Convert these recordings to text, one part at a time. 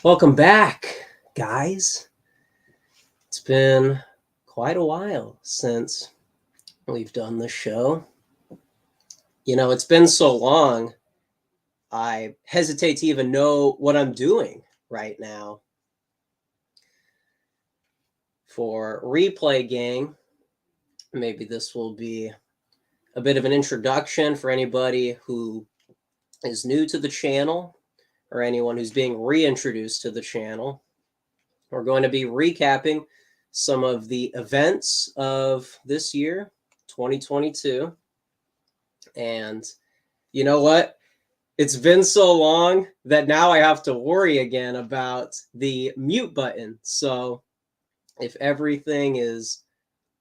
Welcome back, guys. It's been quite a while since we've done the show. It's been so long, I hesitate to even know what I'm doing right now. For Replay Gang, maybe this will be a bit of an introduction for anybody who is new to the channel or anyone who's being reintroduced to the channel. We're going to be recapping some of the events of this year, 2022. And you know what? It's been so long that now I have to worry again about the mute button. So if everything is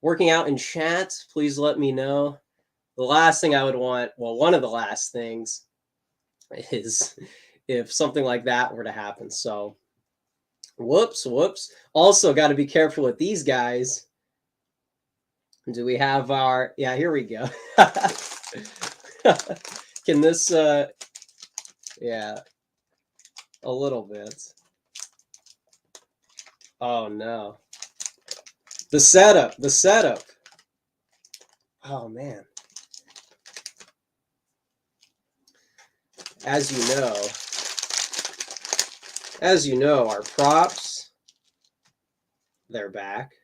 working out in chat, please let me know. The last thing I would want, well, one of the last things is if something like that were to happen. So whoops. Also got to be careful with these guys. Do we have our, yeah, here we go. Can this, yeah, a little bit. Oh no. The setup. Oh man. As you know, our props, they're back.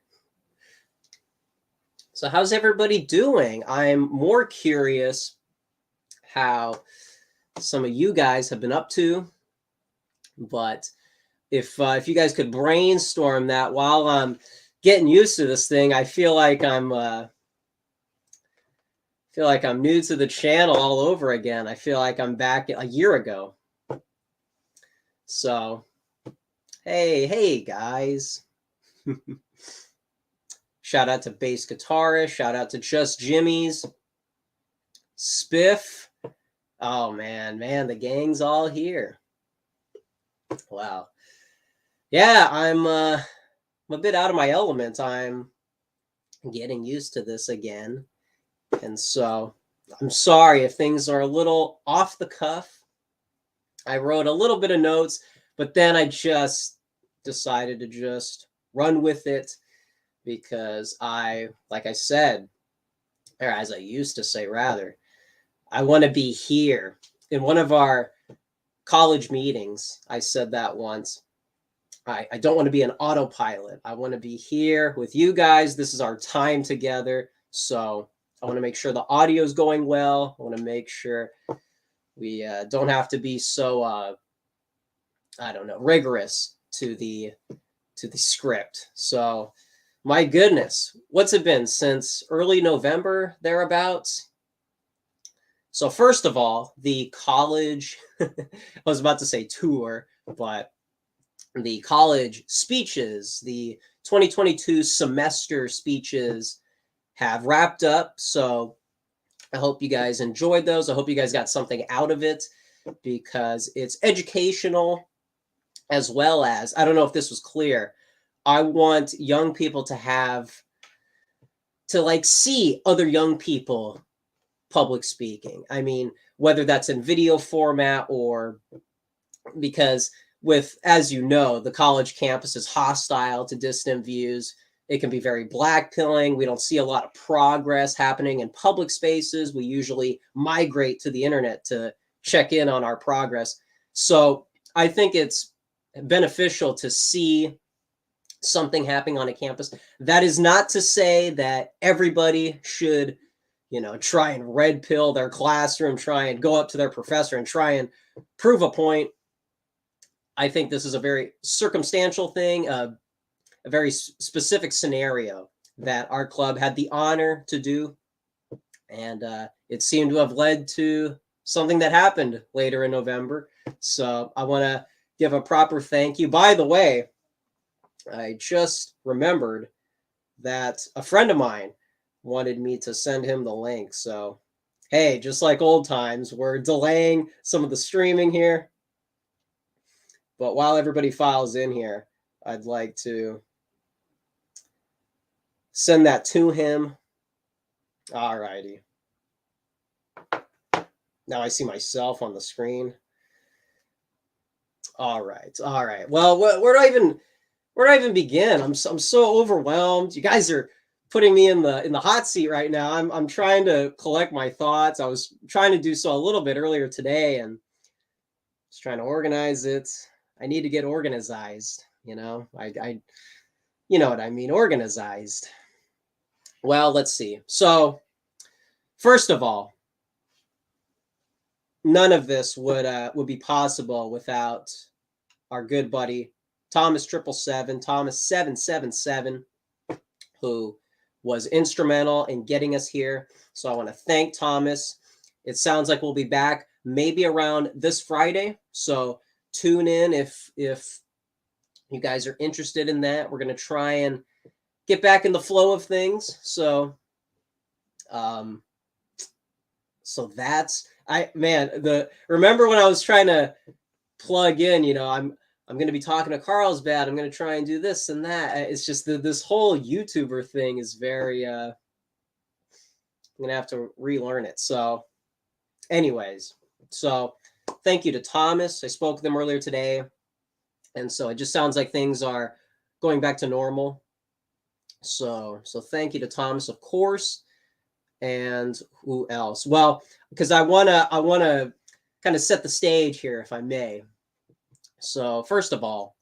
So how's everybody doing? I'm more curious how some of you guys have been up to, but if you guys could brainstorm that while I'm getting used to this thing, I feel like I'm new to the channel all over again. I feel like I'm back a year ago. So, hey guys. Shout out to Bass Guitarist. Shout out to Just Jimmy's. Spiff. Oh, man, the gang's all here. Wow. Yeah, I'm a bit out of my element. I'm getting used to this again. And so I'm sorry if things are a little off the cuff. I wrote a little bit of notes, but then I just decided to just run with it because like I said, or as I used to say rather, I want to be here. In one of our college meetings, I said that once. I don't want to be an autopilot. I want to be here with you guys. This is our time together. So I want to make sure the audio is going well. I want to make sure we don't have to be so, rigorous to the script. So my goodness, what's it been since early November, thereabouts? So first of all, the college, I was about to say tour, but the college speeches, the 2022 semester speeches have wrapped up. So I hope you guys enjoyed those. I hope you guys got something out of it because it's educational as well as, I don't know if this was clear, I want young people to see other young people public speaking. I mean, whether that's in video format or because as you know, the college campus is hostile to dissident views. It can be very blackpilling. We don't see a lot of progress happening in public spaces. We usually migrate to the internet to check in on our progress. So I think it's beneficial to see something happening on a campus. That is not to say that everybody should, try and red pill their classroom, try and go up to their professor and try and prove a point. I think this is a very circumstantial thing, a very specific scenario that our club had the honor to do. And it seemed to have led to something that happened later in November. So I want to give a proper thank you. By the way, I just remembered that a friend of mine wanted me to send him the link. So, hey, just like old times, we're delaying some of the streaming here. But while everybody files in here, I'd like to send that to him. All righty. Now I see myself on the screen. All right. All right. Well, where do I even begin? I'm so overwhelmed. You guys are putting me in the hot seat right now. I'm trying to collect my thoughts. I was trying to do so a little bit earlier today and just trying to organize it. I need to get organized, you know. I you know what I mean, organized. Well, let's see. So, first of all, none of this would be possible without our good buddy Thomas 777, Thomas 777, who was instrumental in getting us here. So I want to thank Thomas. It sounds like we'll be back maybe around this Friday. So tune in if you guys are interested in that. We're going to try and get back in the flow of things. So so that's remember when I was trying to plug in, I'm going to be talking to Carlsbad. I'm going to try and do this and that. It's just this whole YouTuber thing is very, I'm going to have to relearn it. So anyways, so thank you to Thomas. I spoke with him earlier today. And so it just sounds like things are going back to normal. So thank you to Thomas, of course. And who else? Well, because I want to kind of set the stage here, if I may. So first of all,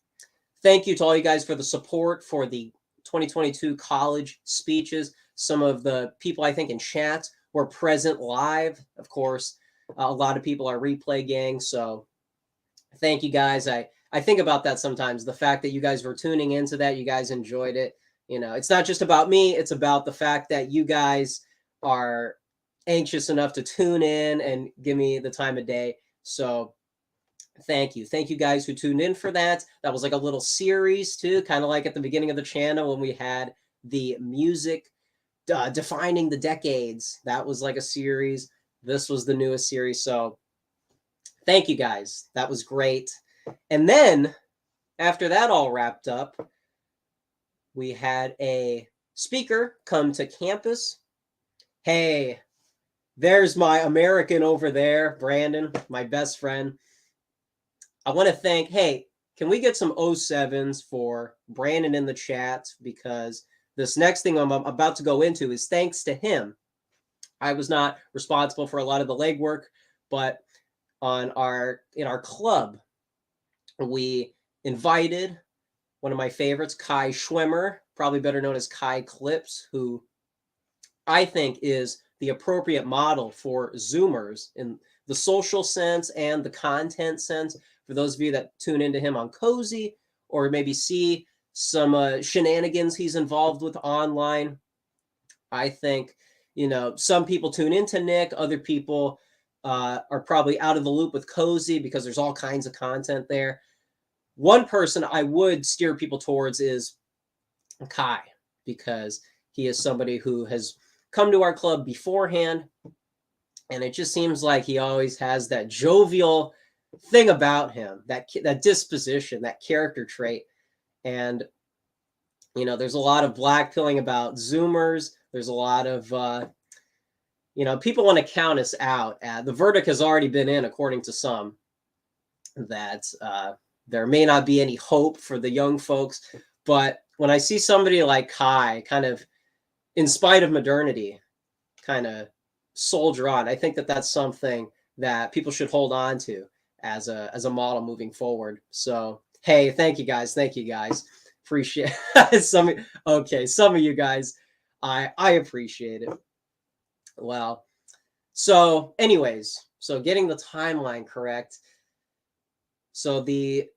thank you to all you guys for the support for the 2022 college speeches. Some of the people I think in chat were present live. Of course, a lot of people are replay gang. So thank you guys. I think about that sometimes. The fact that you guys were tuning into that, you guys enjoyed it. It's not just about me. It's about the fact that you guys are anxious enough to tune in and give me the time of day. So thank you guys who tuned in for that. That was like a little series too, kind of like at the beginning of the channel when we had the music defining the decades. That was like a series. This was the newest series. So thank you guys. That was great. And then after that all wrapped up, we had a speaker come to campus. Hey, there's my American over there, Brandon, my best friend. I want to thank, hey, can we get some 07s for Brandon in the chat? Because this next thing I'm about to go into is thanks to him. I was not responsible for a lot of the legwork, but in our club, we invited one of my favorites, Kai Schwimmer, probably better known as Kai Clips, who I think is the appropriate model for Zoomers in the social sense and the content sense. For those of you that tune into him on Cozy or maybe see some shenanigans he's involved with online, I think, some people tune into Nick. Other people are probably out of the loop with Cozy because there's all kinds of content there. One person I would steer people towards is Kai, because he is somebody who has come to our club beforehand, and it just seems like he always has that jovial thing about him, that disposition, that character trait. And there's a lot of blackpilling about Zoomers. There's a lot of people want to count us out. The verdict has already been in, according to some, that there may not be any hope for the young folks. But when I see somebody like Kai kind of, in spite of modernity, kind of soldier on, I think that that's something that people should hold on to as a model moving forward. So, hey, thank you guys. Appreciate some of you guys. I appreciate it. Well, so anyways, so getting the timeline correct. So the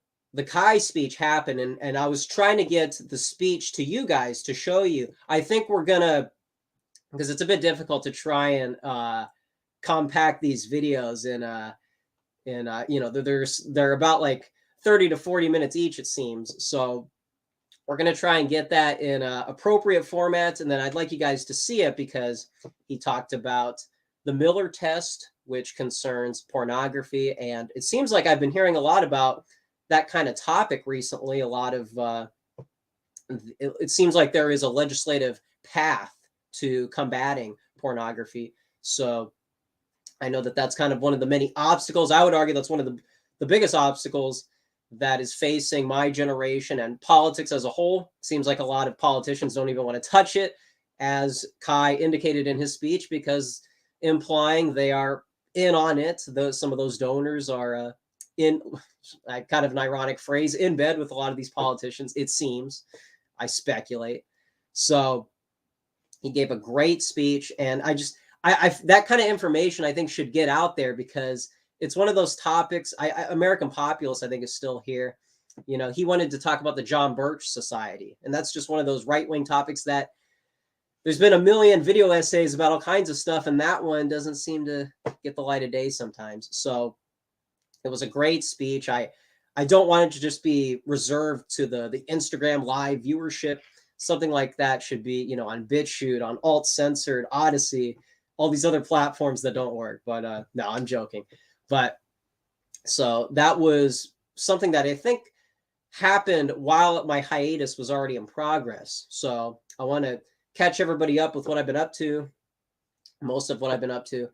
Kai speech happened, and I was trying to get the speech to you guys to show you. I think we're gonna, because it's a bit difficult to try and compact these videos they're about like 30 to 40 minutes each, it seems. So we're gonna try and get that in appropriate formats, and then I'd like you guys to see it because he talked about the Miller test, which concerns pornography, and it seems like I've been hearing a lot about that kind of topic recently. A lot of it seems like there is a legislative path to combating pornography. So I know that that's kind of one of the many obstacles. I would argue that's one of the biggest obstacles that is facing my generation and politics as a whole. Seems like a lot of politicians don't even want to touch it, as Kai indicated in his speech, because implying they are in on it. Some of those donors are in, kind of an ironic phrase, in bed with a lot of these politicians, it seems. I speculate. So he gave a great speech, and I that kind of information I think should get out there, because it's one of those topics. American Populist, I think, is still here. You know, he wanted to talk about the John Birch Society, and that's just one of those right-wing topics that there's been a million video essays about all kinds of stuff, and that one doesn't seem to get the light of day sometimes. So it was a great speech. I don't want it to just be reserved to the Instagram live viewership. Something like that should be, you know, on BitChute, on Alt Censored, Odyssey, all these other platforms that don't work. But no, I'm joking. But so that was something that I think happened while my hiatus was already in progress. So I want to catch everybody up with what I've been up to, most of what I've been up to.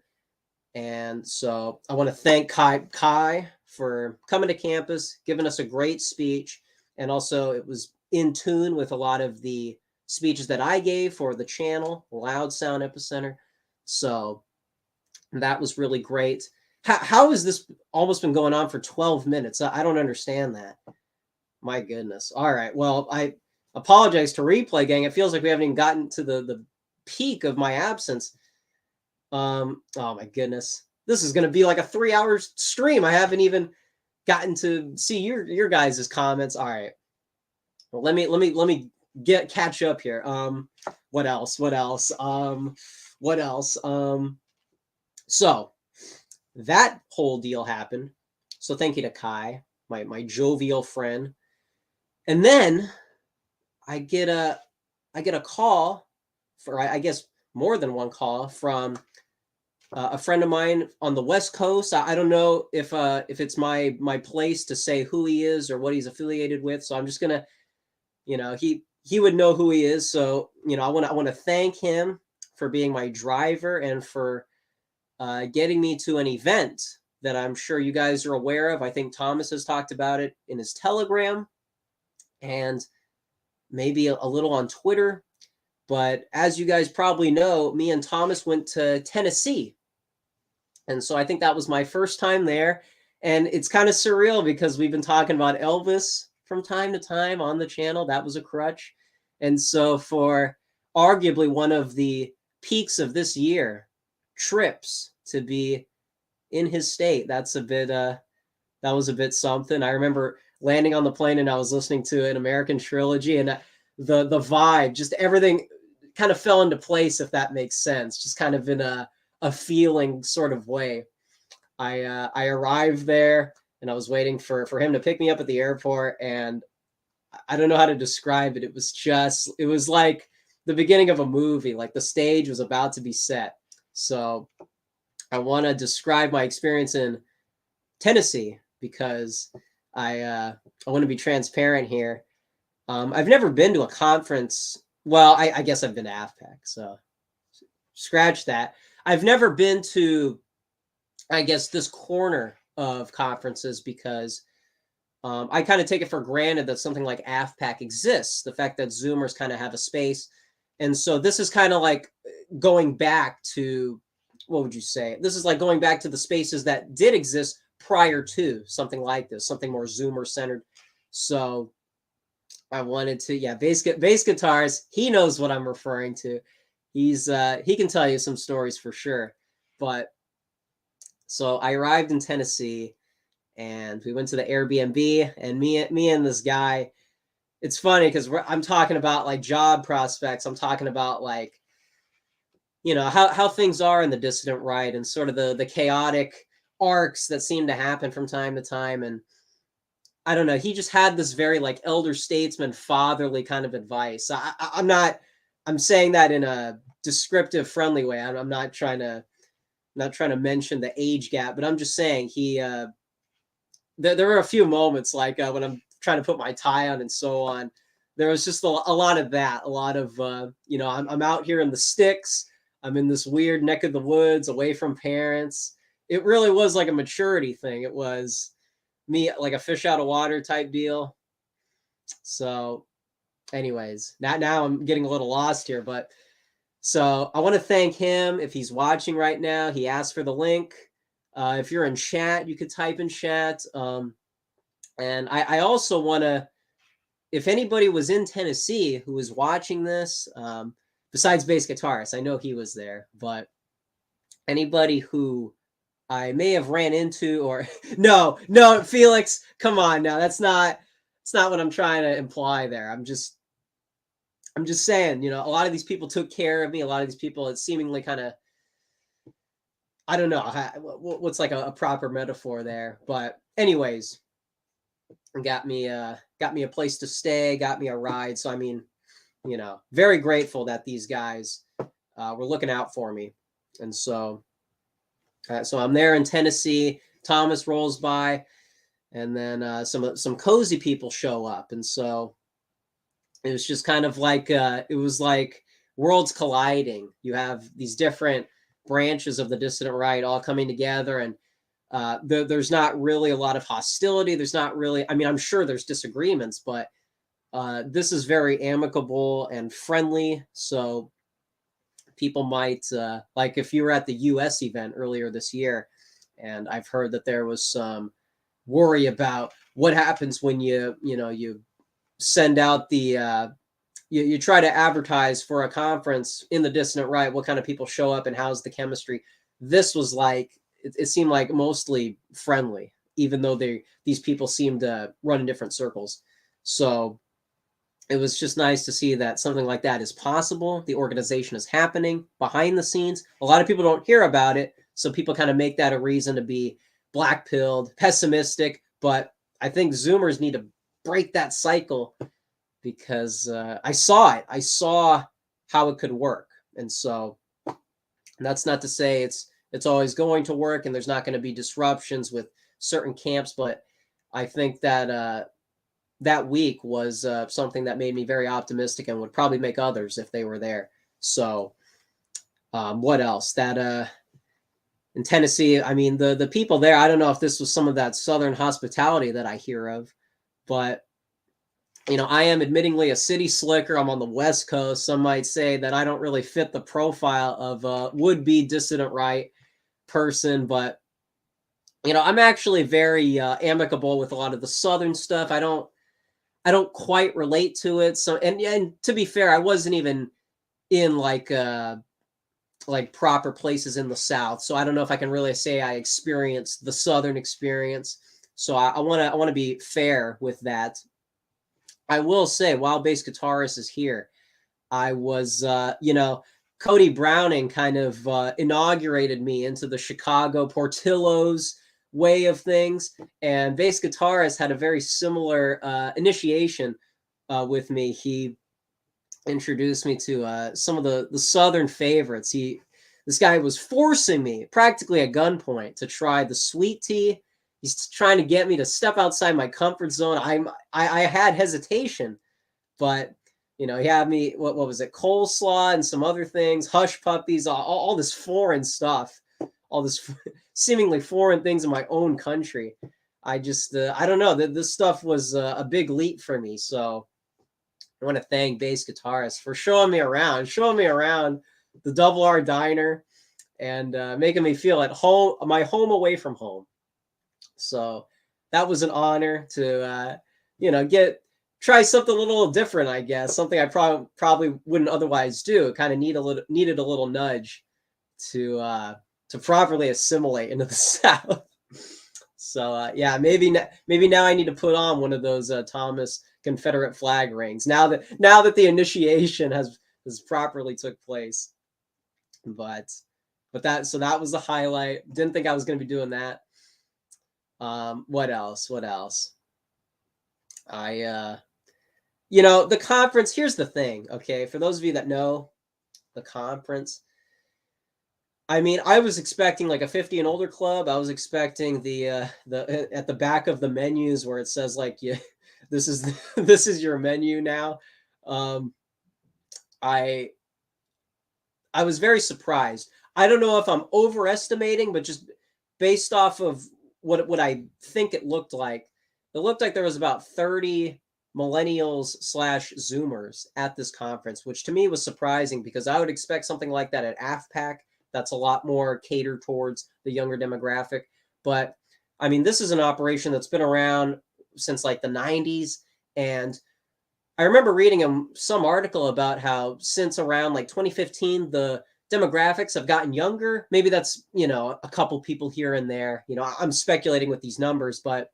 And so I want to thank Kai for coming to campus, giving us a great speech. And also it was in tune with a lot of the speeches that I gave for the channel, Loud Sound Epicenter. So that was really great. How has this almost been going on for 12 minutes? I don't understand that. My goodness. All right. Well, I apologize to Replay Gang. It feels like we haven't even gotten to the peak of my absence. Oh my goodness. This is going to be like a 3-hour stream. I haven't even gotten to see your guys' comments. All right. Well, let me catch up here. What else? So that whole deal happened. So thank you to Kai, my jovial friend. And then I get a call, for I guess more than one call, from a friend of mine on the West Coast. I don't know if it's my place to say who he is or what he's affiliated with. So I'm just gonna, you know, he would know who he is. So, you know, I want to thank him for being my driver and for getting me to an event that I'm sure you guys are aware of. I think Thomas has talked about it in his Telegram and maybe a little on Twitter. But as you guys probably know, me and Thomas went to Tennessee. And so I think that was my first time there. And it's kind of surreal because we've been talking about Elvis from time to time on the channel. That was a crutch. And so for arguably one of the peaks of this year, trips to be in his state, that's a bit, that was a bit something. I remember landing on the plane and I was listening to an American Trilogy, and the vibe, just everything kind of fell into place, if that makes sense, just kind of in a feeling sort of way. I arrived there and I was waiting for him to pick me up at the airport, and I don't know how to describe it. It was like the beginning of a movie, like the stage was about to be set. So I want to describe my experience in Tennessee because I want to be transparent here. I've never been to a conference. Well, I guess I've been to AFPAC, so scratch that. I've never been to, I guess, this corner of conferences because I kind of take it for granted that something like AFPAC exists, the fact that Zoomers kind of have a space. And so this is kind of like going back to, what would you say? This is like going back to the spaces that did exist prior to something like this, something more Zoomer centered. So I wanted to, yeah, bass guitars. He knows what I'm referring to. He can tell you some stories for sure. But so I arrived in Tennessee and we went to the Airbnb, and me and this guy, it's funny because I'm talking about like job prospects. I'm talking about like, you know, how things are in the dissident right and sort of the chaotic arcs that seem to happen from time to time. And I don't know, he just had this very like elder statesman, fatherly kind of advice. I'm saying that in a descriptive, friendly way. I'm not trying to mention the age gap, but I'm just saying there were a few moments like when I'm trying to put my tie on and so on. There was just a lot of that, a lot of, you know, I'm out here in the sticks. I'm in this weird neck of the woods away from parents. It really was like a maturity thing. It was, me like a fish out of water type deal. So anyways, now I'm getting a little lost here, but so I want to thank him if he's watching right now. He asked for the link. If you're in chat, you could type in chat. And I also want to, if anybody was in Tennessee who was watching this, besides bass guitarist, I know he was there, but anybody who I may have ran into or no, Felix, come on now. It's not what I'm trying to imply there. I'm just saying, a lot of these people took care of me. A lot of these people, it's seemingly kind of, I don't know what's like a proper metaphor there, but anyways, got me a place to stay, got me a ride. So I mean, very grateful that these guys were looking out for me, and so I'm there in Tennessee. Thomas rolls by, and then some cozy people show up, and so it was just kind of like it was like worlds colliding. You have these different branches of the dissident right all coming together, and there's not really a lot of hostility. There's not really, I mean, I'm sure there's disagreements, but this is very amicable and friendly. So people might, like if you were at the US event earlier this year, and I've heard that there was some worry about what happens when you send out the, you try to advertise for a conference in the dissident right, what kind of people show up and how's the chemistry. This was like, it seemed like mostly friendly, even though these people seemed to run in different circles. So it was just nice to see that something like that is possible. The organization is happening behind the scenes. A lot of people don't hear about it, so people kind of make that a reason to be black-pilled, pessimistic. But I think Zoomers need to break that cycle, because I saw it. I saw how it could work. And so that's not to say it's always going to work and there's not going to be disruptions with certain camps, but I think that that week was something that made me very optimistic and would probably make others if they were there. So what else? That in Tennessee, I mean, the people there, I don't know if this was some of that Southern hospitality that I hear of, but I am admittingly a city slicker. I'm on the West Coast. Some might say that I don't really fit the profile of a would-be dissident right person, but I'm actually very amicable with a lot of the Southern stuff. I don't quite relate to it. So, and to be fair, I wasn't even in like proper places in the South. So I don't know if I can really say I experienced the Southern experience. So I want to be fair with that. I will say, while bass guitarist is here, I was, Cody Browning kind of inaugurated me into the Chicago Portillo's way of things, and bass guitarist had a very similar initiation with me. He introduced me to some of the Southern favorites. This guy was forcing me practically at gunpoint to try the sweet tea. He's trying to get me to step outside my comfort zone. I had hesitation, but he had me, what was it, coleslaw and some other things, hush puppies, all this foreign stuff, all this seemingly foreign things in my own country. I just, I don't know, this stuff was a big leap for me. So I want to thank bass guitarist for showing me around the Double R Diner and making me feel at home, my home away from home. So that was an honor to, try something a little different, I guess, something I probably wouldn't otherwise do. It kind of needed a little nudge to properly assimilate into the South. So yeah, maybe now I need to put on one of those Thomas Confederate flag rings now that the initiation has properly took place. But that was the highlight. Didn't think I was going to be doing that. What else? The conference, here's the thing, okay? For those of you that know the conference, I mean, I was expecting like a 50 and older club. I was expecting the at the back of the menus where it says like, yeah, this is your menu now. I was very surprised. I don't know if I'm overestimating, but just based off of what I think it looked like there was about 30 millennials slash Zoomers at this conference, which to me was surprising because I would expect something like that at AFPAC. That's a lot more catered towards the younger demographic. But I mean, this is an operation that's been around since like the 90s. And I remember reading some article about how since around like 2015, the demographics have gotten younger. Maybe that's, a couple people here and there. I'm speculating with these numbers, but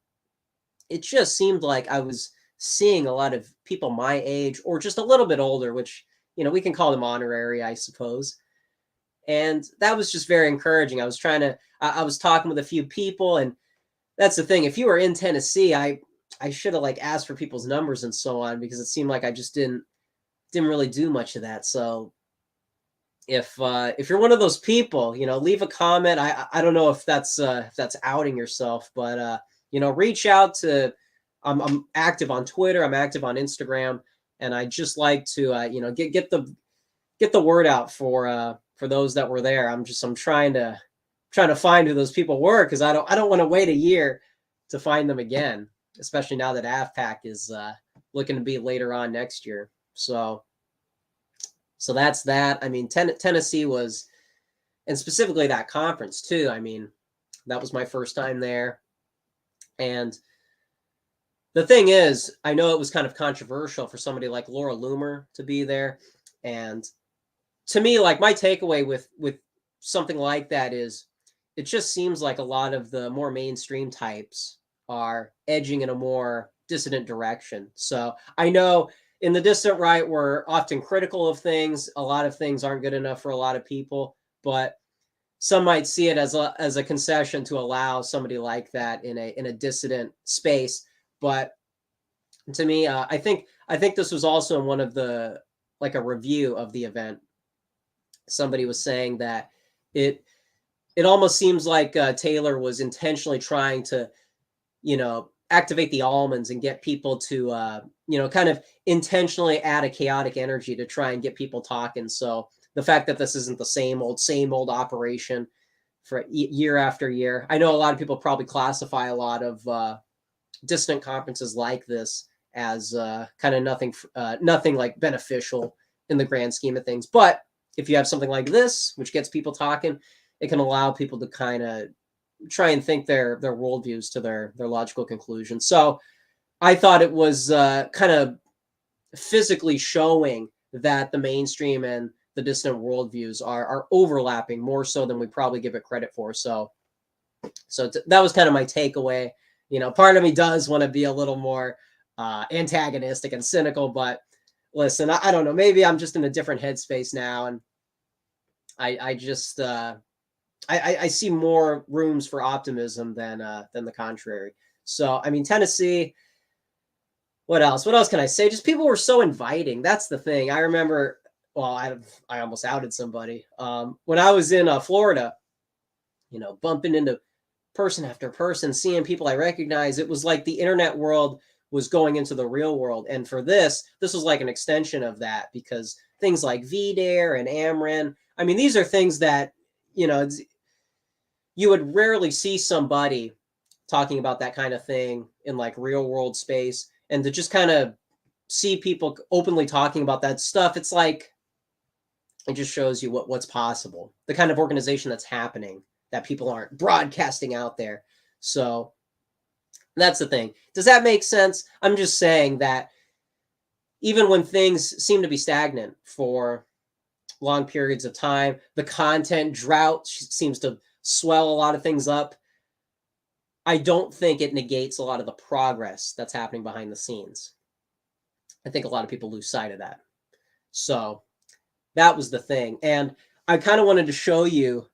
it just seemed like I was seeing a lot of people my age or just a little bit older, which, we can call them honorary, I suppose. And that was just very encouraging. I was talking with a few people, and that's the thing. If you were in Tennessee, I should have like asked for people's numbers and so on, because it seemed like I just didn't really do much of that. So if you're one of those people, leave a comment. I don't know if that's outing yourself, but reach out to. I'm active on Twitter. I'm active on Instagram, and I just like to get the word out for those that were there. I'm trying to find who those people were, because I don't want to wait a year to find them again, especially now that AFPAC is looking to be later on next year. So that's that. I mean, Tennessee was, and specifically that conference too. I mean, that was my first time there. And the thing is, I know it was kind of controversial for somebody like Laura Loomer to be there. And to me, like, my takeaway with something like that is it just seems like a lot of the more mainstream types are edging in a more dissident direction. So I know in the dissident right, we're often critical of things. A lot of things aren't good enough for a lot of people, but some might see it as a concession to allow somebody like that in a dissident space. But to me, I think this was also in one of the, like, a review of the event. Somebody was saying that it almost seems like Taylor was intentionally trying to, activate the almonds and get people to, kind of intentionally add a chaotic energy to try and get people talking. So the fact that this isn't the same old operation for year after year. I know a lot of people probably classify a lot of dissident conferences like this as kind of nothing like beneficial in the grand scheme of things. But if you have something like this, which gets people talking, it can allow people to kind of try and think their worldviews to their logical conclusions. So I thought it was kind of physically showing that the mainstream and the dissident worldviews are overlapping more so than we probably give it credit for. So that was kind of my takeaway. Part of me does want to be a little more antagonistic and cynical, but listen, I don't know. Maybe I'm just in a different headspace now, and I just I see more rooms for optimism than the contrary. So I mean, Tennessee. What else? What else can I say? Just people were so inviting. That's the thing. I remember. Well, I almost outed somebody when I was in Florida. Bumping into person after person, seeing people I recognize. It was like the internet world was going into the real world. And for this was like an extension of that, because things like VDare and Amrin, I mean, these are things that, you would rarely see somebody talking about that kind of thing in like real world space. And to just kind of see people openly talking about that stuff, it's like, it just shows you what's possible, the kind of organization that's happening that people aren't broadcasting out there. So that's the thing. Does that make sense? I'm just saying that even when things seem to be stagnant for long periods of time, the content drought seems to swell a lot of things up. I don't think it negates a lot of the progress that's happening behind the scenes. I think a lot of people lose sight of that. So that was the thing. And I kind of wanted to show you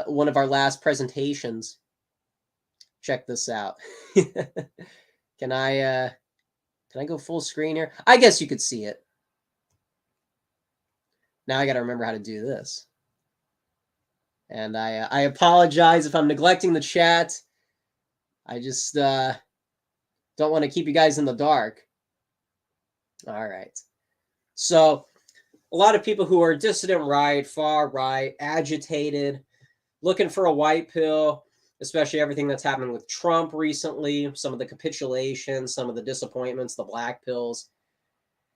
one of our last presentations. Check this out. Can I go full screen here? I guess you could see it. Now I got to remember how to do this. And I apologize if I'm neglecting the chat. I just don't want to keep you guys in the dark. All right. So a lot of people who are dissident right, far right, agitated, looking for a white pill, especially everything that's happening with Trump recently, some of the capitulation, some of the disappointments, the black pills.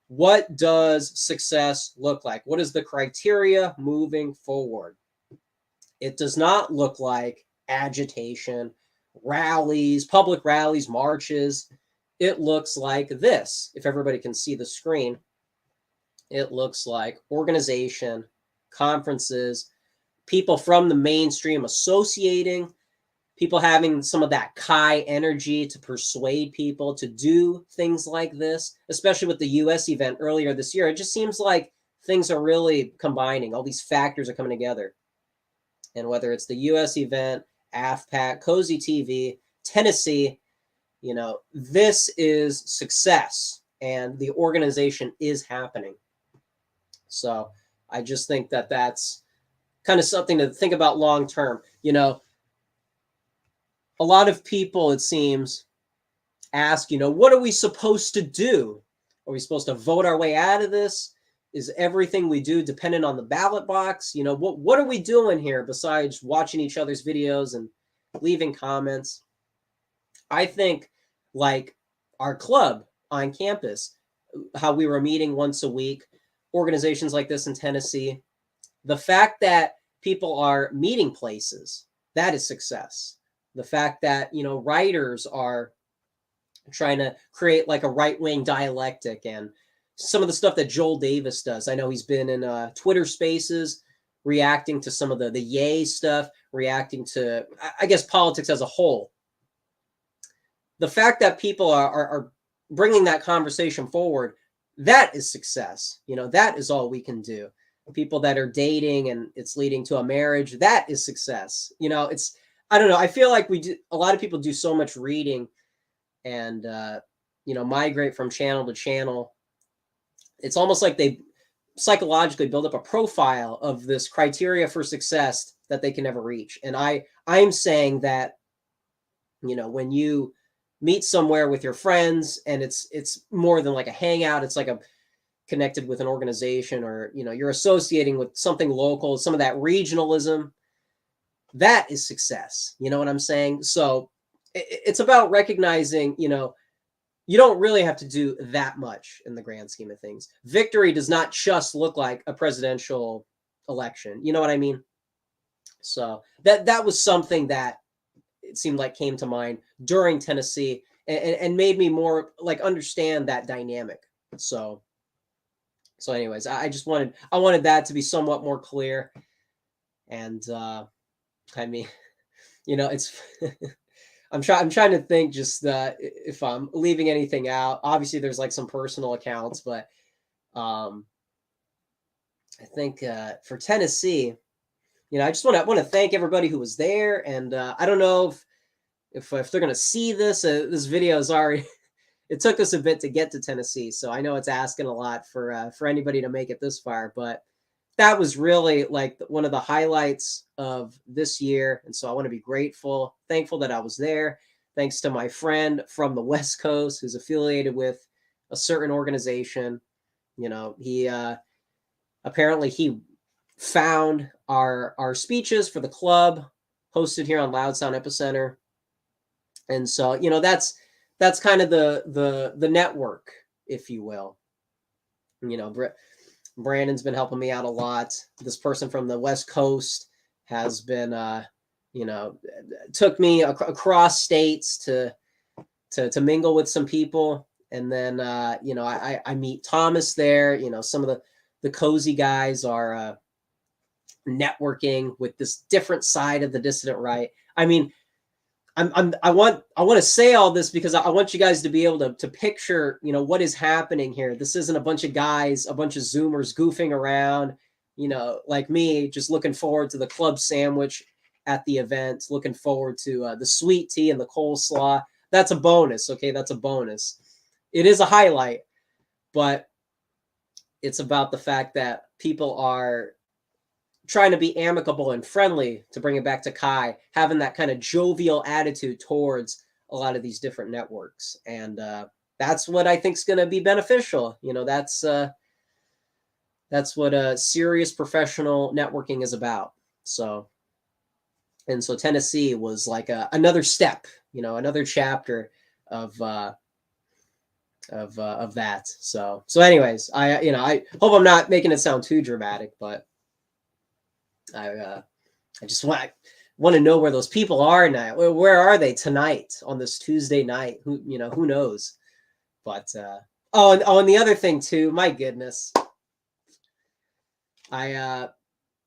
What does success look like? What is the criteria moving forward? It does not look like agitation, rallies, public rallies, marches. It looks like this. If everybody can see the screen, it looks like organization, conferences, people from the mainstream associating, people having some of that Kai energy to persuade people to do things like this, especially with the US event earlier this year. It just seems like things are really combining. All these factors are coming together. And whether it's the US event, AFPAC, Cozy TV, Tennessee, this is success and the organization is happening. So I just think that that's kind of something to think about long term. A lot of people, it seems, ask, what are we supposed to do? Are we supposed to vote our way out of this? Is everything we do dependent on the ballot box? What are we doing here besides watching each other's videos and leaving comments? I think like our club on campus, how we were meeting once a week, organizations like this in Tennessee, the fact that people are meeting places, that is success. The fact that, writers are trying to create like a right-wing dialectic, and some of the stuff that Joel Davis does. I know he's been in Twitter spaces reacting to some of the yay stuff, reacting to, I guess, politics as a whole. The fact that people are bringing that conversation forward, that is success. That is all we can do. People that are dating and it's leading to a marriage, that is success. I don't know. I feel like a lot of people do so much reading and, migrate from channel to channel. It's almost like they psychologically build up a profile of this criteria for success that they can never reach. And I'm saying that, when you meet somewhere with your friends and it's more than like a hangout, it's like a connected with an organization, or, you're associating with something local, some of that regionalism, that is success. You know what I'm saying? So it's about recognizing, you don't really have to do that much in the grand scheme of things. Victory does not just look like a presidential election. You know what I mean? So that was something that it seemed like came to mind during Tennessee and made me more like understand that dynamic. So anyways, I wanted that to be somewhat more clear. And I mean, it's I'm trying to think just if I'm leaving anything out. Obviously, there's like some personal accounts, but I think for Tennessee, I just want to thank everybody who was there. And I don't know if they're gonna see this. This video is already. It took us a bit to get to Tennessee, so I know it's asking a lot for anybody to make it this far, but that was really like one of the highlights of this year. And so I want to be thankful that I was there. Thanks to my friend from the West Coast who's affiliated with a certain organization. He apparently he found our speeches for the club hosted here on Loud Sound Epicenter. And so, that's kind of the network, if you will. Brandon's been helping me out a lot. This person from the West Coast has been, took me across states to mingle with some people. And then, I meet Thomas there. Some of the cozy guys are networking with this different side of the dissident right. I mean, I want to say all this because I want you guys to be able to picture, what is happening here. This isn't a bunch of guys, a bunch of Zoomers goofing around, like me, just looking forward to the club sandwich at the event, looking forward to the sweet tea and the coleslaw. That's a bonus. Okay. That's a bonus. It is a highlight, but it's about the fact that people are trying to be amicable and friendly, to bring it back to Kai, having that kind of jovial attitude towards a lot of these different networks. And that's what I think is going to be beneficial. That's what a serious professional networking is about. So And so Tennessee was like another step, another chapter of that. So anyways, I hope I'm not making it sound too dramatic, but I just want to know where those people are now. Where are they tonight on this Tuesday night? Who knows? But and the other thing too, my goodness, I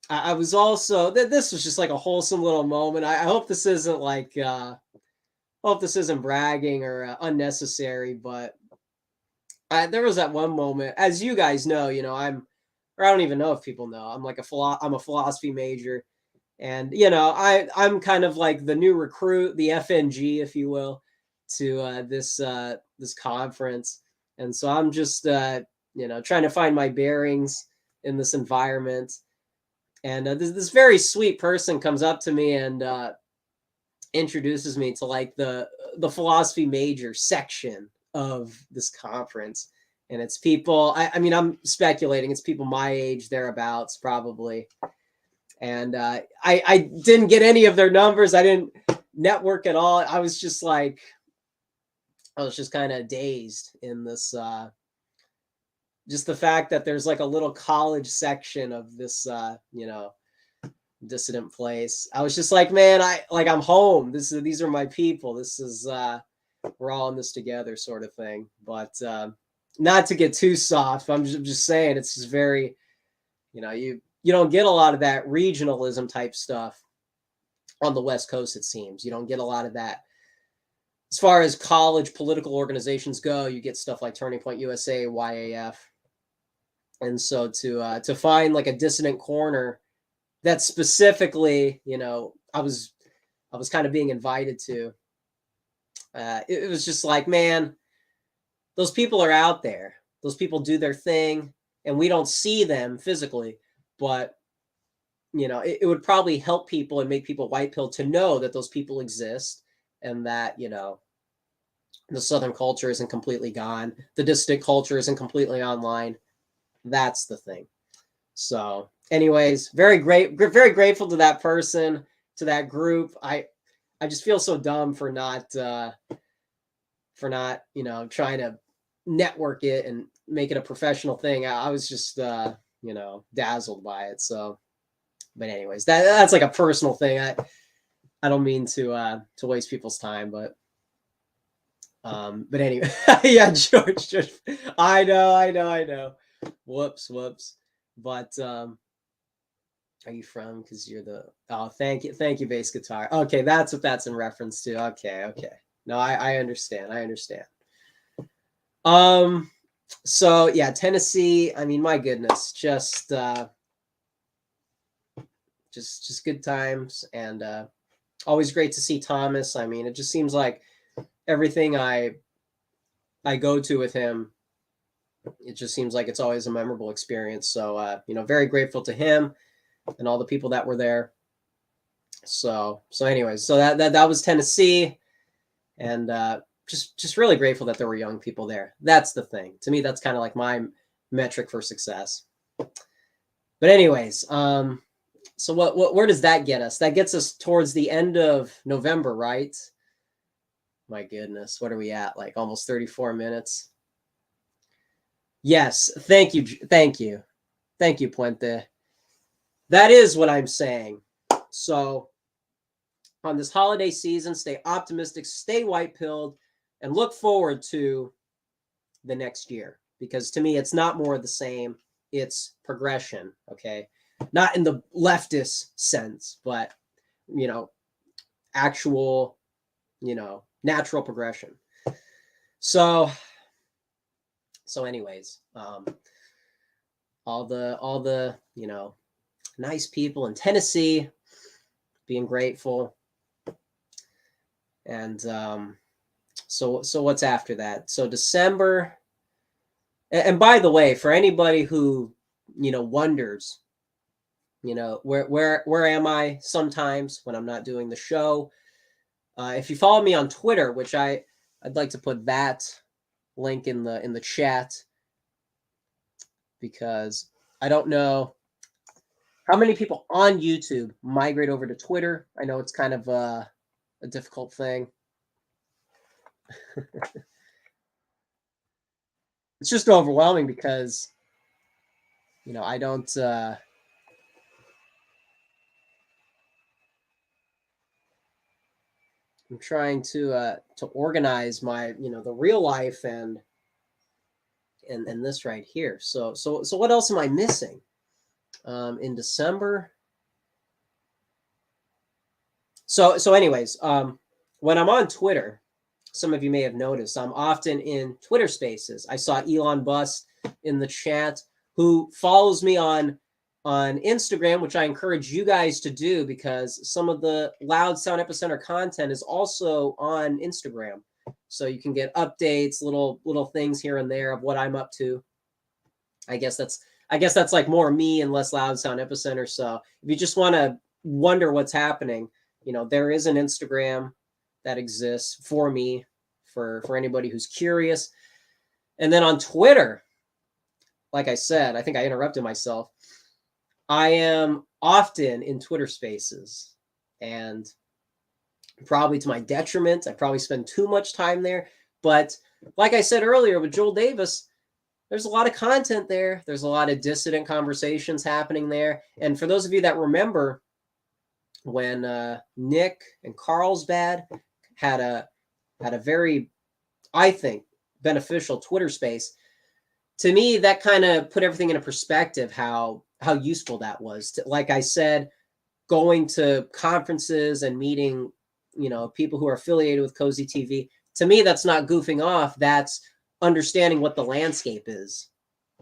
was also, this was just like a wholesome little moment. I hope this isn't like hope this isn't bragging or unnecessary, but there was that one moment, as you guys know, or I don't even know if people know, I'm like I'm a philosophy major, and I'm kind of like the new recruit, the FNG, if you will, to this conference, and so I'm just trying to find my bearings in this environment, and this very sweet person comes up to me and introduces me to like the philosophy major section of this conference, and it's people. I mean, I'm speculating. It's people my age, thereabouts, probably. And I didn't get any of their numbers. I didn't network at all. I was just kind of dazed in this. Just the fact that there's like a little college section of this, dissident place. I was just like, man, I'm home. These are my people. This is we're all in this together, sort of thing. But not to get too soft. I'm just saying it's just very, you don't get a lot of that regionalism type stuff on the West Coast. It seems you don't get a lot of that. As far as college political organizations go, you get stuff like Turning Point USA, YAF, and so to find like a dissident corner that specifically, I was kind of being invited to. It was just like, man, those people are out there. Those people do their thing, and we don't see them physically, but it would probably help people and make people white pill to know that those people exist, and that the Southern culture isn't completely gone. The dissident culture isn't completely online. That's the thing. So anyways, very grateful to that person, to that group. I just feel so dumb for not trying to network it and make it a professional thing. I was just dazzled by it. So, but anyways, that's like a personal thing. I don't mean to waste people's time, but anyway, yeah, George, I know. Whoops. But are you from? Because you're the thank you, bass guitar. Okay, that's what that's in reference to. Okay. No, I understand. So yeah, Tennessee. I mean, my goodness, just good times, and always great to see Thomas. I mean, it just seems like everything I go to with him, it just seems like it's always a memorable experience. So very grateful to him and all the people that were there. So anyways, so that was Tennessee, and just really grateful that there were young people there. That's the thing. To me, that's kind of like my metric for success. But anyways, so where does that get us? That gets us towards the end of November, right? My goodness, what are we at? Like almost 34 minutes. Yes, thank you, Puente. That is what I'm saying. So on this holiday season, stay optimistic, stay white-pilled, and look forward to the next year. Because to me, it's not more of the same. It's progression, okay? Not in the leftist sense, but, actual, natural progression. So anyways, all the nice people in Tennessee, being grateful, and so what's after that? So December, and by the way, for anybody who wonders, where am I sometimes when I'm not doing the show? If you follow me on Twitter, which I'd like to put that link in the chat, because I don't know How many people on YouTube migrate over to Twitter? I know it's kind of a difficult thing. It's just overwhelming because, I don't. I'm trying to organize my, the real life and this right here. So what else am I missing? In December. So anyways, when I'm on Twitter, some of you may have noticed I'm often in Twitter Spaces. I saw Elon Musk in the chat, who follows me on Instagram, which I encourage you guys to do, because some of the Loud Sound Epicenter content is also on Instagram. So you can get updates, little things here and there of what I'm up to. I guess that's like more me and less Loud Sound Epicenter. So if you just want to wonder what's happening, there is an Instagram that exists for me, for anybody who's curious. And then on Twitter, like I said, I think I interrupted myself. I am often in Twitter Spaces, and probably to my detriment. I probably spend too much time there. But like I said earlier with Joel Davis, there's a lot of content there. There's a lot of dissident conversations happening there. And for those of you that remember when Nick and Carlsbad had a very, I think, beneficial Twitter space, to me, that kind of put everything into perspective, how useful that was. Like I said, going to conferences and meeting, people who are affiliated with Cozy TV, to me, that's not goofing off. That's understanding what the landscape is,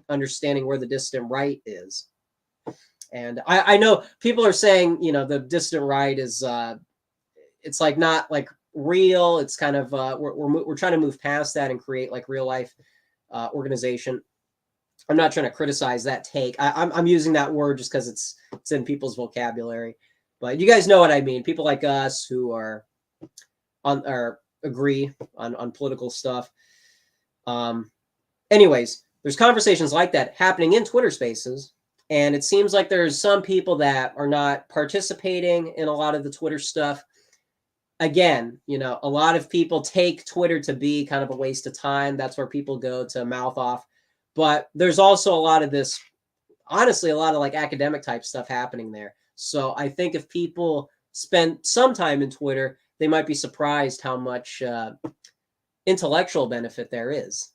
understanding where the dissident right is. And I know people are saying, the dissident right is, it's like not like real. It's kind of, we're trying to move past that and create like real life organization. I'm not trying to criticize that take. I'm using that word just because it's in people's vocabulary, but you guys know what I mean. People like us who are agree on political stuff. Anyways, there's conversations like that happening in Twitter Spaces, and it seems like there's some people that are not participating in a lot of the Twitter stuff. Again, a lot of people take Twitter to be kind of a waste of time. That's where people go to mouth off. But there's also a lot of this, honestly, a lot of like academic type stuff happening there. So I think if people spend some time in Twitter, they might be surprised how much intellectual benefit there is.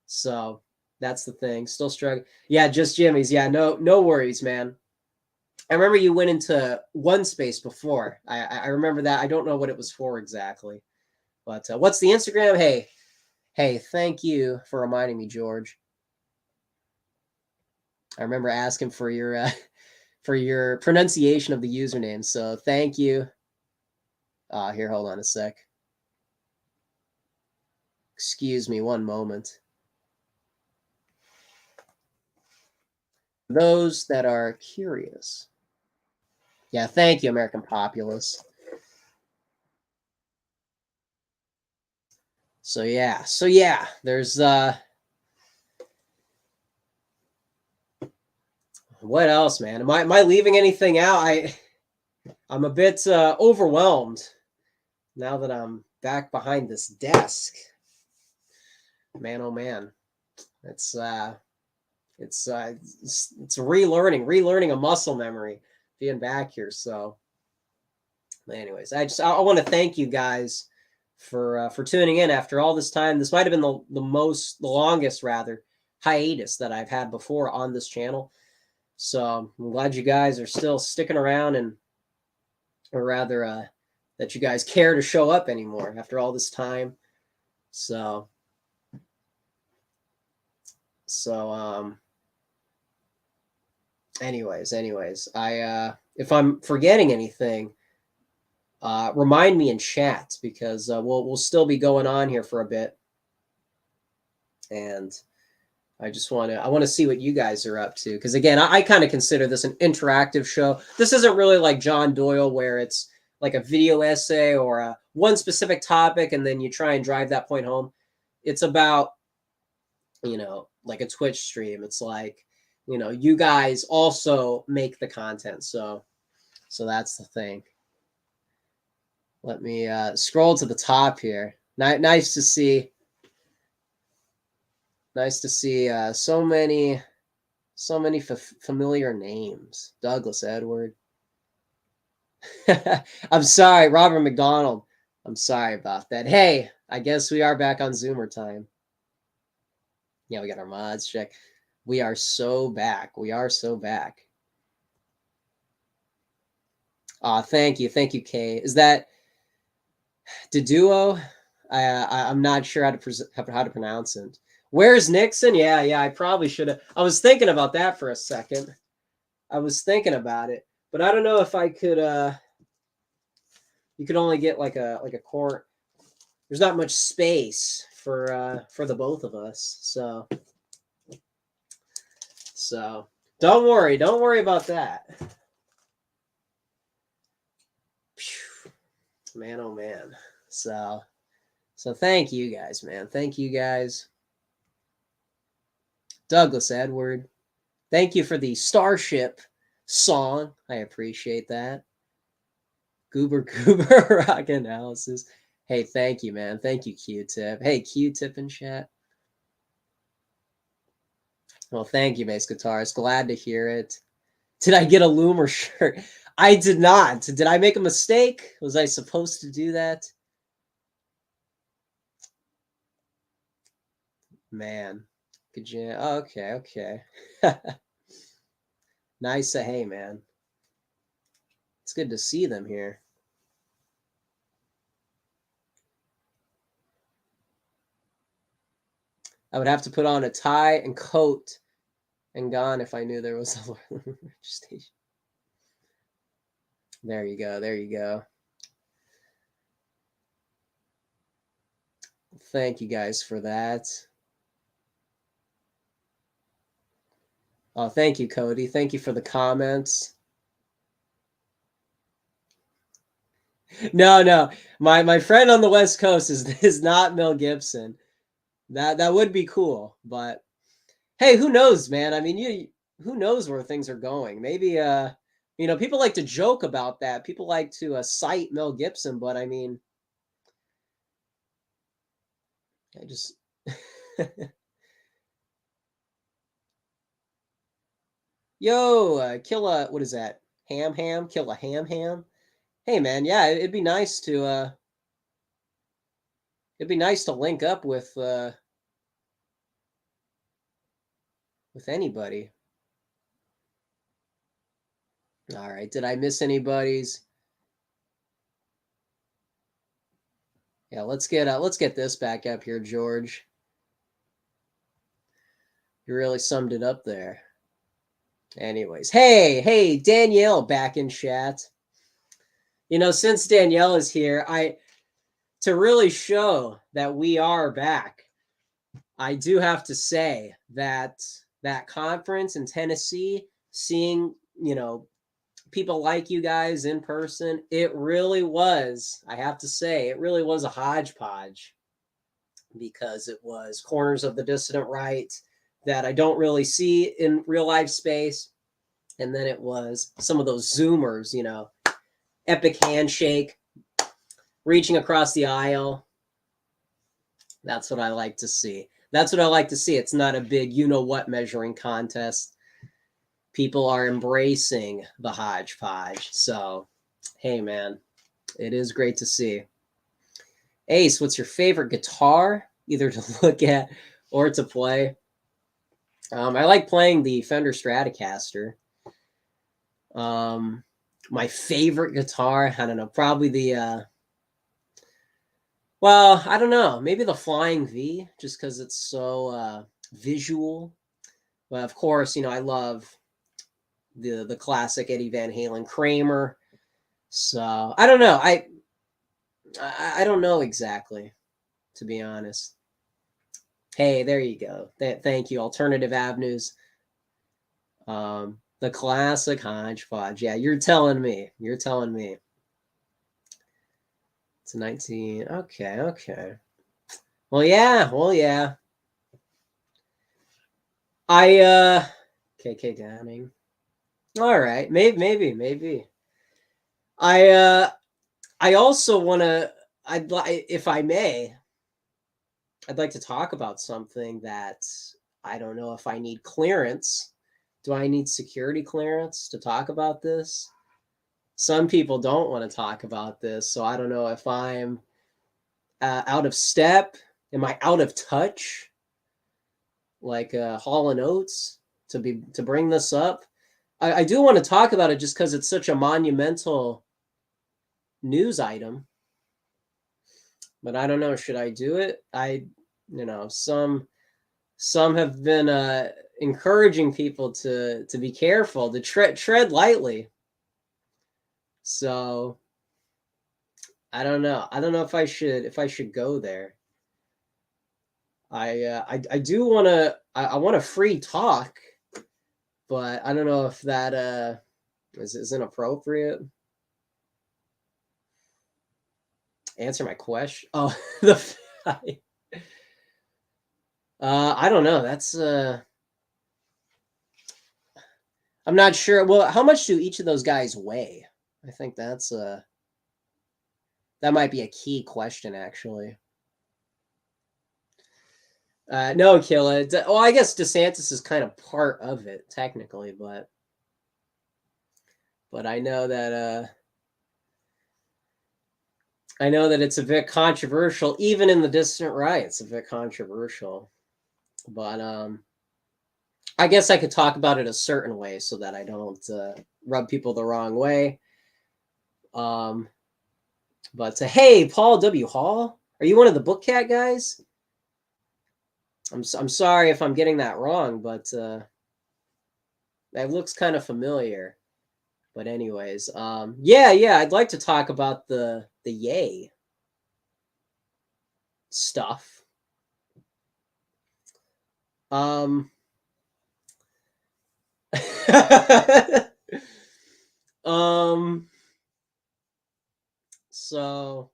So that's the thing. Still struggling. Yeah, just Jimmy's. Yeah, no worries, man. I remember you went into one space before. I remember that. I don't know what it was for exactly. But what's the Instagram? Hey, thank you for reminding me, George. I remember asking for your pronunciation of the username. So thank you. Here, hold on a sec. Excuse me one moment. Those that are curious. Yeah, thank you, American Populace. So yeah, there's what else, man? Am I leaving anything out? I'm a bit overwhelmed now that I'm back behind this desk. Man, oh man, it's relearning a muscle memory being back here. So, anyways, I want to thank you guys for tuning in after all this time. This might have been the longest rather hiatus that I've had before on this channel. So I'm glad you guys are still sticking around, or rather that you guys care to show up anymore after all this time. So anyways, I if I'm forgetting anything, remind me in chat, because we'll still be going on here for a bit, and I want to see what you guys are up to, because again, I kind of consider this an interactive show. This isn't really like John Doyle, where it's like a video essay or one specific topic, and then you try and drive that point home. It's about, like a Twitch stream. It's like you know, you guys also make the content. So that's the thing. Let me scroll to the top here. Nice to see. Nice to see so many familiar names. Douglas Edward. I'm sorry, Robert McDonald. I'm sorry about that. Hey, I guess we are back on Zoomer time. Yeah, we got our mods check. We are so back. We are so back. Thank you, Kay. Is that Deduo? I'm not sure how to pronounce it. Where's Nixon? Yeah, I probably should have. I was thinking about that for a second. I was thinking about it, but I don't know if I could. You could only get like a court. There's not much space for the both of us, so don't worry about that. Man, oh man. So thank you guys, man. Thank you guys. Douglas Edward, thank you for the Starship song. I appreciate that. Goober rock analysis. Hey, thank you, man. Thank you, Q-Tip. Hey, Q-Tip in chat. Well, thank you, Bass Guitarist. Glad to hear it. Did I get a Loomer shirt? I did not. Did I make a mistake? Was I supposed to do that? Man. Good jam. Oh, okay. Nice. Hey, man. It's good to see them here. I would have to put on a tie and coat and gone if I knew there was a station. There you go. Thank you guys for that. Oh, thank you, Cody. Thank you for the comments. No. My friend on the West Coast is not Mel Gibson. That would be cool, but hey, who knows, man? I mean, who knows where things are going? Maybe people like to joke about that. People like to cite Mel Gibson, but I mean, I just kill a what is that? Ham? Kill a ham? Hey man, yeah, it'd be nice to link up with anybody. All right, did I miss anybody's? Yeah, let's get this back up here, George. You really summed it up there. Anyways, hey, Danielle back in chat. Since Danielle is here, to really show that we are back, I do have to say that conference in Tennessee, seeing, people like you guys in person, it really was, I have to say, it really was a hodgepodge, because it was corners of the dissident right that I don't really see in real life space. And then it was some of those Zoomers, epic handshake, reaching across the aisle. That's what I like to see. It's not a big you-know-what measuring contest. People are embracing the hodgepodge. So, hey, man, it is great to see. Ace, what's your favorite guitar, either to look at or to play? I like playing the Fender Stratocaster. My favorite guitar, I don't know, probably the I don't know, maybe the Flying V, just because it's so visual. But of course, I love the classic Eddie Van Halen Kramer. So I don't know. I don't know exactly, to be honest. Hey, there you go. Thank you. Alternative Avenues. The classic hodgepodge. Yeah, you're telling me. It's 19. Okay. Well, yeah. I KK Downing. All right, maybe. I also want to. If I may, I'd like to talk about something that I don't know if I need clearance. Do I need security clearance to talk about this? Some people don't want to talk about this, so I don't know if I'm out of step. Am I out of touch? Like Hall and Oates to bring this up. I do want to talk about it just because it's such a monumental news item. But I don't know. Should I do it? Some have been encouraging people to be careful, to tread lightly. So I don't know. I don't know if I should go there. I do want to. I want a free talk, but I don't know if that is inappropriate. Answer my question. Oh, I don't know. That's I'm not sure. Well, how much do each of those guys weigh? I think that's that might be a key question, actually. No, Killa. Well, I guess DeSantis is kind of part of it technically, but I know that it's a bit controversial, even in the distant right. It's a bit controversial, but I guess I could talk about it a certain way so that I don't rub people the wrong way. But hey, Paul W. Hall, are you one of the Book Cat guys? I'm sorry if I'm getting that wrong, but that looks kind of familiar. But anyways, yeah, I'd like to talk about the yay stuff. So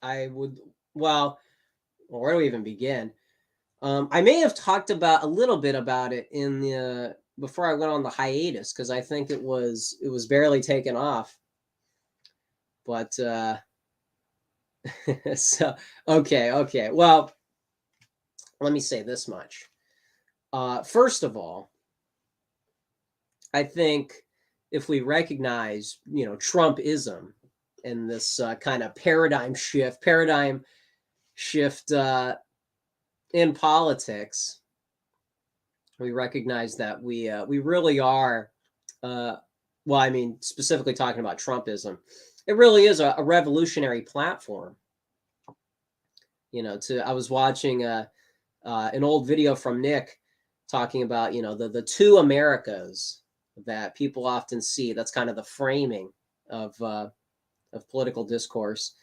I would, well, where do we even begin? I may have talked about a little bit about it in the before I went on the hiatus, because I think it was barely taken off. But so okay. Well, let me say this much. First of all, I think if we recognize, Trumpism and this kind of paradigm shift in politics, we recognize that we really are, well, I mean, specifically talking about Trumpism, it really is a revolutionary platform. I was watching an old video from Nick talking about, the two Americas that people often see. That's kind of the framing of political discourse,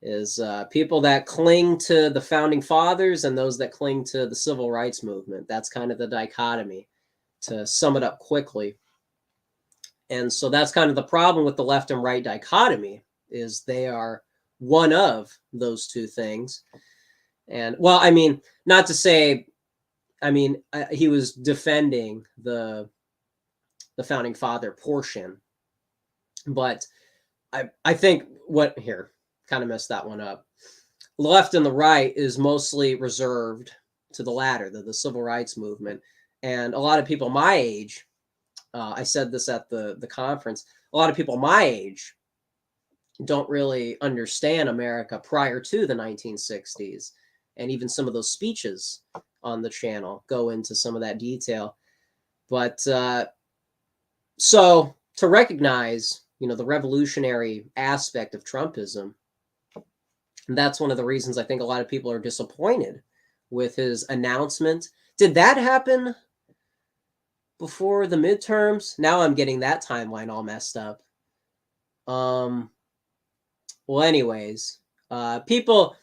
is people that cling to the founding fathers and those that cling to the civil rights movement. That's kind of the dichotomy, to sum it up quickly. And so that's kind of the problem with the left and right dichotomy, is they are one of those two things. And, well, I mean, not to say, he was defending the founding father portion, but I think here, kind of messed that one up. The left and the right is mostly reserved to the latter, the civil rights movement. And a lot of people my age, I said this at the conference, a lot of people my age don't really understand America prior to the 1960s. And even some of those speeches on the channel go into some of that detail. But so to recognize, the revolutionary aspect of Trumpism, and that's one of the reasons I think a lot of people are disappointed with his announcement. Did that happen before the midterms? Now I'm getting that timeline all messed up. Well, anyways, people,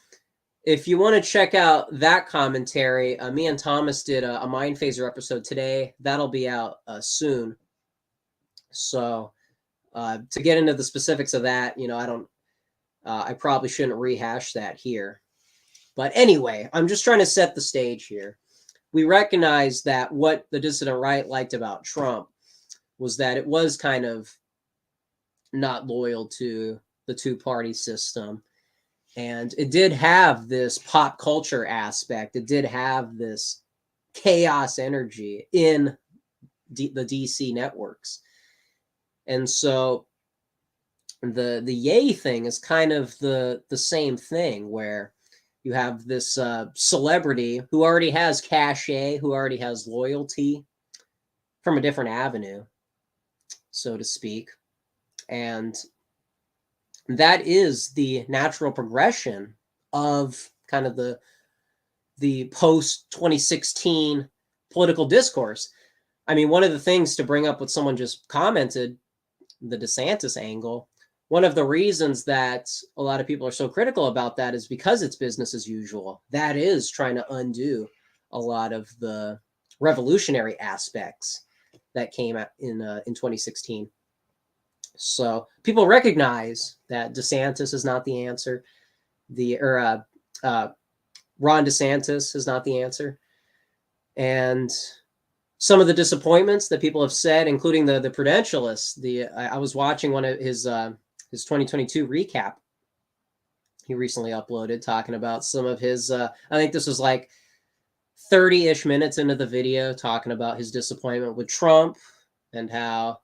if you want to check out that commentary, me and Thomas did a Mind Phaser episode today. That'll be out soon. So to get into the specifics of that, I probably shouldn't rehash that here. But anyway, I'm just trying to set the stage here. we recognize that what the dissident right liked about Trump was that it was kind of not loyal to the two-party system. And it did have this pop culture aspect. It did have this chaos energy in the DC networks. And so the Ye thing is kind of the same thing, where you have this celebrity who already has cachet, who already has loyalty from a different avenue, so to speak. And that is the natural progression of kind of the post 2016 political discourse. I mean, one of the things to bring up what someone just commented, the DeSantis angle, one of the reasons that a lot of people are so critical about that is because it's business as usual. That is trying to undo a lot of the revolutionary aspects that came out in 2016. So people recognize that DeSantis is not the answer. Ron DeSantis is not the answer. And some of the disappointments that people have said, including the Prudentialists, I was watching one of his 2022 recap he recently uploaded, talking about some of his, I think this was like 30-ish minutes into the video, talking about his disappointment with Trump and how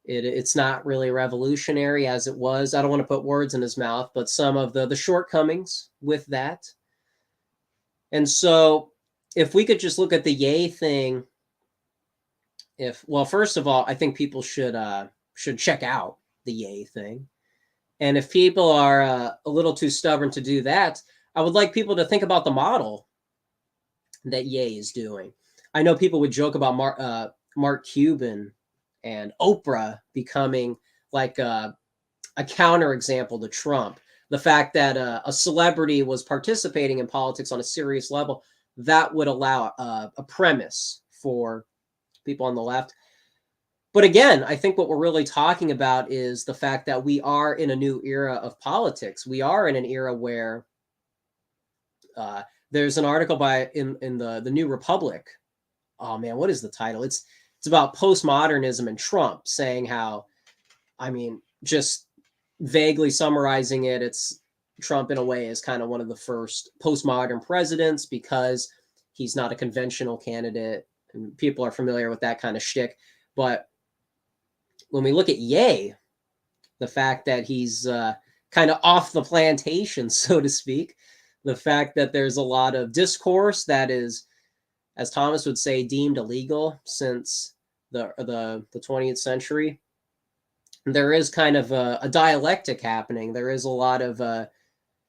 it's not really revolutionary as it was. I don't want to put words in his mouth, but some of the shortcomings with that. And so if we could just look at the Ye thing, well, first of all, I think people should check out the Ye thing. And if people are a little too stubborn to do that, I would like people to think about the model that Ye is doing. I know people would joke about Mark Cuban and Oprah becoming like a counterexample to Trump. The fact that a celebrity was participating in politics on a serious level, that would allow a premise for people on the left. But again, I think what we're really talking about is the fact that we are in a new era of politics. We are in an era where there's an article in the New Republic. Oh man, what is the title? It's about postmodernism and Trump, saying how, I mean, just vaguely summarizing it, it's Trump in a way is kind of one of the first postmodern presidents because he's not a conventional candidate, and people are familiar with that kind of shtick. But when we look at Ye, the fact that he's kind of off the plantation, so to speak, the fact that there's a lot of discourse that is, as Thomas would say, deemed illegal since the 20th century, there is kind of a dialectic happening. There is a lot of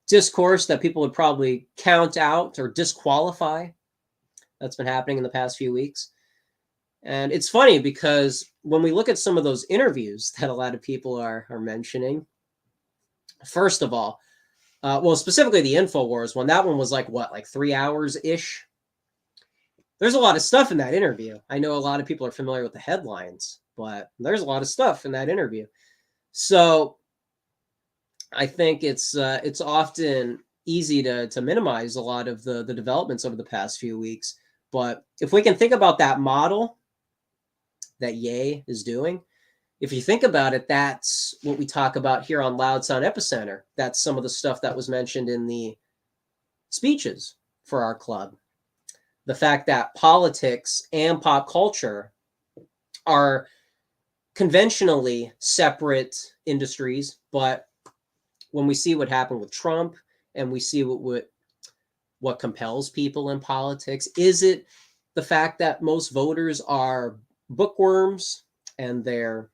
discourse that people would probably count out or disqualify. That's been happening in the past few weeks. And it's funny because when we look at some of those interviews that a lot of people are mentioning, first of all, well, specifically the InfoWars one, that one was like 3 hours-ish? There's a lot of stuff in that interview. I know a lot of people are familiar with the headlines, but there's a lot of stuff in that interview. So I think it's often easy to minimize a lot of the developments over the past few weeks. But if we can think about that model that Ye is doing, if you think about it, that's what we talk about here on Loud Sound Epicenter. That's some of the stuff that was mentioned in the speeches for our club. The fact that politics and pop culture are conventionally separate industries, but when we see what happened with Trump and we see what compels people in politics, is it the fact that most voters are bookworms and they're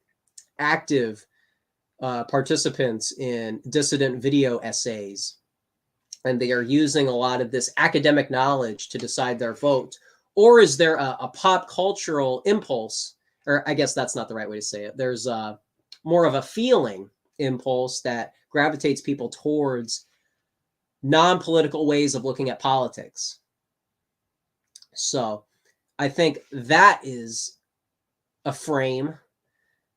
active participants in dissident video essays, and they are using a lot of this academic knowledge to decide their vote? Or is there a pop cultural impulse, or I guess that's not the right way to say it. There's more of a feeling impulse that gravitates people towards non-political ways of looking at politics. So I think that is a frame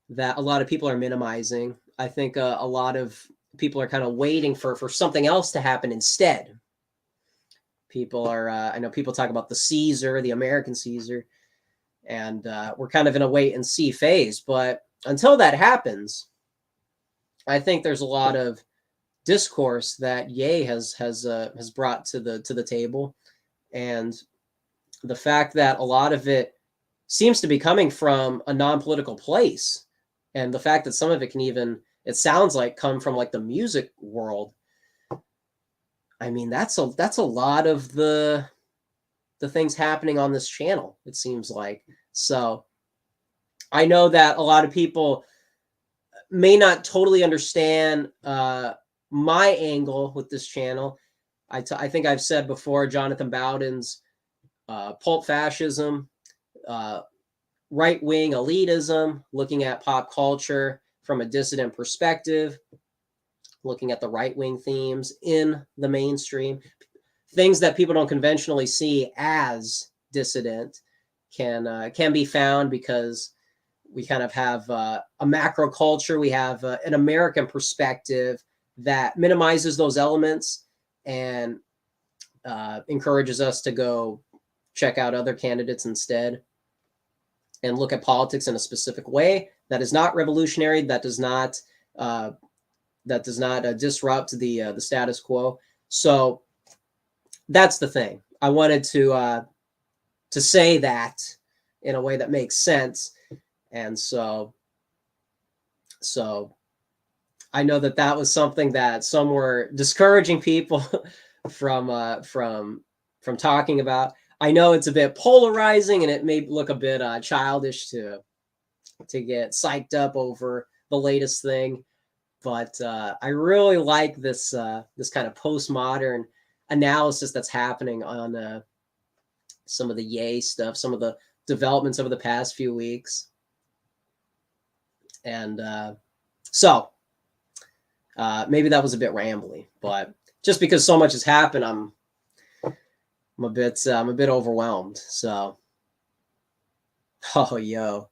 that a lot of people are minimizing. I think a lot of people are kind of waiting for something else to happen instead. People are, I know people talk about the Caesar, the American Caesar, and we're kind of in a wait and see phase. But until that happens, I think there's a lot of discourse that Ye has brought to the table, and the fact that a lot of it seems to be coming from a non-political place, and the fact that some of it can even, it sounds like, come from like the music world. I mean, that's a lot of the things happening on this channel, it seems like. So I know that a lot of people may not totally understand my angle with this channel. I think I've said before, Jonathan Bowden's pulp fascism, right-wing elitism, looking at pop culture from a dissident perspective, looking at the right-wing themes in the mainstream, things that people don't conventionally see as dissident can be found because we kind of have a macro culture. We have an American perspective that minimizes those elements and encourages us to go check out other candidates instead and look at politics in a specific way that is not revolutionary, that does not disrupt the status quo. So that's the thing. I wanted to say that in a way that makes sense, and so I know that was something that some were discouraging people from talking about. I know it's a bit polarizing, and it may look a bit childish to get psyched up over the latest thing, but I really like this kind of postmodern analysis that's happening on some of the Ye stuff, some of the developments over the past few weeks, and so maybe that was a bit rambly, but just because so much has happened, I'm a bit overwhelmed. So, oh yo,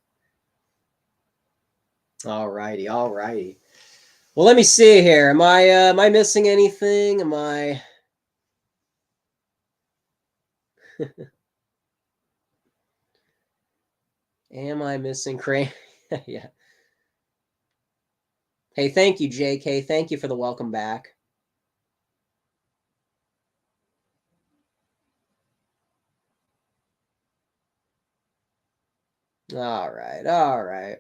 all righty. Well, let me see here. Am I missing anything? Am I? Am I missing Crane? Yeah. Hey, thank you, JK. Thank you for the welcome back. All right.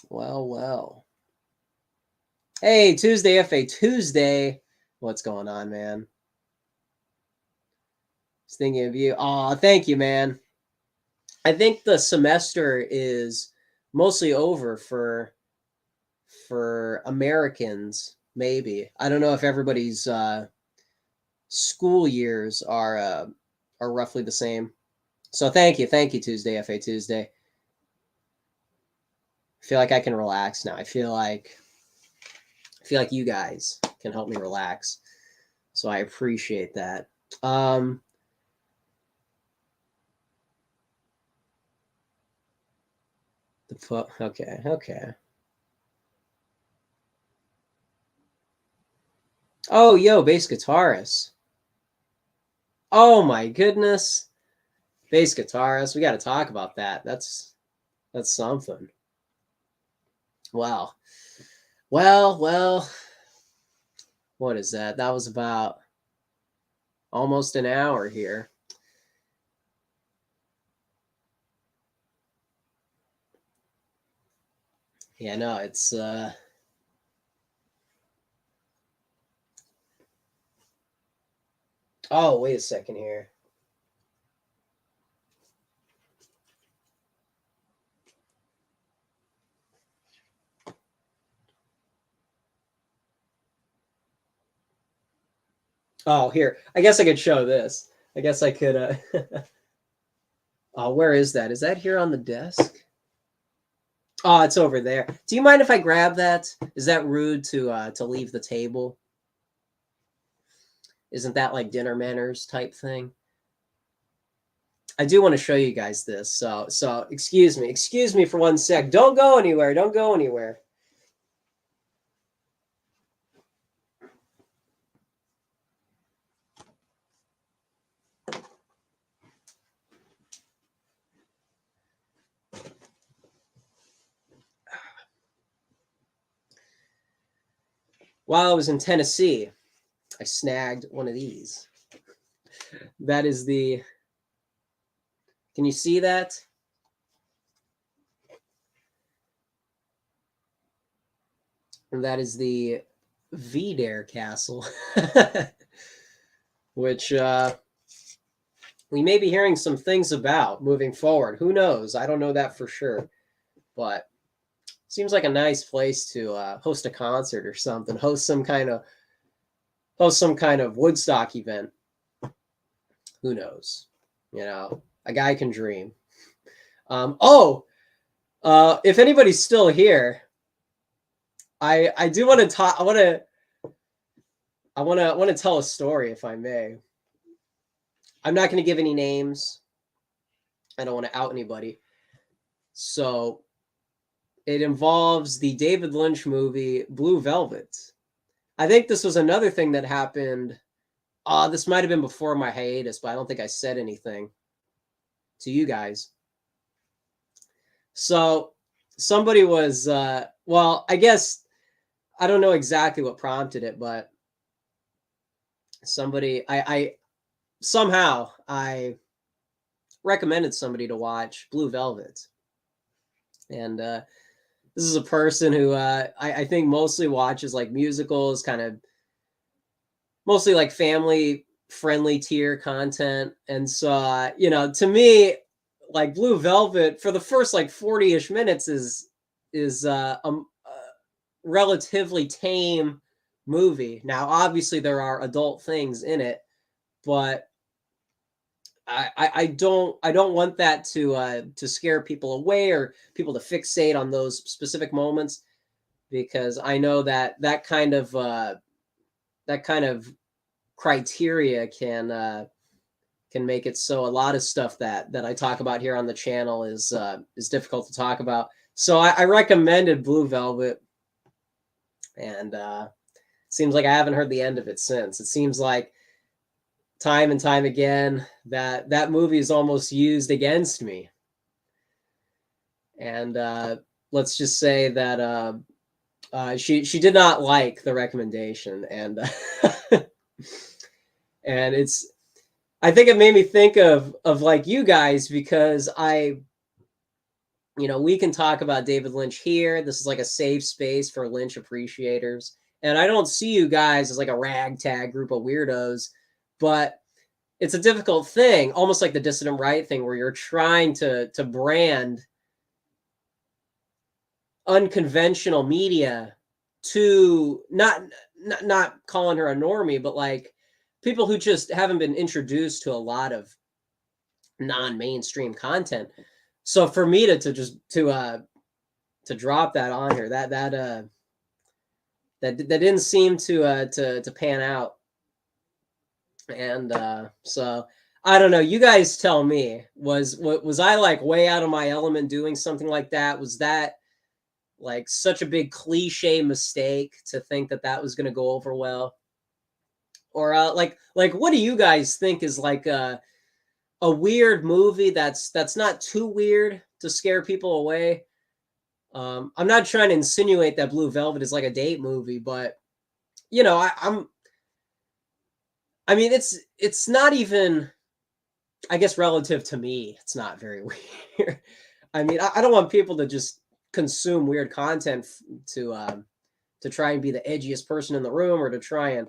Well. Hey, Tuesday, FA Tuesday. What's going on, man? Just thinking of you. Oh, thank you, man. I think the semester is mostly over for Americans, maybe. I don't know if everybody's school years are roughly the same. So thank you, Tuesday, FA Tuesday. I feel like I can relax now. I feel like you guys can help me relax. So I appreciate that. Okay. Oh, yo, bass guitarist. Oh my goodness. Bass guitarist. We got to talk about that. That's something. Wow. Well. What is that? That was about almost an hour here. Yeah, no, it's oh, wait a second here. Oh, here. I guess I could show this. I guess I could oh, where is that? Is that here on the desk? Oh, it's over there. Do you mind if I grab that? Is that rude to leave the table? Isn't that like dinner manners type thing? I do want to show you guys this. So excuse me for 1 sec. Don't go anywhere. Don't go anywhere. While I was in Tennessee, I snagged one of these. That is the, can you see that? And that is the Vidare Castle, which we may be hearing some things about moving forward. Who knows? I don't know that for sure, but seems like a nice place to host a concert or something. Host some kind of Woodstock event. Who knows? You know, a guy can dream. If anybody's still here, I do want to talk. I want to tell a story, if I may. I'm not going to give any names. I don't want to out anybody. So it involves the David Lynch movie Blue Velvet. I think this was another thing that happened. This might have been before my hiatus, but I don't think I said anything to you guys. So somebody was, well, I guess I don't know exactly what prompted it, but somebody, I somehow I recommended somebody to watch Blue Velvet. And this is a person who I think mostly watches like musicals, kind of mostly like family friendly tier content. And so, you know, to me, like Blue Velvet for the first like 40-ish minutes is a relatively tame movie. Now, obviously there are adult things in it, but I don't want that to scare people away or people to fixate on those specific moments, because I know that that kind of criteria can make it so a lot of stuff that I talk about here on the channel is difficult to talk about. So I recommended Blue Velvet, and seems like I haven't heard the end of it since. It seems like time and time again that movie is almost used against me. And let's just say that she did not like the recommendation, and and I think it made me think of like you guys, because we can talk about David Lynch here. This is like a safe space for Lynch appreciators, and I don't see you guys as like a ragtag group of weirdos, but it's a difficult thing, almost like the dissident right thing, where you're trying to brand unconventional media to not calling her a normie, but like people who just haven't been introduced to a lot of non-mainstream content. So for me to drop that on her, that didn't seem to pan out. And so I don't know. You guys tell me. Was I like way out of my element doing something like that? Was that like such a big cliche mistake to think that was going to go over well? Or like what do you guys think is like a weird movie that's not too weird to scare people away? I'm not trying to insinuate that Blue Velvet is like a date movie, but I mean, it's not even, I guess, relative to me, it's not very weird. I mean, I don't want people to just consume weird content to try and be the edgiest person in the room, or to try and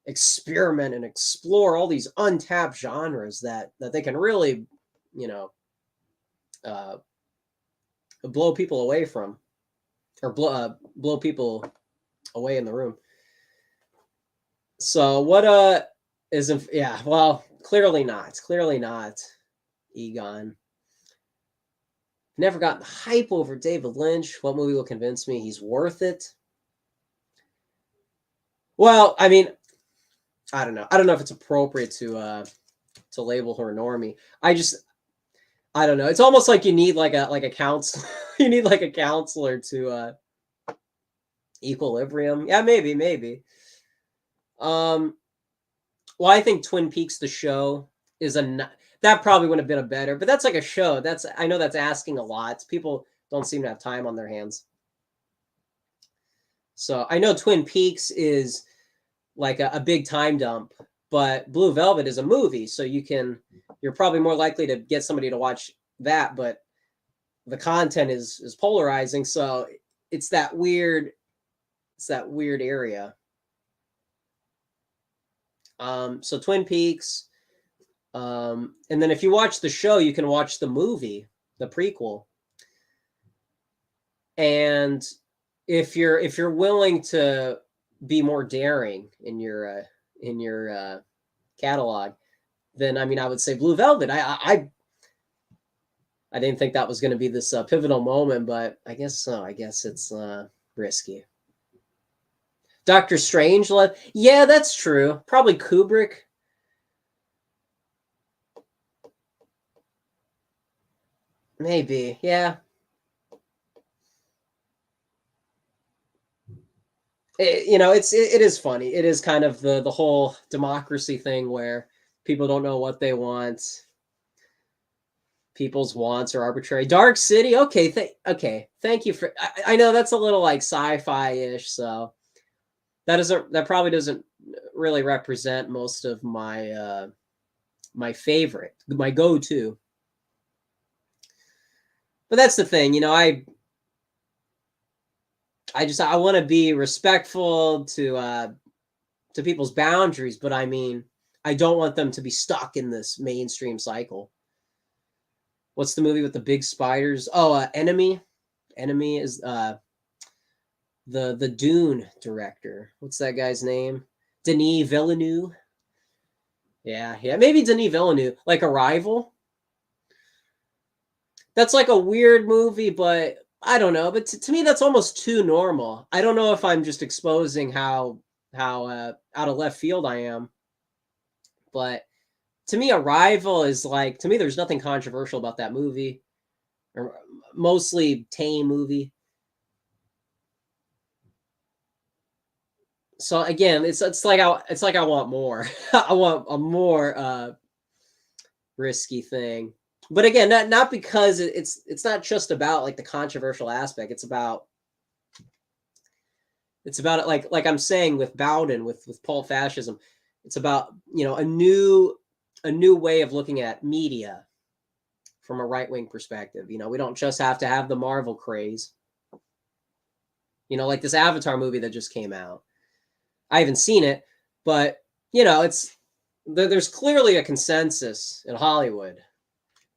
experiment and explore all these untapped genres that they can really, blow people away from, or blow people away in the room. So what isn't, yeah, well, clearly not Egon. Never gotten the hype over David Lynch. What movie will convince me he's worth it? Well, I mean, I don't know if it's appropriate to label her a normie. I don't know. It's almost like you need like a counsel. You need like a counselor to equilibrium. Yeah, maybe. Um, well, I think Twin Peaks the show is that probably would have been a better, but that's like a show. I know that's asking a lot. People don't seem to have time on their hands. So I know Twin Peaks is like a big time dump, but Blue Velvet is a movie, so you're probably more likely to get somebody to watch that, but the content is polarizing, so it's that weird area. So Twin Peaks, and then if you watch the show, you can watch the movie, the prequel. And if you're willing to be more daring in your catalog, then I mean I would say Blue Velvet. I didn't think that was going to be this pivotal moment, but I guess so. I guess it's risky. Doctor Strangelove, yeah, that's true. Probably Kubrick. Maybe, yeah. It is funny. It is kind of the whole democracy thing where people don't know what they want. People's wants are arbitrary. Dark City, okay, okay. Thank you for. I know that's a little like sci-fi ish, so that probably doesn't really represent most of my favorite, my go-to. But that's the thing, I want to be respectful to people's boundaries, but I mean, I don't want them to be stuck in this mainstream cycle. What's the movie with the big spiders? Oh, Enemy. Enemy is the Dune director. What's that guy's name? Denis Villeneuve. Yeah, maybe Denis Villeneuve. Like Arrival. That's like a weird movie, but I don't know. But to me, that's almost too normal. I don't know if I'm just exposing how out of left field I am, but to me, Arrival is like, to me, there's nothing controversial about that movie, or mostly tame movie. So again, it's like I want more. I want a more risky thing. But again, not because it's not just about like the controversial aspect. It's about it like I'm saying with Bowden with pulp fascism. It's about a new way of looking at media from a right-wing perspective. We don't just have to have the Marvel craze. Like this Avatar movie that just came out. I haven't seen it, but it's there's clearly a consensus in Hollywood,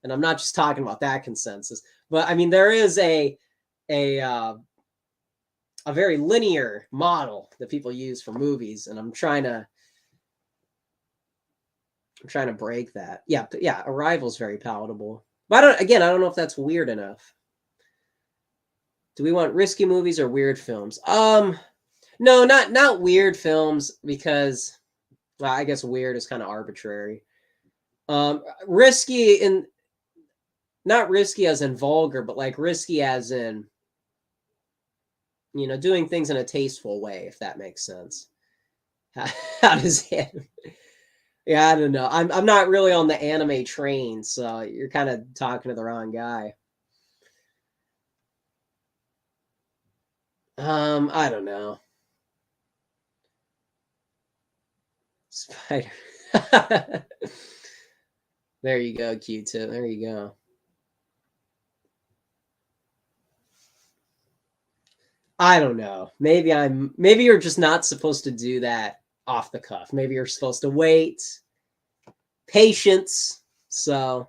and I'm not just talking about that consensus, but I mean there is a uh, a very linear model that people use for movies, and I'm trying to break that. Yeah, Arrival's very palatable, but I don't know if that's weird enough. Do we want risky movies or weird films? No, not weird films, because well, I guess weird is kind of arbitrary. Risky in not risky as in vulgar, but like risky as in doing things in a tasteful way, if that makes sense. How does it? Yeah, I don't know. I'm not really on the anime train, so you're kind of talking to the wrong guy. I don't know. Spider. There you go, Q-tip. There you go. I don't know. Maybe you're just not supposed to do that off the cuff. Maybe you're supposed to wait. Patience. So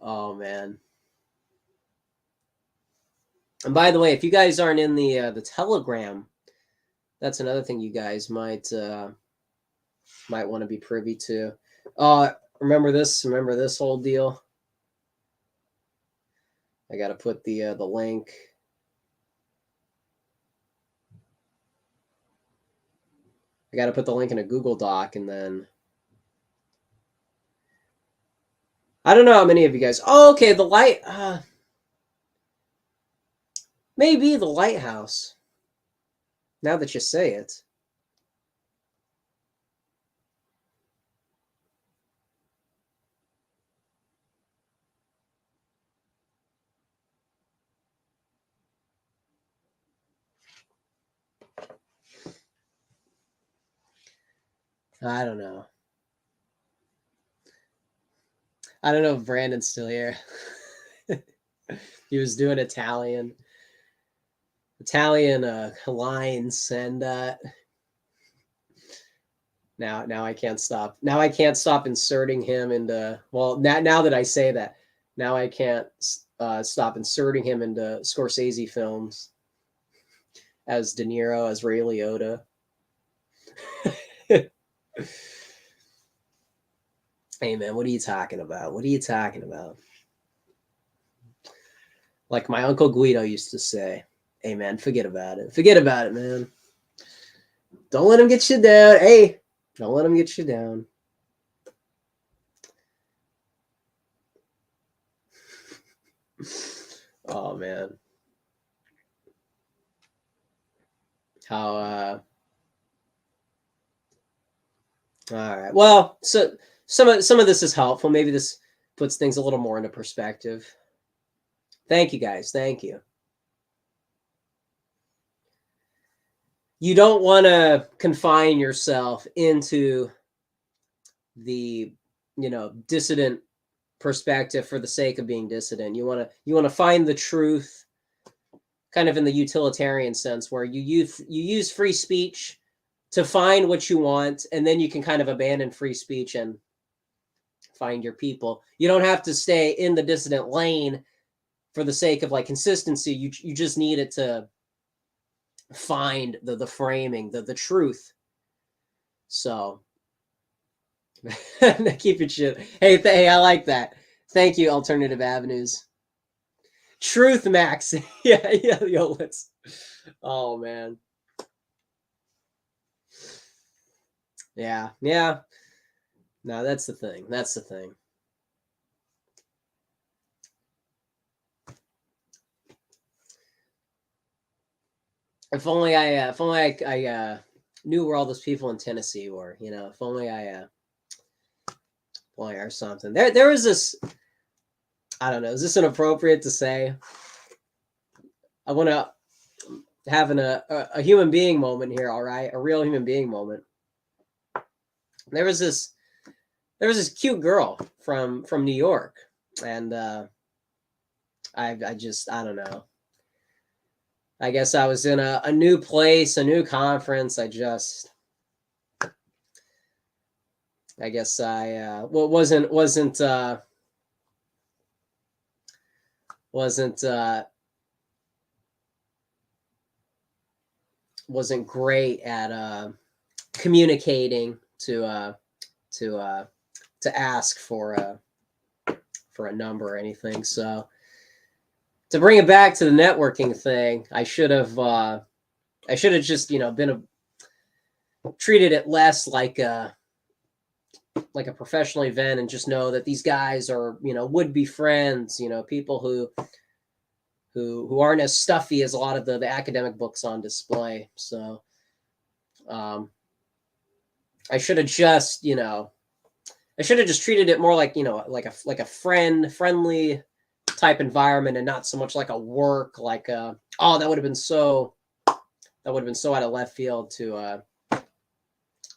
oh man. And by the way, if you guys aren't in the Telegram, that's another thing you guys might want to be privy to. Remember this whole deal? I got to put the link. I got to put the link in a Google Doc, and then I don't know how many of you guys. Oh, okay, the light. Maybe the lighthouse. Now that you say it. I don't know. I don't know if Brandon's still here. He was doing Italian lines, and now I can't stop. Now I can't stop inserting him into. Well, now that I say that, now I can't stop inserting him into Scorsese films as De Niro, as Ray Liotta. Hey man, what are you talking about? What are you talking about? Like my Uncle Guido used to say, hey man, forget about it. Forget about it, man. Don't let him get you down. Hey, don't let him get you down. Oh man. How all right. Well, so some of this is helpful. Maybe this puts things a little more into perspective. Thank you guys. Thank you. You don't want to confine yourself into the, dissident perspective for the sake of being dissident. You want to find the truth kind of in the utilitarian sense, where you use free speech to find what you want, and then you can kind of abandon free speech and find your people. You don't have to stay in the dissident lane for the sake of like consistency. You just need it to find the framing, the truth. So keep it shit. Hey, I like that. Thank you, Alternative Avenues. Truth, Max. yeah, yo, let's. Oh man. Yeah. No, that's the thing. That's the thing. If only I knew where all those people in Tennessee were. If only or something. There was this. I don't know. Is this inappropriate to say? I want to have a human being moment here. All right, a real human being moment. There was this cute girl from New York, and I don't know. I guess I was in a new place, a new conference. I guess I wasn't great at communicating to ask for a number or anything. So to bring it back to the networking thing, I should have just been treated it less like a professional event, and just know that these guys are would be friends, people who aren't as stuffy as a lot of the academic books on display. So I should have just treated it more like like a friendly type environment, and not so much like a work, like oh, that would have been so out of left field to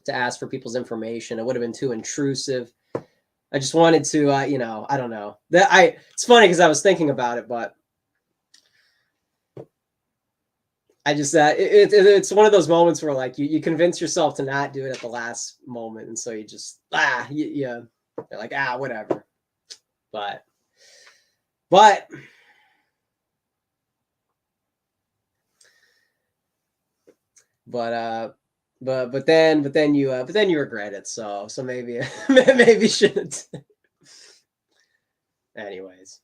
ask for people's information. It would have been too intrusive. I just wanted to I don't know. It's funny because I was thinking about it, but I just it's one of those moments where like you convince yourself to not do it at the last moment, and so you just you're like whatever. But then you regret it. So maybe maybe shouldn't. Anyways,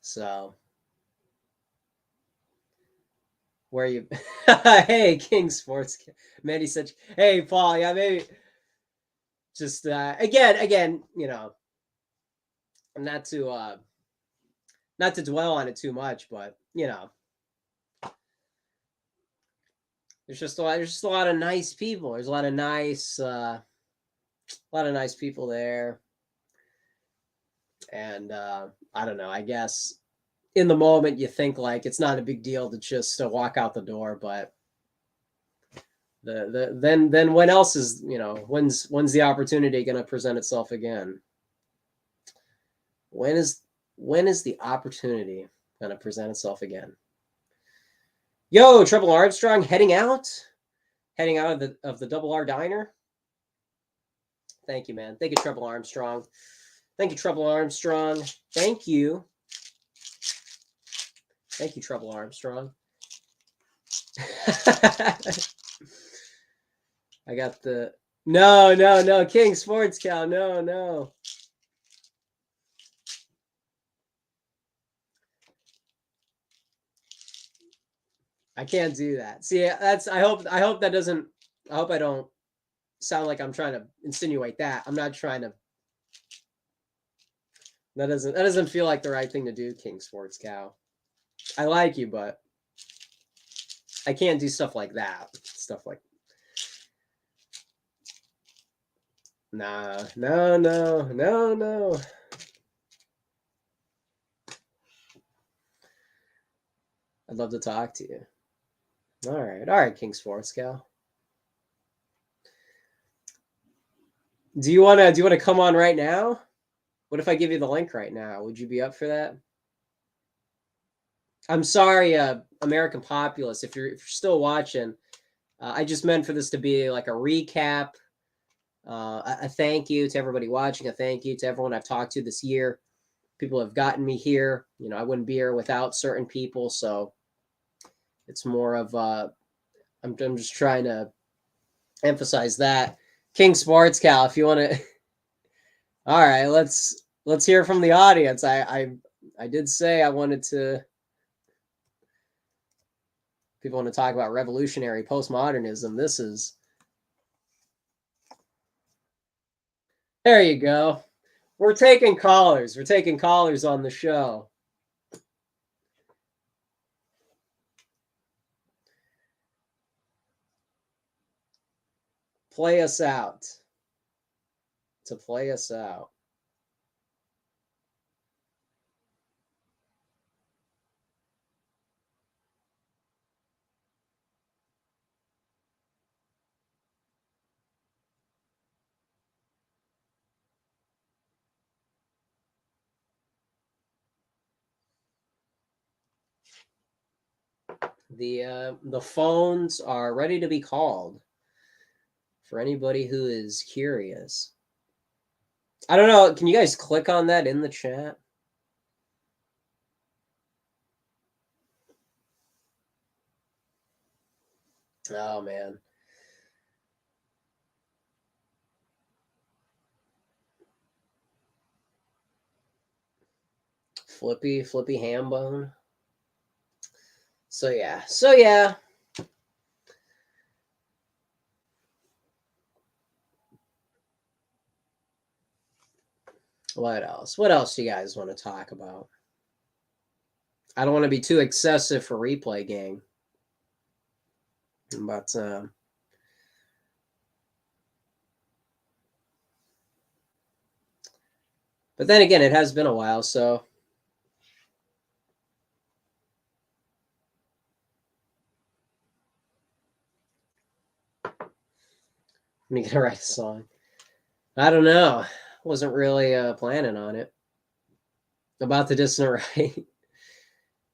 so where you? Hey, King Sports. Mandy said, "Hey, Paul. Yeah, maybe just again, you know, not to dwell on it too much, but you know, there's just a lot of nice people. There's a lot of nice people there, and I don't know. I guess in the moment you think like it's not a big deal to just walk out the door, but then when else is, you know, when's the opportunity going to present itself again? When is the opportunity going to present itself again? Yo, Triple Armstrong heading out of the Double R Diner. Thank you, man. Thank you, Triple Armstrong. Thank you, Triple Armstrong. Thank you. Thank you, Triple Armstrong. I got the no King Sports Cow. No. I can't do that. See, that's I hope that doesn't. I hope I don't sound like I'm trying to insinuate that. I'm not trying to. That doesn't feel like the right thing to do, King Sports Cow. I like you, but I can't do stuff like that. Stuff like nah, no. I'd love to talk to you. All right, King Sports Cow. Do you wanna come on right now? What if I give you the link right now? Would you be up for that? I'm sorry, American Populace, if you're still watching. I just meant for this to be like a recap, a thank you to everybody watching, a thank you to everyone I've talked to this year. People have gotten me here. You know, I wouldn't be here without certain people, so it's more of I'm just trying to emphasize that. King Sports Cal, if you want to. All right, let's hear from the audience. I did say I wanted to. People want to talk about revolutionary postmodernism. This is. There you go. We're taking callers. We're taking callers on the show. Play us out. To play us out. The phones are ready to be called for anybody who is curious. I don't know. Can you guys click on that in the chat? Oh man. Flippy ham bone. So yeah. What else? What else do you guys want to talk about? I don't want to be too excessive for replay gang. But then again, it has been a while, so I'm gonna write a song. I don't know. Wasn't really planning on it. About the Dissident Right.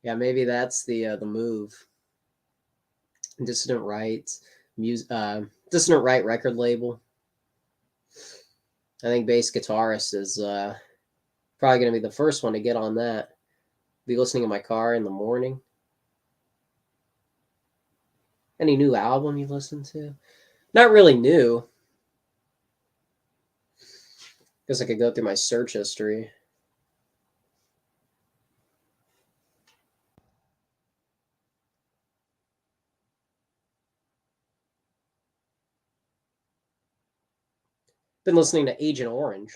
Yeah, maybe that's the move. Dissident Right, Dissident Right record label. I think bass guitarist is probably going to be the first one to get on that. Be listening in my car in the morning. Any new album you've listened to? Not really new. Guess I could go through my search history. Been listening to Agent Orange.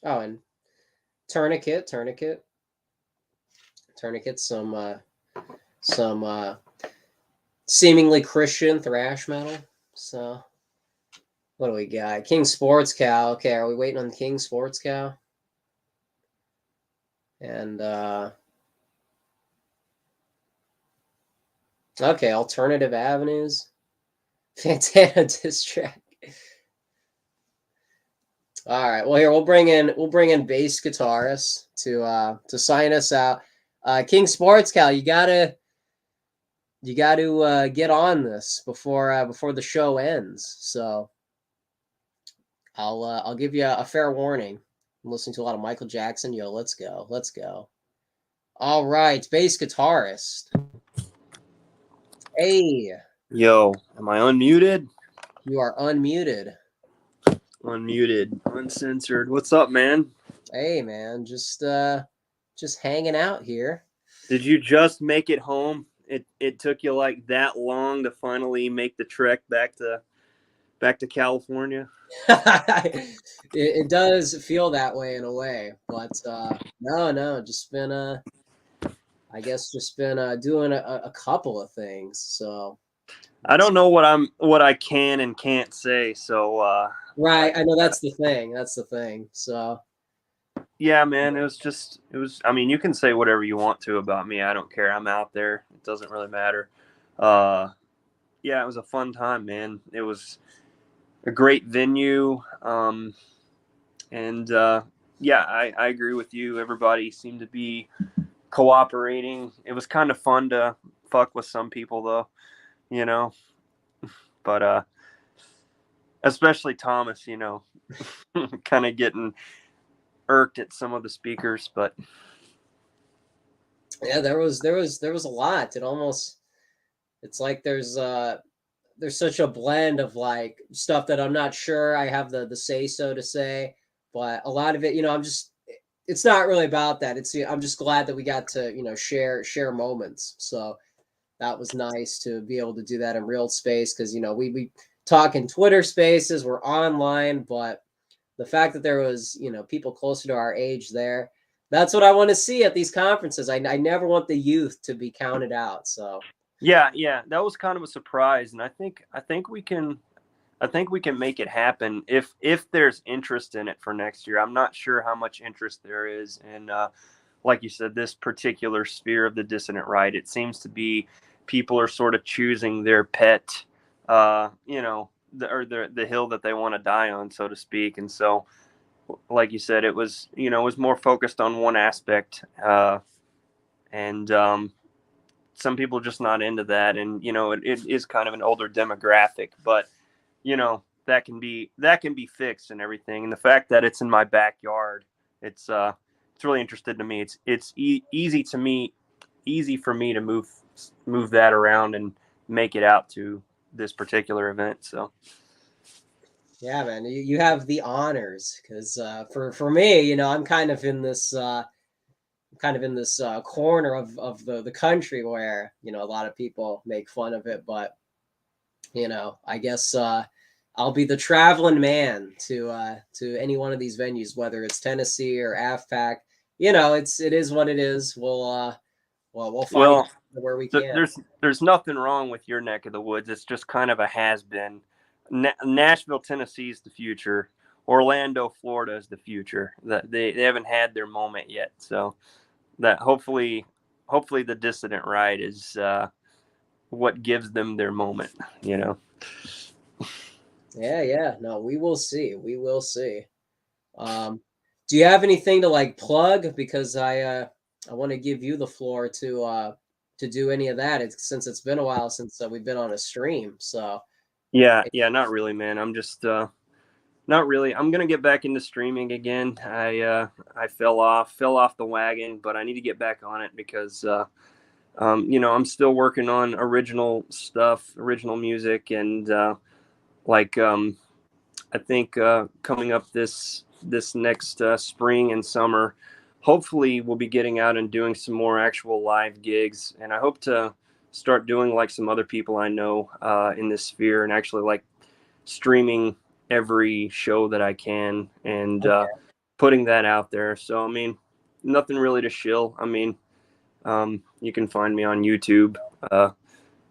Oh, and Tourniquet, some seemingly Christian thrash metal. So what do we got? King Sports Cow. Okay, are we waiting on King Sports Cow? And okay, Alternative Avenues. Fantana diss track. All right. Well, here we'll bring in bass guitarist to sign us out. King Sports Cow, you gotta get on this before the show ends. So I'll give you a fair warning. I'm listening to a lot of Michael Jackson. Yo, let's go. All right, bass guitarist. Hey. Yo, am I unmuted? You are unmuted. Unmuted, uncensored. What's up, man? Hey, man, just hanging out here. Did you just make it home? It took you like that long to finally make the trek back to California? It does feel that way in a way, but no, just been I guess just been doing a couple of things. So I don't know what I can and can't say. So right, I know that's the thing. So yeah, man, it was. I mean, you can say whatever you want to about me. I don't care. I'm out there. It doesn't really matter. Yeah, it was a fun time, man. It was a great venue. And yeah, I agree with you. Everybody seemed to be cooperating. It was kind of fun to fuck with some people, though, you know. But especially Thomas, you know, kind of getting irked at some of the speakers. But yeah, there was a lot. It's like there's such a blend of like stuff that I'm not sure I have the say so to say, but a lot of it, it's not really about that. I'm just glad that we got to, share moments. So that was nice to be able to do that in real space because, we talk in Twitter spaces, we're online, but the fact that there was, people closer to our age there, that's what I want to see at these conferences. I never want the youth to be counted out. So yeah, that was kind of a surprise, and I think we can make it happen if there's interest in it for next year. I'm not sure how much interest there is, and like you said, this particular sphere of the dissident right, it seems to be people are sort of choosing their pet, the hill that they want to die on, so to speak. And so, like you said, it was more focused on one aspect, and some people just not into that. And it is kind of an older demographic, but that can be fixed and everything. And the fact that it's in my backyard, it's really interesting to me. It's easy for me to move that around and make it out to this particular event. So yeah, man, you have the honors because for me, I'm kind of in this corner of the country where a lot of people make fun of it, but I guess I'll be the traveling man to any one of these venues, whether it's Tennessee or AFPAC. It is what it is. We'll find where we can. There's nothing wrong with your neck of the woods. It's just kind of a has-been. Nashville, Tennessee is the future. Orlando, Florida is the future. That they haven't had their moment yet. So that hopefully the dissident right is what gives them their moment. Yeah. No, we will see. Do you have anything to like plug? Because I want to give you the floor to do any of that. Since it's been a while since we've been on a stream. So yeah, not really, man. I'm just not really. I'm gonna get back into streaming again. I fell off the wagon, but I need to get back on it because You know, I'm still working on original stuff, original music, and I think coming up this next spring and summer, hopefully we'll be getting out and doing some more actual live gigs, and I hope to start doing like some other people I know in this sphere, and actually like streaming every show that I can, and putting that out there. So I mean, nothing really to shill. I mean, you can find me on YouTube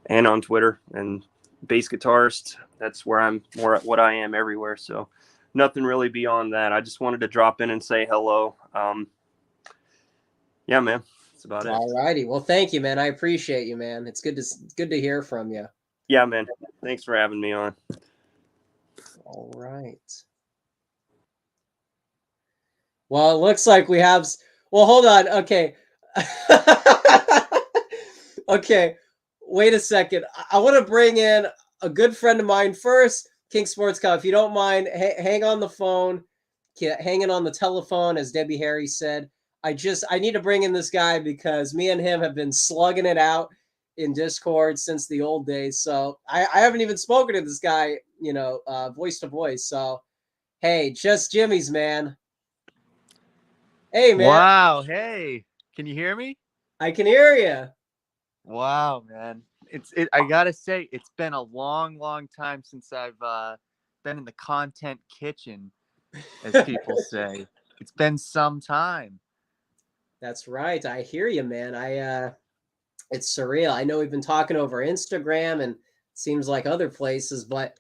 and on Twitter, and bass guitarist. That's where I'm more what I am everywhere. So nothing really beyond that. I just wanted to drop in and say hello. Yeah, man, that's about it. All righty. Well, thank you, man. I appreciate you, man. It's good to hear from you. Yeah, man. Thanks for having me on. All right. Well, it looks like we have. Well, hold on. Okay. Okay. Wait a second. I want to bring in a good friend of mine first, King Sports Cow. If you don't mind, hang on the phone, hanging on the telephone, as Debbie Harry said. I need to bring in this guy because me and him have been slugging it out in Discord since the old days. So I haven't even spoken to this guy, you know, voice to voice. So, hey, just Jimmy's, man. Hey, man. Wow. Hey, can you hear me? I can hear you. Wow, man. I gotta say, it's been a long, long time since I've been in the content kitchen, as people say. It's been some time. That's right. I hear you, man. It's surreal. I know we've been talking over Instagram and it seems like other places, but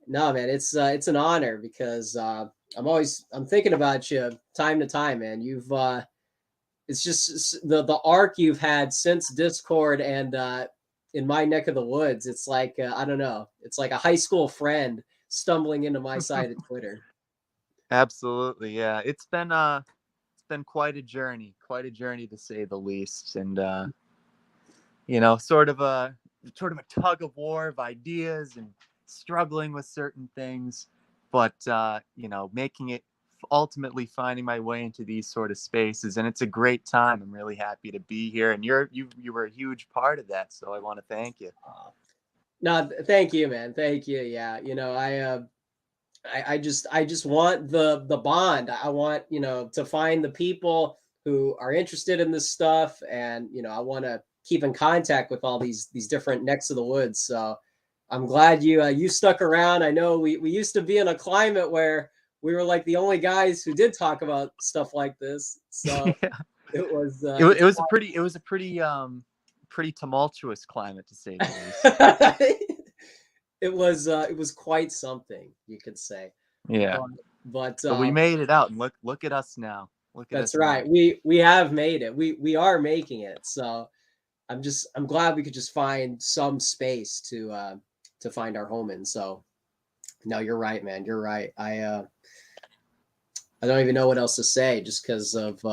no, man, it's an honor because I'm thinking about you time to time, man. It's just the arc you've had since Discord and in my neck of the woods. It's like I don't know. It's like a high school friend stumbling into my side of Twitter. Absolutely, yeah. It's been quite a journey to say the least, and you know, sort of a tug of war of ideas and struggling with certain things, but you know, making it, ultimately finding my way into these sort of spaces, and it's a great time. I'm really happy to be here, and you were a huge part of that, so I want to thank you. No, thank you, man. Thank you. Yeah, you know, I just want the bond. I want, you know, to find the people who are interested in this stuff, and you know, I want to keep in contact with all these different necks of the woods. So I'm glad you stuck around. I know we used to be in a climate where we were like the only guys who did talk about stuff like this. So Yeah. it was a pretty tumultuous climate, to say the least. it was quite something, you could say. Yeah. But we made it out, and look at us now. That's right. We have made it. We are making it. So I'm glad we could just find some space to find our home in. So no, you're right, man. You're right. I don't even know what else to say just because of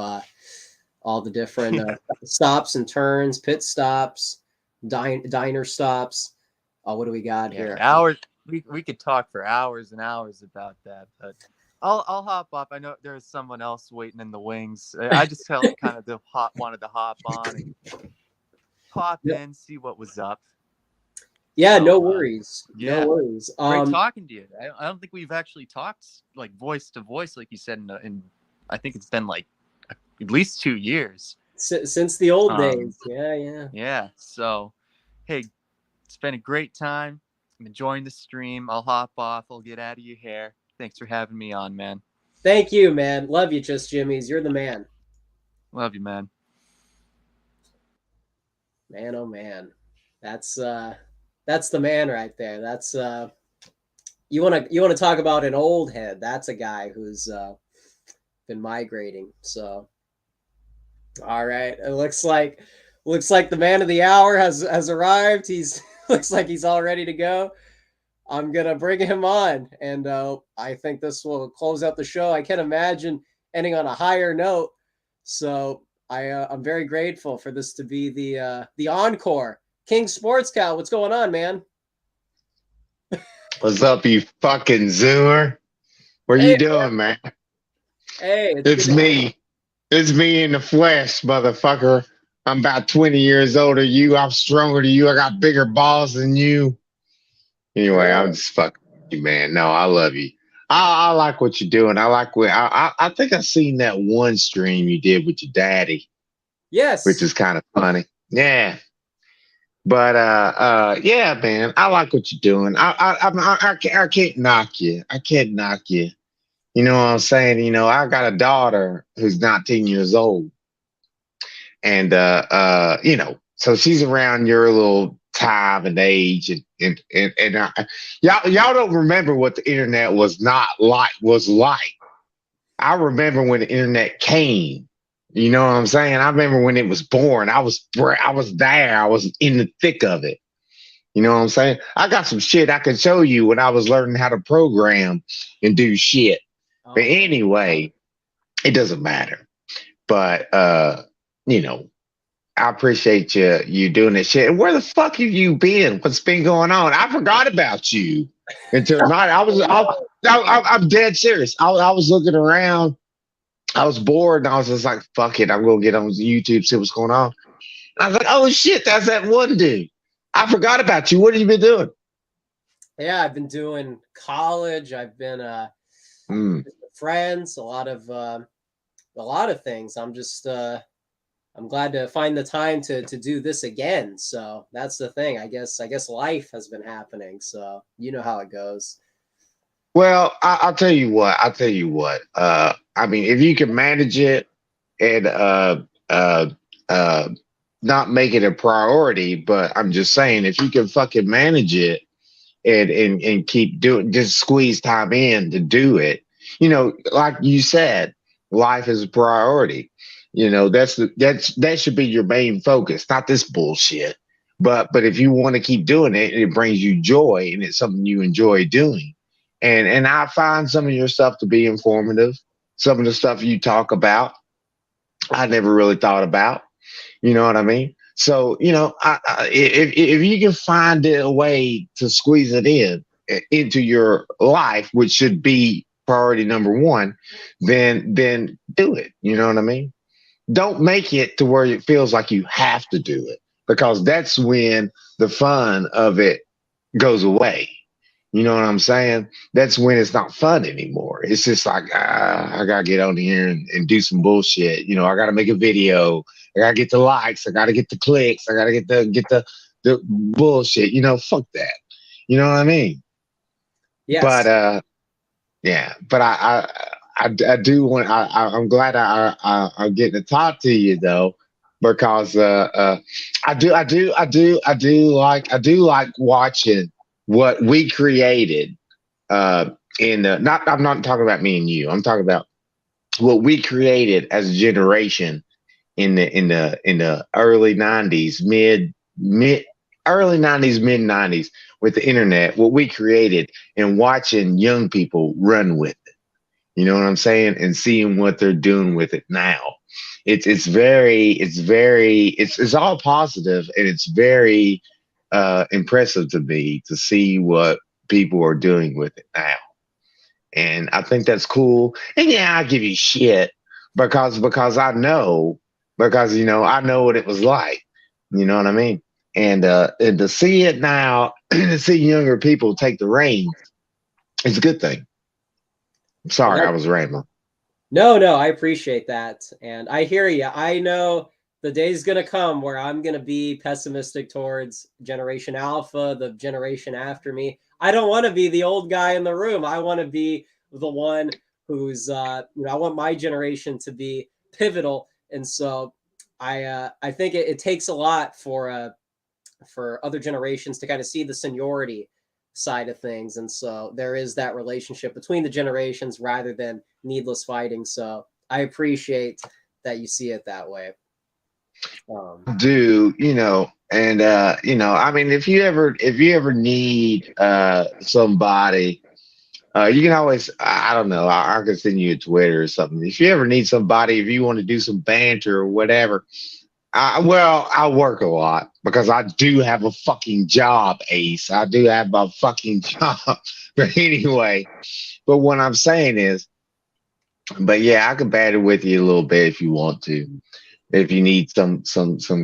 all the different stops and turns, pit stops, diner stops. What do we got here? Hours. We could talk for hours and hours about that, but I'll hop up. I know there's someone else waiting in the wings. I just felt kind of wanted to hop on and pop in, see what was up. Yeah, so, no worries. Yeah. No worries. Great talking to you. I don't think we've actually talked like voice to voice, like you said, in I think it's been like at least 2 years. Since the old days. Yeah. Yeah. So, hey, it's been a great time. I'm enjoying the stream. I'll hop off. I'll get out of your hair. Thanks for having me on, man. Thank you, man. Love you, Just Jimmy's. You're the man. Love you, man. Man, oh man. That's the man right there. That's you want to talk about an old head. That's a guy who's been migrating. So all right. It looks like the man of the hour has arrived. He's looks like he's all ready to go. I'm gonna bring him on, and I think this will close out the show. I can't imagine ending on a higher note. So I'm very grateful for this to be the encore. King Sports Cow, what's going on, man? What's up, you fucking zoomer? What are you doing, man? Hey, it's me. It's me in the flesh, motherfucker. I'm about 20 years older than you. I'm stronger than you. I got bigger balls than you. Anyway, I'm just fucking with you, man. No, I love you. I like what you're doing. I like what I think I've seen that one stream you did with your daddy, which Yes. is kind of funny. Yeah. But yeah, man, I like what you're doing. I can't knock you. I can't knock you. You know what I'm saying? You know, I got a daughter who's 19 years old, and you know, so she's around your little time and age, and y'all don't remember what the internet was like. I remember when the internet came. You know what I'm saying? I remember when it was born. I was there. I was in the thick of it. You know what I'm saying? I got some shit I can show you when I was learning how to program and do shit. But anyway, it doesn't matter. But you know, I appreciate you doing this shit. And where the fuck have you been? What's been going on? I forgot about you until tonight. I'm dead serious. I was looking around. I was bored and I was just like, fuck it. I'm going to get on YouTube, see what's going on. And I was like, oh shit, that's that one dude. I forgot about you. What have you been doing? Yeah, I've been doing college. I've been friends, a lot of things. I'm just I'm glad to find the time to do this again. So that's the thing. I guess life has been happening. So you know how it goes. Well, I'll tell you what. I mean, if you can manage it and not make it a priority, but I'm just saying, if you can fucking manage it and keep doing, just squeeze time in to do it. You know, like you said, life is a priority. You know, that should be your main focus, not this bullshit. But if you want to keep doing it, and it brings you joy, and it's something you enjoy doing. And I find some of your stuff to be informative. Some of the stuff you talk about, I never really thought about. You know what I mean? So, you know, if you can find a way to squeeze it into your life, which should be priority number one, then do it. You know what I mean? Don't make it to where it feels like you have to do it, because that's when the fun of it goes away. You know what I'm saying? That's when it's not fun anymore. It's just like, I gotta get on here and do some bullshit. You know, I gotta make a video. I gotta get the likes. I gotta get the clicks. I gotta get the bullshit. You know, fuck that. You know what I mean? Yes. But yeah. But I do want. I'm glad I'm getting to talk to you though, because I do like watching what we created not, I'm not talking about me and you. I'm talking about what we created as a generation in the early 90s, early 90s, mid 90s, with the internet, what we created, and watching young people run with it. You know what I'm saying? And seeing what they're doing with it now. It's all positive, and it's very impressive to me to see what people are doing with it now. And I think that's cool. And yeah, I give you shit because I know, you know, I know what it was like. You know what I mean? And to see it now, to see younger people take the reins, it's a good thing. Sorry, I was rambling. No, I appreciate that. And I hear you. I know the day's going to come where I'm going to be pessimistic towards Generation Alpha, the generation after me. I don't want to be the old guy in the room. I want to be the one who's, I want my generation to be pivotal. And so I think it takes a lot for other generations to kind of see the seniority side of things. And so there is that relationship between the generations rather than needless fighting. So I appreciate that you see it that way. You know, and I mean, if you ever need somebody, you can always, I don't know, I can send you a Twitter or something. If you ever need somebody, if you want to do some banter or whatever, I work a lot because I do have a fucking job, Ace. I do have a fucking job. But anyway, but what I'm saying is, but yeah, I can banter with you a little bit if you want to. if you need some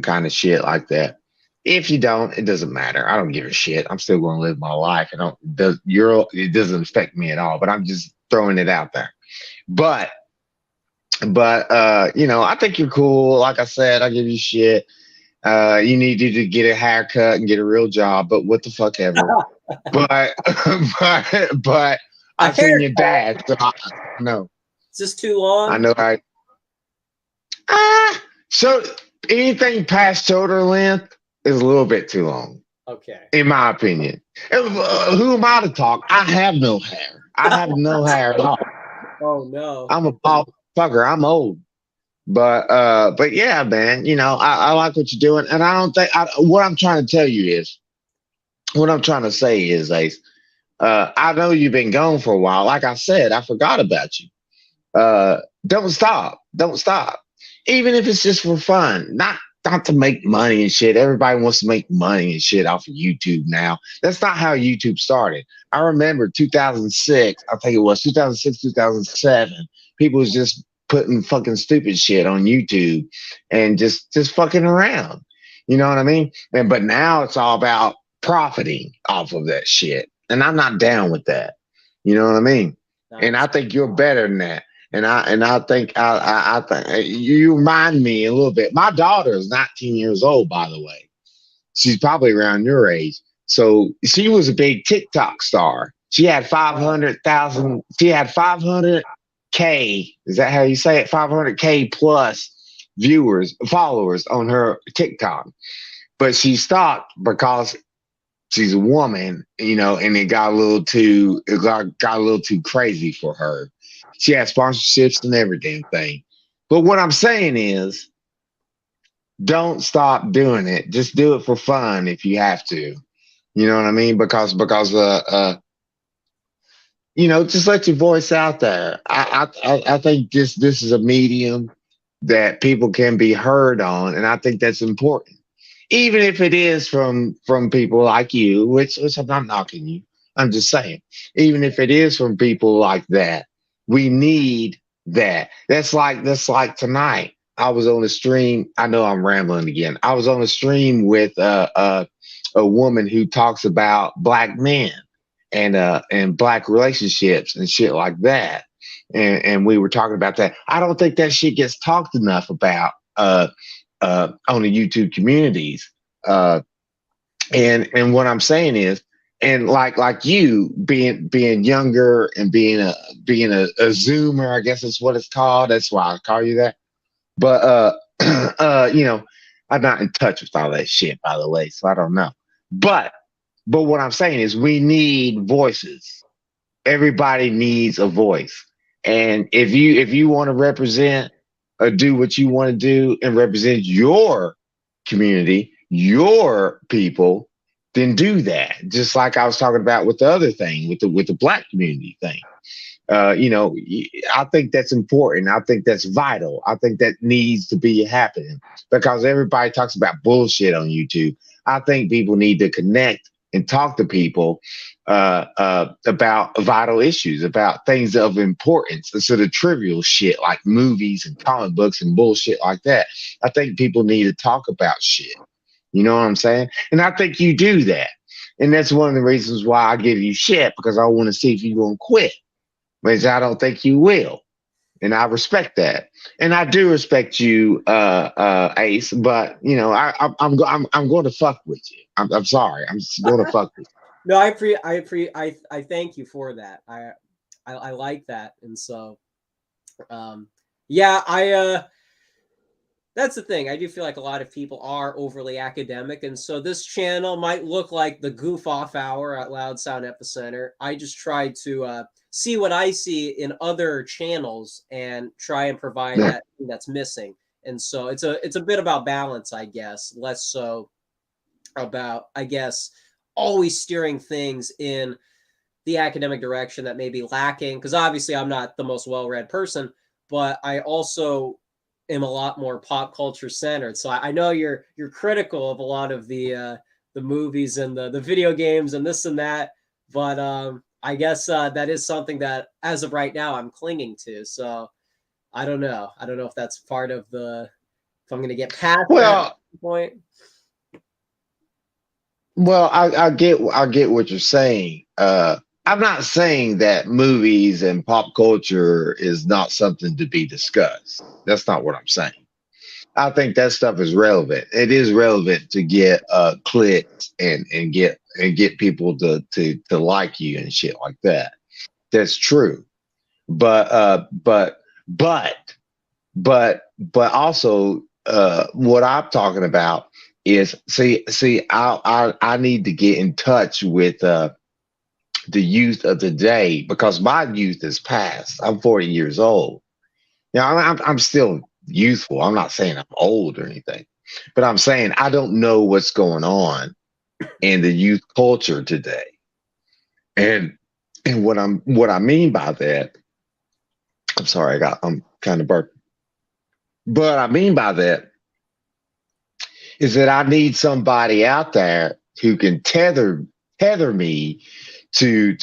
kind of shit like that. If you don't, it doesn't matter. I don't give a shit. I'm still going to live my life. It doesn't affect me at all. But I'm just throwing it out there. But I think you're cool. Like I said, I give you shit. You need to get a haircut and get a real job. But what the fuck ever. but but I've seen your dad. So no, is this too long? I know. So anything past shoulder length is a little bit too long. Okay. In my opinion. Who am I to talk? I have no hair. I have no hair at all. Oh no. I'm a bald fucker. I'm old. But yeah, man, I like what you're doing. And I don't think what I'm trying to tell you is what I'm trying to say is, Ace, I know you've been gone for a while. Like I said, I forgot about you. Don't stop. Don't stop. Even if it's just for fun, not to make money and shit. Everybody wants to make money and shit off of YouTube now. That's not how YouTube started. I remember 2006, I think it was 2006, 2007. People was just putting fucking stupid shit on YouTube and just fucking around. You know what I mean? But now it's all about profiting off of that shit. And I'm not down with that. You know what I mean? Nice. And I think you're better than that. And I think I think you remind me a little bit. My daughter is 19 years old, by the way. She's probably around your age. So she was a big TikTok star. She had 500,000. She had 500K. Is that how you say it? 500K plus followers on her TikTok. But she stopped because she's a woman, and it got a little too crazy for her. She had sponsorships and every damn thing. But what I'm saying is, don't stop doing it. Just do it for fun if you have to. You know what I mean? Because just let your voice out there. I think this is a medium that people can be heard on, and I think that's important. Even if it is from people like you, which I'm not knocking you. I'm just saying, even if it is from people like that, we need that. That's like tonight. I was on a stream. I know I'm rambling again. I was on a stream with a woman who talks about black men and black relationships and shit like that. And we were talking about that. I don't think that shit gets talked enough about on the YouTube communities. And what I'm saying is, and like you being younger and being a Zoomer, I guess is what it's called. That's why I call you that. But I'm not in touch with all that shit, by the way, so I don't know. But what I'm saying is, we need voices. Everybody needs a voice. And if you want to represent or do what you want to do and represent your community, your people, then do that. Just like I was talking about with the other thing, with the black community thing. I think that's important. I think that's vital. I think that needs to be happening because everybody talks about bullshit on YouTube. I think people need to connect and talk to people about vital issues, about things of importance instead of trivial shit like movies and comic books and bullshit like that. I think people need to talk about shit. You know what I'm saying? And I think you do that. And that's one of the reasons why I give you shit, because I want to see if you're going to quit, which I don't think you will. And I respect that. And I do respect you, Ace, but I'm going to fuck with you. I'm sorry. I'm just going to fuck with you. No, I thank you for that. I like that. And so, that's the thing. I do feel like a lot of people are overly academic. And so this channel might look like the goof off hour at Loud Sound Epicenter. I just try to see what I see in other channels and try and provide that thing that's missing. And so it's a bit about balance, I guess, less so about, I guess, always steering things in the academic direction that may be lacking. Because obviously I'm not the most well-read person, but I also am a lot more pop culture centered. So I know you're critical of a lot of the movies and the video games and this and that, but I guess that is something that as of right now I'm clinging to. So I don't know if that's part of the If I'm going to get past Well, that point. well, I get what you're saying. I'm not saying that movies and pop culture is not something to be discussed. That's not what I'm saying. I think that stuff is relevant. It is relevant to get clicks and get people to like you and shit like that. That's true. But but also what I'm talking about is I need to get in touch with the youth of today because my youth is past. I'm 40 years old. Now I'm still youthful. I'm not saying I'm old or anything, but I'm saying I don't know what's going on in the youth culture today. And what I mean by that, I'm sorry, I'm kind of burping. But I mean by that is that I need somebody out there who can tether me to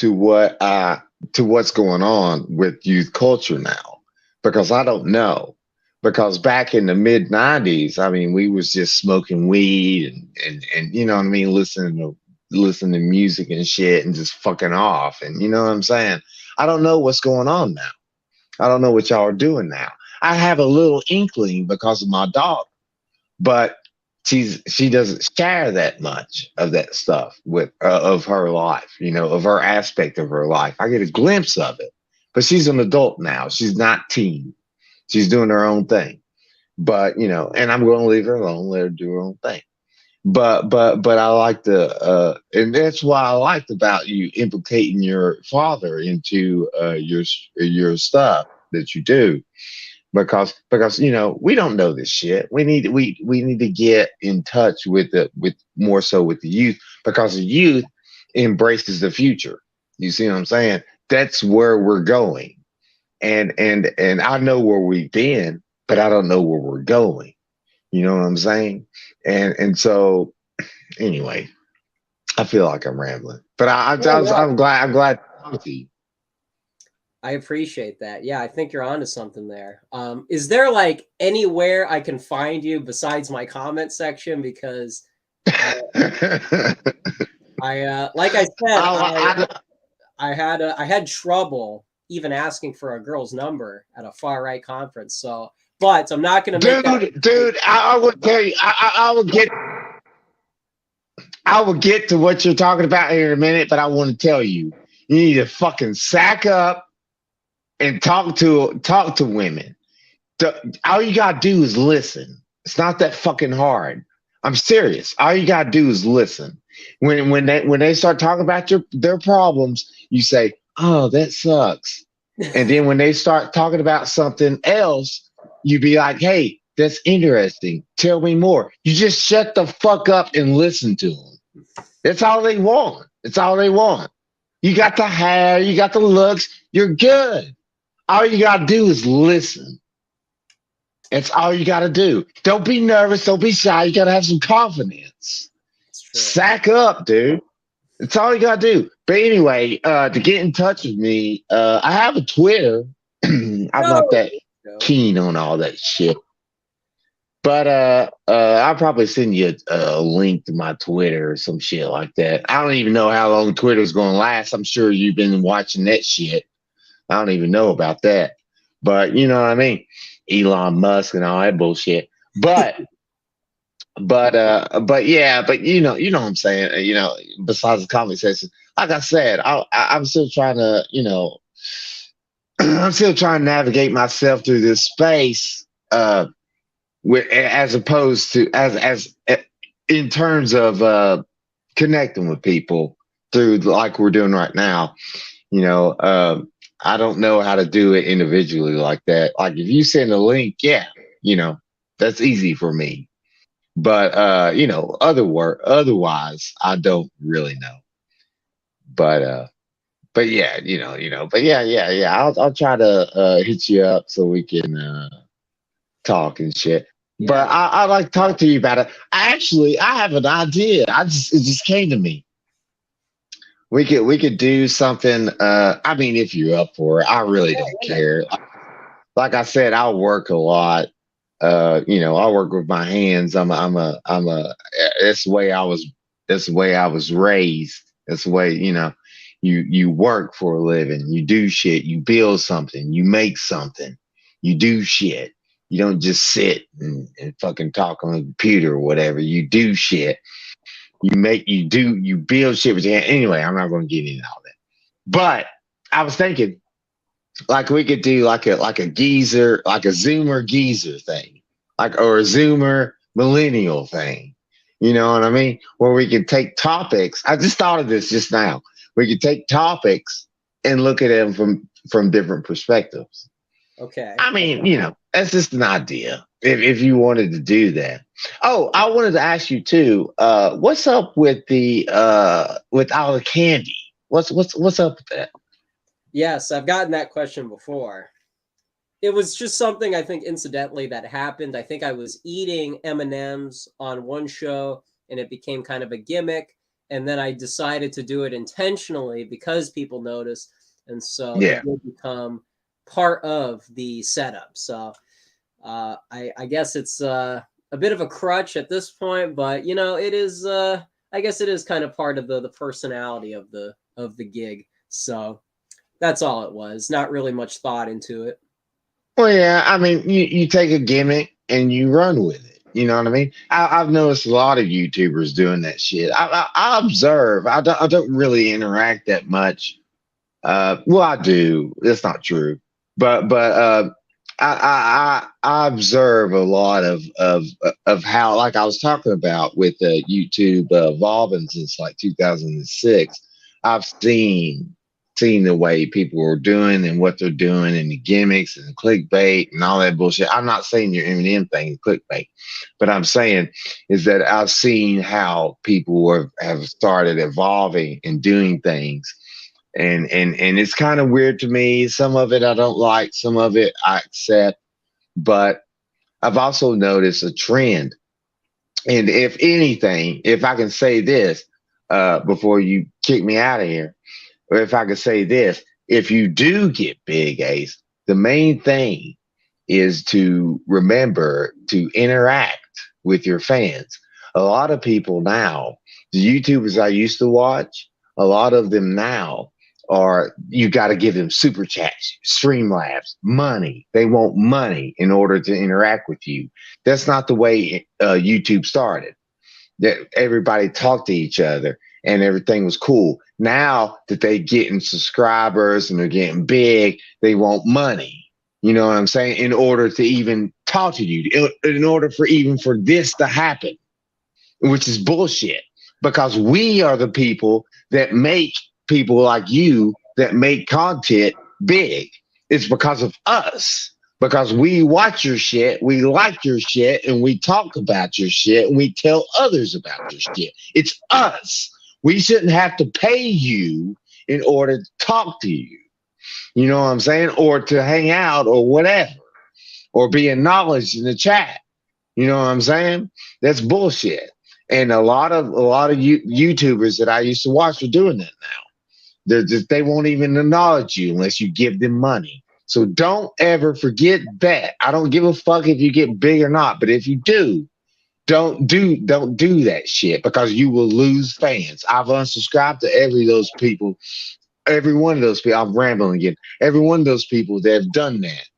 what's going on with youth culture now, because I don't know. Because back in the mid '90s, I mean, we was just smoking weed and you know what I mean, listening to music and shit and just fucking off, and you know what I'm saying. I don't know what's going on now. I don't know what y'all are doing now. I have a little inkling because of my daughter, but she doesn't share that much of that stuff with of her life, you know, of her aspect of her life. I get a glimpse of it, but she's an adult now. She's not teen. She's doing her own thing. But you know, and I'm going to leave her alone, let her do her own thing. But I like and that's why I liked about you implicating your father into your stuff that you do, because you know we don't know this shit. We need to get in touch with more so with the youth, because the youth embraces the future. You see what I'm saying? That's where we're going, and I know where we've been, but I don't know where we're going. You know what I'm saying? And so anyway, I feel like I'm rambling, but I'm glad to talk to you. I appreciate that. Yeah, I think you're onto something there. Is there like anywhere I can find you besides my comment section? Because I like I said, I had trouble even asking for a girl's number at a far right conference. So, but I'm not going to make that. Dude, I will tell you, I will get to what you're talking about here in a minute, but I want to tell you, you need to fucking sack up and talk to women. All you gotta do is listen. It's not that fucking hard. I'm serious. All you gotta do is listen. When they start talking about their problems, you say, "Oh, that sucks." And then when they start talking about something else, you be like, "Hey, that's interesting. Tell me more." You just shut the fuck up and listen to them. That's all they want. It's all they want. You got the hair, you got the looks, you're good. All you got to do is listen. That's all you got to do. Don't be nervous. Don't be shy. You got to have some confidence. Sack up, dude. That's all you got to do. But anyway, to get in touch with me, I have a Twitter. I'm not that keen on all that shit. But I'll probably send you a link to my Twitter or some shit like that. I don't even know how long Twitter's going to last. I'm sure you've been watching that shit. I don't even know about that, but you know what I mean? Elon Musk and all that bullshit. But yeah, but you know what I'm saying? You know, besides the comment section, like I said, I'm still trying to, you know, I'm still trying to navigate myself through this space, as opposed to as in terms of connecting with people through like we're doing right now. You know, I don't know how to do it individually like that. Like if you send a link, yeah, you know, that's easy for me. But you know, otherwise, I don't really know. But yeah, but yeah. I'll try to hit you up so we can talk and shit. Yeah. But I'd like to talk to you about it. I have an idea. It just came to me. We could do something. I mean, if you're up for it, I really don't care. Like I said, I'll work a lot. You know, I work with my hands. That's the way I was. That's the way I was raised. That's the way, you know, you work for a living. You do shit. You build something. You make something. You do shit. You don't just sit and fucking talk on the computer or whatever. You do shit. You build shit with your hand. Anyway, I'm not going to get into all that. But I was thinking, like we could do like a geezer, like a Zoomer geezer thing, or a Zoomer millennial thing. You know what I mean? Where we could take topics. I just thought of this just now. We could take topics and look at them from different perspectives. Okay. I mean, you know, that's just an idea. If you wanted to do that. Oh, I wanted to ask you too. What's up with with all the candy? What's up with that? Yes, I've gotten that question before. It was just something I think incidentally that happened. I think I was eating M&Ms on one show and it became kind of a gimmick. And then I decided to do it intentionally because people noticed. And so it did become part of the setup. So I guess it's a bit of a crutch at this point, but you know, it is, I guess it is kind of part of the personality of the gig. So that's all it was. Not really much thought into it. Well, yeah, I mean, you take a gimmick and you run with it. You know what I mean? I've noticed a lot of YouTubers doing that shit. I observe. I don't really interact that much. Well, I do. That's not true. But I observe a lot of how, like I was talking about with YouTube evolving since like 2006. I've seen the way people are doing and what they're doing and the gimmicks and the clickbait and all that bullshit. I'm not saying your Eminem thing is clickbait, but I'm saying is that I've seen how people have started evolving and doing things. And it's kind of weird to me. Some of it I don't like, some of it I accept, but I've also noticed a trend. And if anything, if I can say this before you kick me out of here, or if I could say this, if you do get big, Ace, the main thing is to remember to interact with your fans. A lot of people now, the YouTubers I used to watch, a lot of them now you got to give them super chats, Streamlabs, money. They want money in order to interact with you. That's not the way YouTube started. That everybody talked to each other and everything was cool. Now that they're getting subscribers and they're getting big, they want money. You know what I'm saying? In order to even talk to you, in order for this to happen, which is bullshit, because we are the people that make people like you that make content big. It's because of us, because we watch your shit, we like your shit, and we talk about your shit, and we tell others about your shit. It's us. We shouldn't have to pay you in order to talk to you. You know what I'm saying? Or to hang out or whatever, or be acknowledged in the chat. You know what I'm saying? That's bullshit. And a lot of YouTubers that I used to watch are doing that now. They won't even acknowledge you unless you give them money. So don't ever forget that. I don't give a fuck if you get big or not, but if you do, don't do that shit, because you will lose fans. I've unsubscribed to every one of those people. I'm rambling again. Every one of those people that have done that,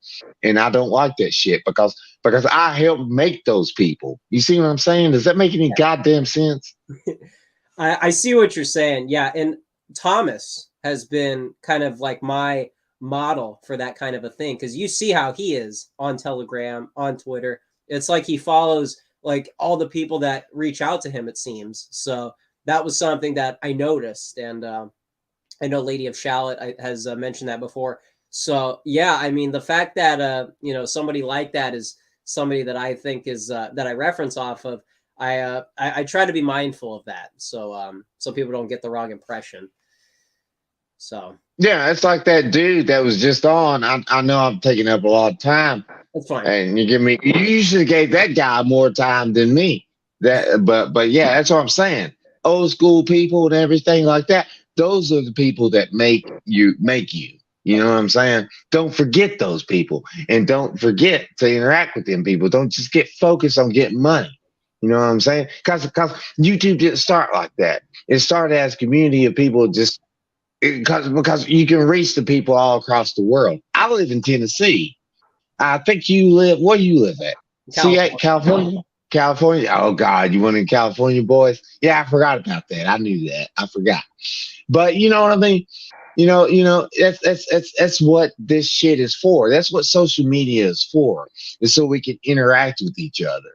and I don't like that shit because I helped make those people. You see what I'm saying? Does that make any goddamn sense? I see what you're saying. Yeah, and Thomas has been kind of like my model for that kind of a thing, because you see how he is on Telegram, on Twitter. It's like he follows like all the people that reach out to him, it seems. So that was something that I noticed. And I know Lady of Shallot has mentioned that before. So yeah, I mean, the fact that, somebody like that is somebody that I think is, that I reference off of, I try to be mindful of that. So people don't get the wrong impression. So yeah, it's like that dude that was just on. I know I'm taking up a lot of time. That's fine. And you should have gave that guy more time than me. But yeah, that's what I'm saying. Old school people and everything like that. Those are the people that make you. You know what I'm saying? Don't forget those people, and don't forget to interact with them people. Don't just get focused on getting money. You know what I'm saying? Because YouTube didn't start like that. It started as a community of people just because you can reach the people all across the world. I live in Tennessee. I think you live, where you live at? California. California? California? Oh, God, you one in California, boys? Yeah, I forgot about that. I knew that. I forgot. But you know what I mean? That's what this shit is for. That's what social media is for. Is so we can interact with each other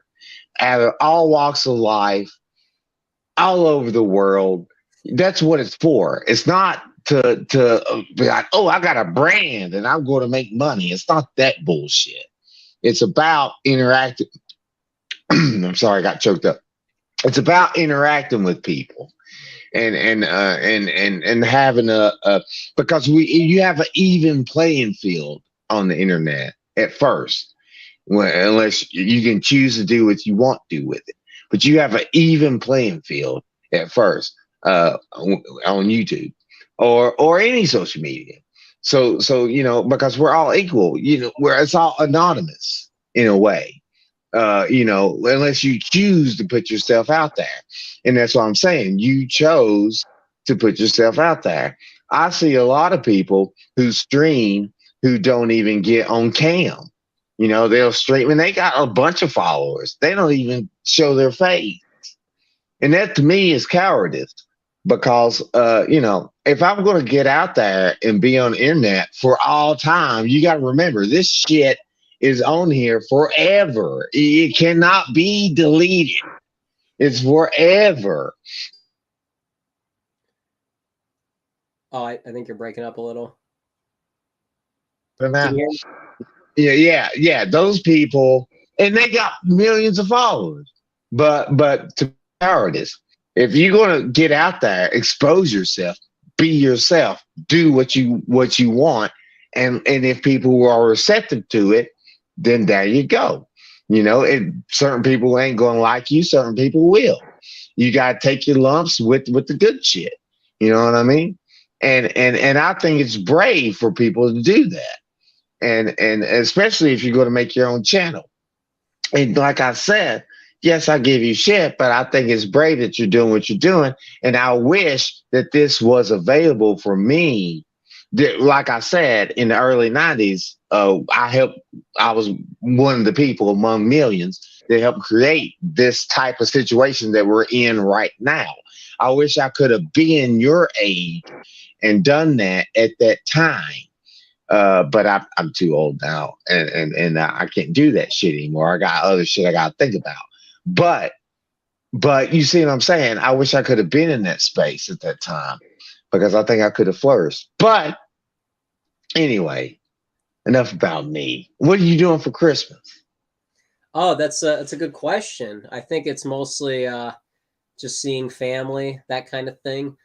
out of all walks of life, all over the world. That's what it's for. It's not to be like, oh, I got a brand and I'm going to make money. It's not that bullshit. It's about interacting. I'm sorry, I got choked up. It's about interacting with people and having a because you have an even playing field on the internet at first, unless you can choose to do what you want to do with it. But you have an even playing field at first on YouTube or any social media. So because we're all equal, where it's all anonymous in a way. Unless you choose to put yourself out there. And that's what I'm saying. You chose to put yourself out there. I see a lot of people who stream who don't even get on cam. They'll stream and they got a bunch of followers. They don't even show their face. And that to me is cowardice because, if I'm going to get out there and be on the internet for all time, you got to remember this shit is on here forever. It cannot be deleted. It's forever. Oh, I think you're breaking up a little. Yeah. Those people, and they got millions of followers. But to cowardice, if you're gonna get out there, expose yourself, be yourself, do what you want, and if people are receptive to it, then there you go. Certain people ain't gonna like you, certain people will. You gotta take your lumps with the good shit. You know what I mean? And I think it's brave for people to do that. And especially if you're gonna make your own channel. And like I said, yes, I give you shit, but I think it's brave that you're doing what you're doing. And I wish that this was available for me. Like I said, in the early 90s, I was one of the people among millions that helped create this type of situation that we're in right now. I wish I could have been your age and done that at that time. But I'm too old now and I can't do that shit anymore. I got other shit I got to think about. But you see what I'm saying? I wish I could have been in that space at that time because I think I could have flourished. But anyway, enough about me. What are you doing for Christmas? Oh, that's a good question. I think it's mostly just seeing family, that kind of thing.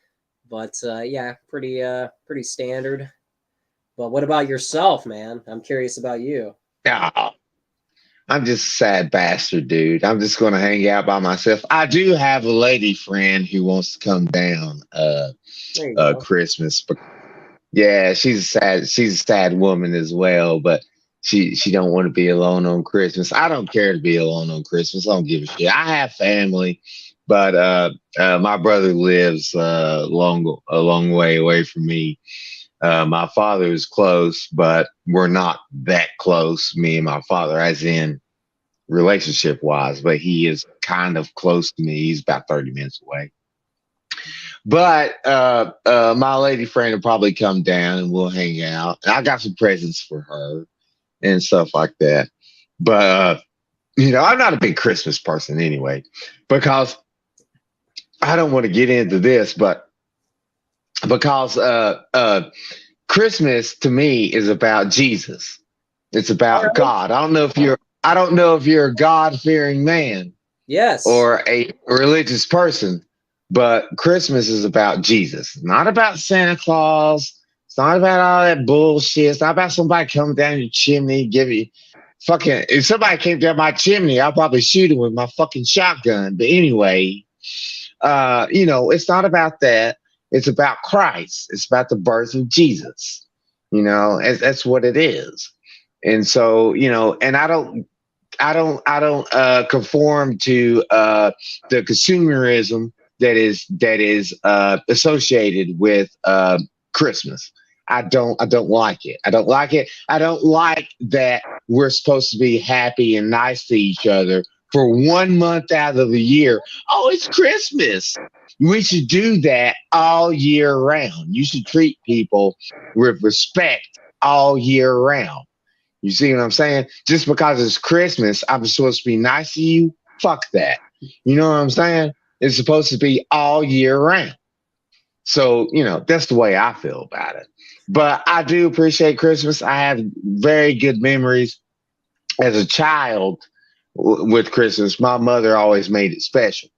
But yeah, pretty standard. But what about yourself, man? I'm curious about you. Oh, I'm just a sad bastard, dude. I'm just going to hang out by myself. I do have a lady friend who wants to come down Christmas. But yeah, she's a sad woman as well, but she don't want to be alone on Christmas. I don't care to be alone on Christmas. I don't give a shit. I have family, but my brother lives a long way away from me. My father is close, but we're not that close, me and my father, as in relationship wise, but he is kind of close to me. He's about 30 minutes away. But my lady friend will probably come down and we'll hang out. I got some presents for her and stuff like that. But, I'm not a big Christmas person anyway, because I don't want to get into this, but because Christmas to me is about Jesus. It's about God. I don't know if you're a God-fearing man. Yes. Or a religious person, but Christmas is about Jesus, not about Santa Claus. It's not about all that bullshit. It's not about somebody coming down your chimney, give you fucking. If somebody came down my chimney, I'll probably shoot him with my fucking shotgun. But anyway, it's not about that. It's about Christ. It's about the birth of Jesus. That's what it is. And so, and I don't conform to the consumerism that is associated with Christmas. I don't like it. I don't like it. I don't like that we're supposed to be happy and nice to each other for 1 month out of the year. Oh, it's Christmas. We should do that all year round. You should treat people with respect all year round. You see what I'm saying? Just because it's Christmas, I'm supposed to be nice to you. Fuck that. You know what I'm saying? It's supposed to be all year round. So, that's the way I feel about it. But I do appreciate Christmas. I have very good memories as a child with Christmas. My mother always made it special.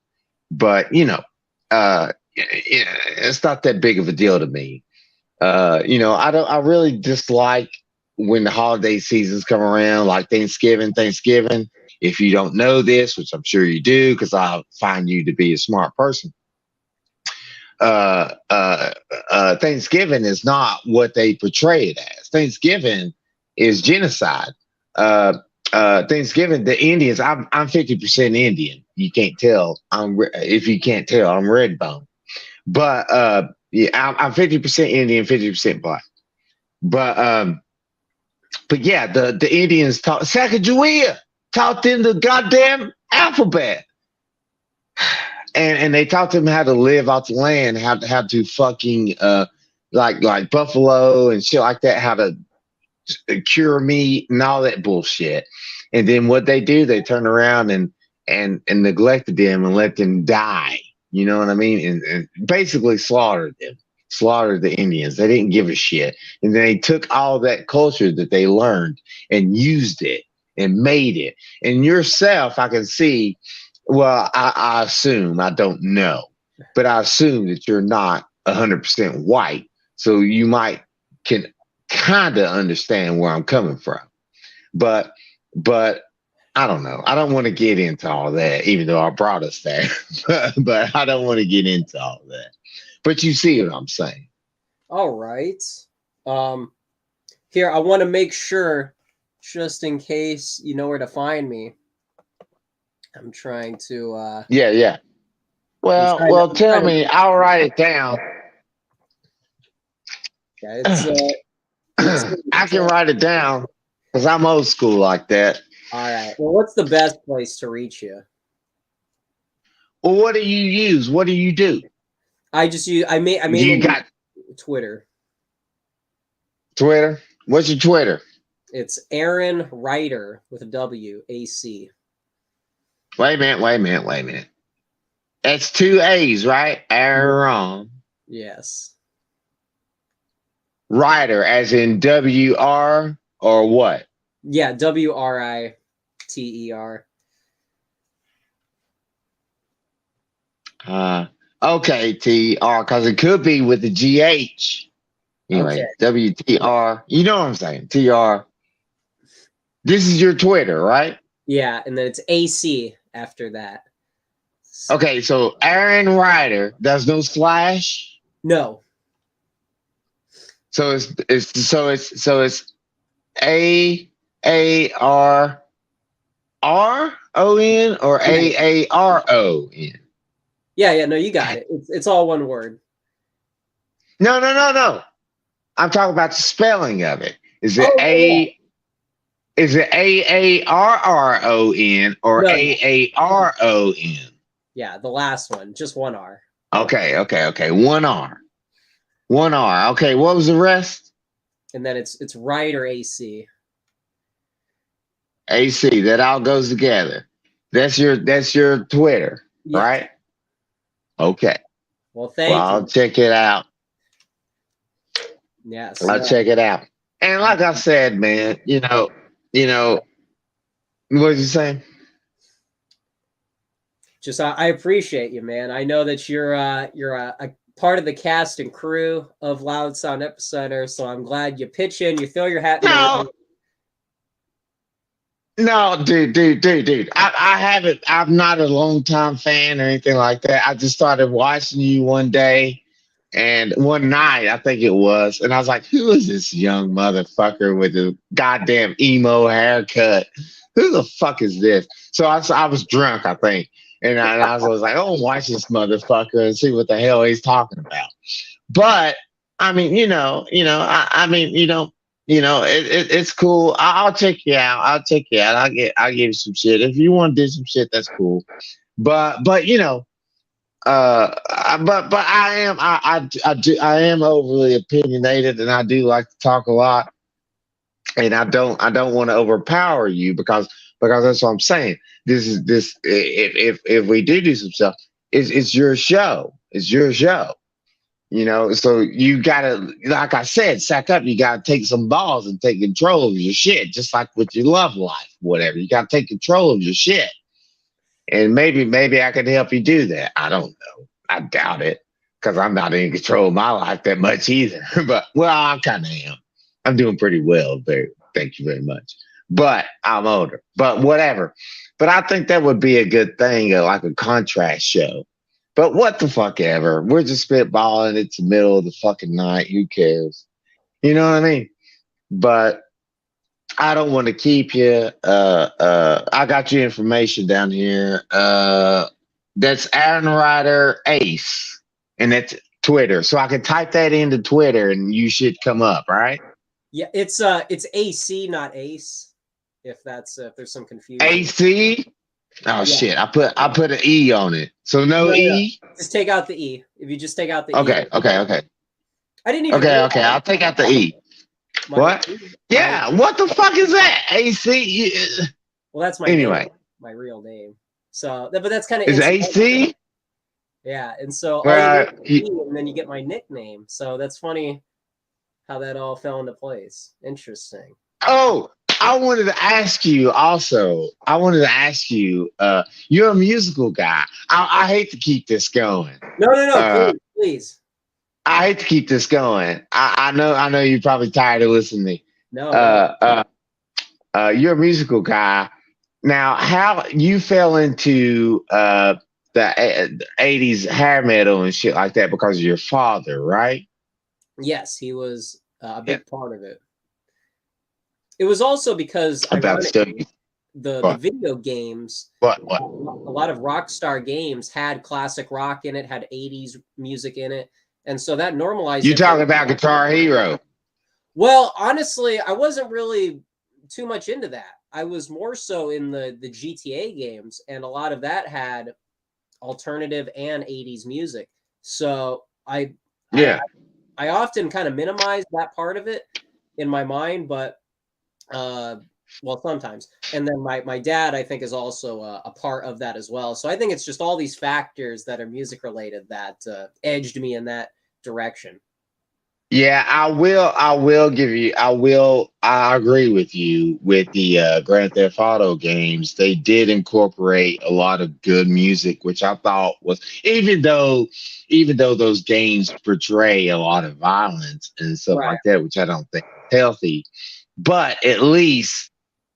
But, it's not that big of a deal to me. I really dislike when the holiday seasons come around, like Thanksgiving. If you don't know this, which I'm sure you do, because I find you to be a smart person, Thanksgiving is not what they portray it as. Thanksgiving is genocide. Thanksgiving, the Indians. I'm 50% Indian. You can't tell. If you can't tell, I'm red bone. But yeah, I'm 50% Indian, 50% black. But yeah, the Indians taught Sacagawea, taught them the goddamn alphabet. And they taught them how to live off the land, how to fucking like buffalo and shit like that, how to cure meat and all that bullshit. And then what they do, they turn around and neglected them and let them die. You know what I mean? And basically slaughtered the Indians. They didn't give a shit. And then they took all that culture that they learned and used it and made it. And yourself, I can see. Well, I assume, I don't know, but I assume that you're not 100% white. So you can kind of understand where I'm coming from. But I don't know. I don't want to get into all that, even though I brought us there. But I don't want to get into all that. But you see what I'm saying. All right. Here, I want to make sure, just in case you know where to find me. I'm trying to Yeah. Well, tell me, I'll write it down. Yeah, it's I can write it down because I'm old school like that. All right. Well, what's the best place to reach you? Well, what do you use? What do you do? I made you got Twitter. Twitter? What's your Twitter? It's Aaron Ryder with a W, AC. Wait a minute. That's 2 A's, right? Aaron. Yes. Ryder, as in WR or what? Yeah, WRITER. Okay, TR, because it could be with the GH. Anyway, okay. WTR. You know what I'm saying? TR. This is your Twitter, right? Yeah, and then it's AC after that. Okay, so Aaron Ryder, there's no slash? No. So it's AARRON or AARON? Yeah, no, you got it. It's all one word. No. I'm talking about the spelling of it. Is it Is it AARRON or No. AARON? Yeah, the last one, just one R. Okay. 1 R. 1 R. Okay, what was the rest? And then it's Ryder AC. AC. That all goes together. That's your Twitter, yes. Right? Okay. Well, thank you. I'll check it out. Yes. I'll check it out. And like I said, man, you know, what was you saying? Just I appreciate you, man. I know that you're a part of the cast and crew of Loud Sound Epicenter, so I'm glad you pitch in. You throw your hat in. No, dude. I haven't. I'm not a long time fan or anything like that. I just started watching you one day, And one night, I think it was, and I was like, who is this young motherfucker with the goddamn emo haircut? Who the fuck is this? So I was drunk, I think. And I was like, oh, watch this motherfucker and see what the hell he's talking about. But I mean, I mean, it's cool. I'll check you out. I'll check you out. I'll give you some shit. If you want to do some shit, that's cool. But I am overly opinionated, and I do like to talk a lot, and I don't want to overpower you because that's what I'm saying. If we do some stuff, it's your show. It's your show. So you gotta, like I said, sack up. You gotta take some balls and take control of your shit, just like with your love life, whatever. You gotta take control of your shit. And maybe I can help you do that. I don't know. I doubt it because I'm not in control of my life that much either. But well, I kind of am. I'm doing pretty well. Thank you very much. But I'm older. But whatever. But I think that would be a good thing, like a contrast show. But what the fuck ever. We're just spitballing. It's the middle of the fucking night. Who cares? You know what I mean? But I don't want to keep you. I got your information down here. That's Aaron Ryder Ace, and that's Twitter. So I can type that into Twitter, and you should come up, right? Yeah, it's AC, not Ace. If there's some confusion. AC. Oh yeah. Shit! I put an E on it. So no E. Just take out the E. If you just take out the E. Okay. I didn't even. Okay. I'll take out the E. What? Yeah. What the fuck is that? AC. Well, that's my anyway. My real name. So, but that's kind of is AC. Yeah, and so and then you get my nickname. So that's funny how that all fell into place. Interesting. Oh, I wanted to ask you also. You're a musical guy. I hate to keep this going. No, please. I hate to keep this going. I know you're probably tired of listening to me. No. You're a musical guy. Now, how you fell into the 80s hair metal and shit like that because of your father, right? Yes, he was a big part of it. It was also because the video games. What? A lot of Rockstar games had classic rock in it, had 80s music in it. And so that normalized. You talking about Guitar Hero? Well, honestly, I wasn't really too much into that. I was more so in the GTA games, and a lot of that had alternative and 80s music. So I often kind of minimize that part of it in my mind, but well, sometimes. And then my dad, I think, is also a part of that as well. So I think it's just all these factors that are music related that edged me in that direction. Yeah, I agree with you with the Grand Theft Auto games. They did incorporate a lot of good music, which I thought was, even though those games portray a lot of violence and stuff like that, which I don't think is healthy, but at least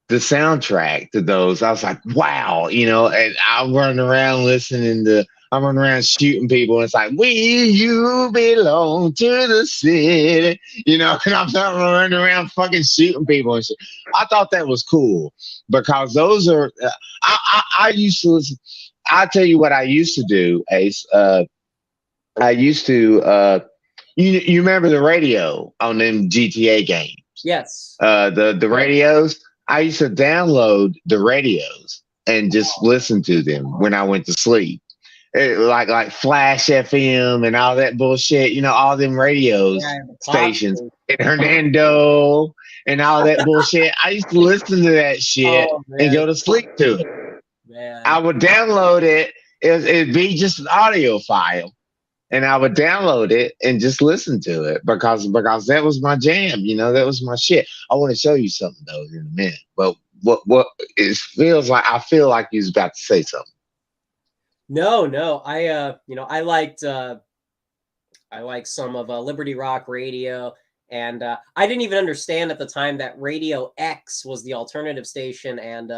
the soundtrack to those, I was like, wow, and I'm running around shooting people. And it's like, you belong to the city, and I'm not running around fucking shooting people and shit. I thought that was cool because those are, I used to listen. I'll tell you what I used to do, Ace. I used to, you remember the radio on them GTA games? Yes. The radios. I used to download the radios and just listen to them when I went to sleep. Like Flash FM and all that bullshit, all them radios stations in Hernando and all that bullshit. I used to listen to that shit and go to sleep to it. Man. I would download it. It'd be just an audio file, and I would download it and just listen to it because that was my jam. That was my shit. I want to show you something though in a minute. But what it feels like, I feel like you was about to say something. No. I liked some of Liberty Rock Radio, and I didn't even understand at the time that Radio X was the alternative station, and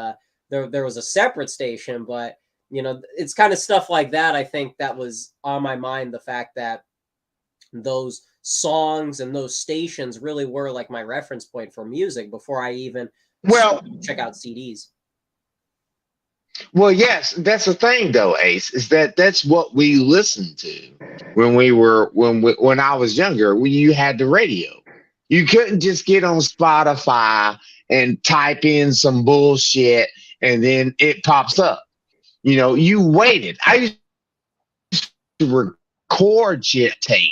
there was a separate station. But it's kind of stuff like that. I think that was on my mind. The fact that those songs and those stations really were like my reference point for music before I even check out CDs. Well, yes, that's the thing though, Ace, is that that's what we listened to when I was younger. When you had the radio, you couldn't just get on Spotify and type in some bullshit and then it pops up. You know, you waited. I used to record shit tape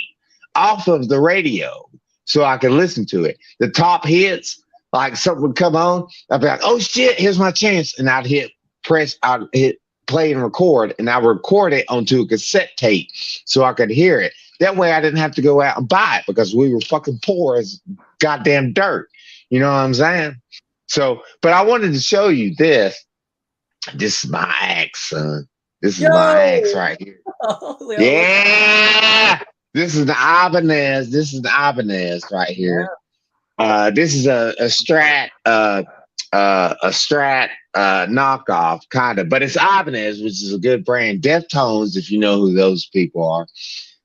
off of the radio so I could listen to it. The top hits, like something would come on, I'd be like, oh shit, here's my chance. And I'd hit play and record, and I would record it onto a cassette tape so I could hear it. That way I didn't have to go out and buy it because we were fucking poor as goddamn dirt. You know what I'm saying? So, but I wanted to show you this. This is my axe, son. This is my axe right here. Yeah. This is the Ibanez. This is the Ibanez right here. This is a Strat knockoff kind of, but it's Ibanez, which is a good brand. Deftones, if you know who those people are,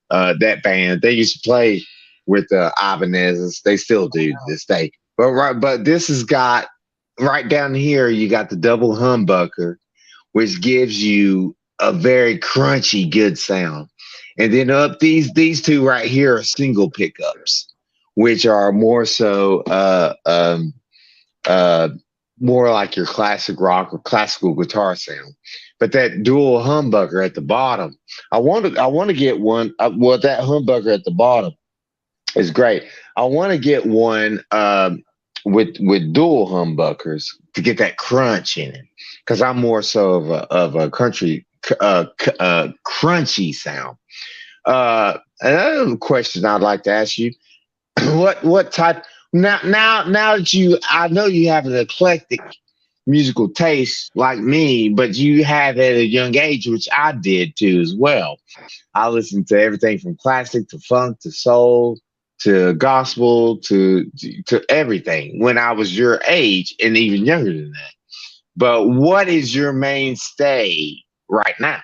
that band, they used to play with the Ibanez's. They still do to this day. But this has got right down here. You got the double humbucker, which gives you a very crunchy, good sound. And then up these two right here are single pickups, which are more so more like your classic rock or classical guitar sound. But that dual humbucker at the bottom, I want to get one. Well, that humbucker at the bottom is great. I want to get one with dual humbuckers to get that crunch in it, because I'm more so of a country crunchy sound. Another question I'd like to ask you: what type? Now that I know you have an eclectic musical taste like me, but you have at a young age, which I did too as well. I listened to everything from classic to funk to soul to gospel to everything when I was your age and even younger than that. But what is your mainstay right now?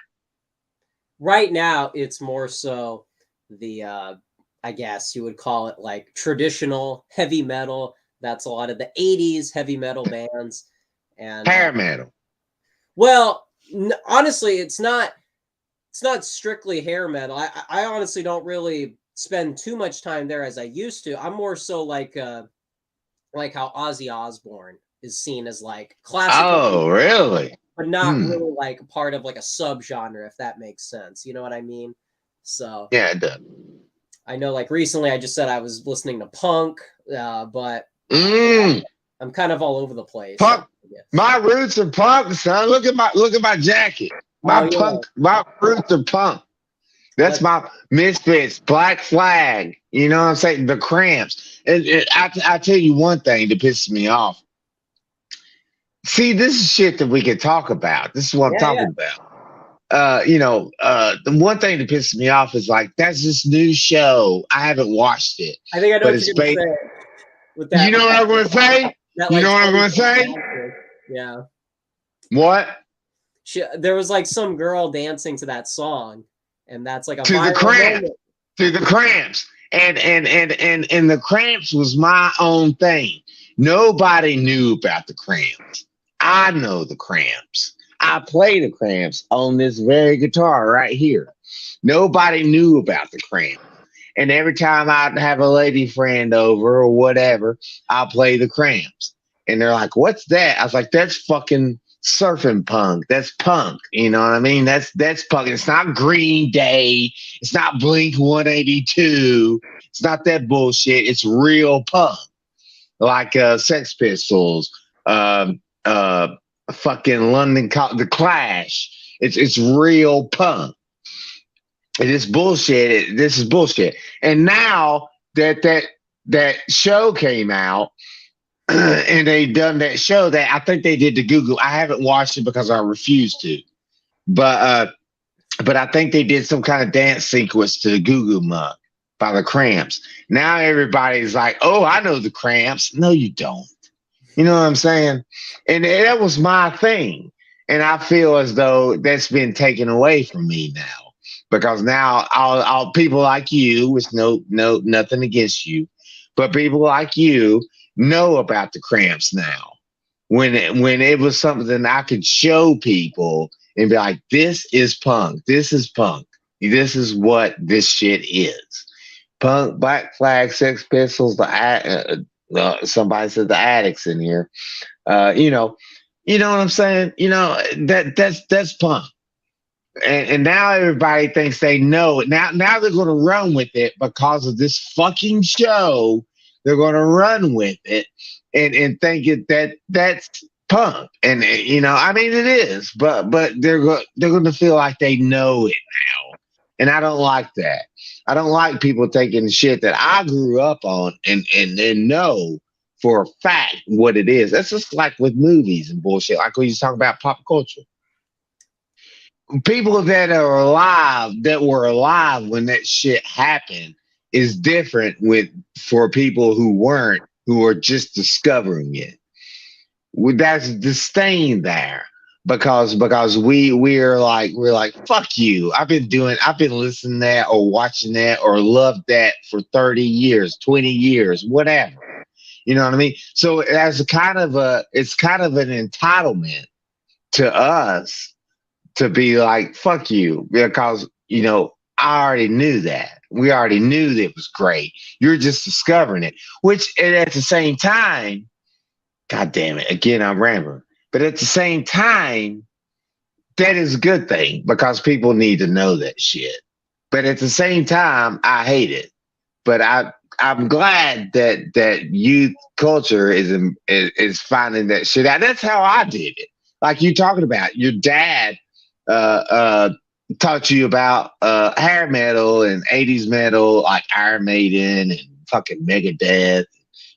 Right now, it's more so the I guess you would call it like traditional heavy metal. That's a lot of the 80s heavy metal bands and hair metal. Well, honestly, it's not strictly hair metal. I honestly don't really spend too much time there as I used to. I'm more so like how Ozzy Osbourne is seen as like classical. Oh, really? But not really like part of like a subgenre, if that makes sense. You know what I mean? So yeah, it does. I know, like recently, I just said I was listening to punk, but I'm kind of all over the place. Punk. My roots are punk, son. Look at my jacket. My roots are punk. That's my Misfits, Black Flag. You know what I'm saying? The Cramps. And I tell you one thing that pisses me off. See, this is shit that we can talk about. This is what I'm talking about. The one thing that pisses me off is like, that's this new show. I haven't watched it. I think I know what you're going to say. With that, you know what I'm going to say? That, you know what I'm going to say? Yeah. What? There was like some girl dancing to that song, and that's like to the Cramps. To the Cramps. And the Cramps was my own thing. Nobody knew about the Cramps. I know the Cramps. I play the Cramps on this very guitar right here. Nobody knew about the Cramps. And every time I'd have a lady friend over or whatever, I'll play the Cramps. And they're like, what's that? I was like, that's fucking surfing punk. That's punk. You know what I mean? That's punk. It's not Green Day. It's not Blink 182. It's not that bullshit. It's real punk. Like Sex Pistols, fucking London, The Clash. It's real punk. It is bullshit. This is bullshit. And now that show came out, and they done that show that I think they did to Google. I haven't watched it because I refused to, but I think they did some kind of dance sequence to the Google Muck by the Cramps. Now everybody's like, oh, I know the Cramps. No, you don't. You know what I'm saying? And that was my thing. And I feel as though that's been taken away from me now because now all people like you, with nothing against you, but people like you know about the Cramps now. When it was something I could show people and be like, this is punk. This is punk. This is what this shit is. Punk, Black Flag, Sex Pistols, somebody said the Addicts in here. You know what I'm saying? That's punk. And now everybody thinks they know it. Now they're going to run with it because of this fucking show. They're going to run with it and think that's punk. And I mean it is, but they're going to feel like they know it now. And I don't like that. I don't like people taking shit that I grew up on and know for a fact what it is. That's just like with movies and bullshit. Like when you talk about pop culture. People that were alive when that shit happened is different for people who weren't, who are just discovering it. That's disdain there because we're like fuck you. I've been listening to that or watching that or loved that for 30 years, 20 years, whatever. You know what I mean? So it's kind of an entitlement to us to be like, fuck you, because, I already knew that. We already knew that it was great. You're just discovering it, which, and at the same time, God damn it, again, I'm rambling. But at the same time, that is a good thing because people need to know that shit. But at the same time, I hate it. But I'm glad that youth culture is finding that shit out. That's how I did it. Like you talking about, your dad taught you about hair metal and 80s metal like Iron Maiden and fucking Megadeth,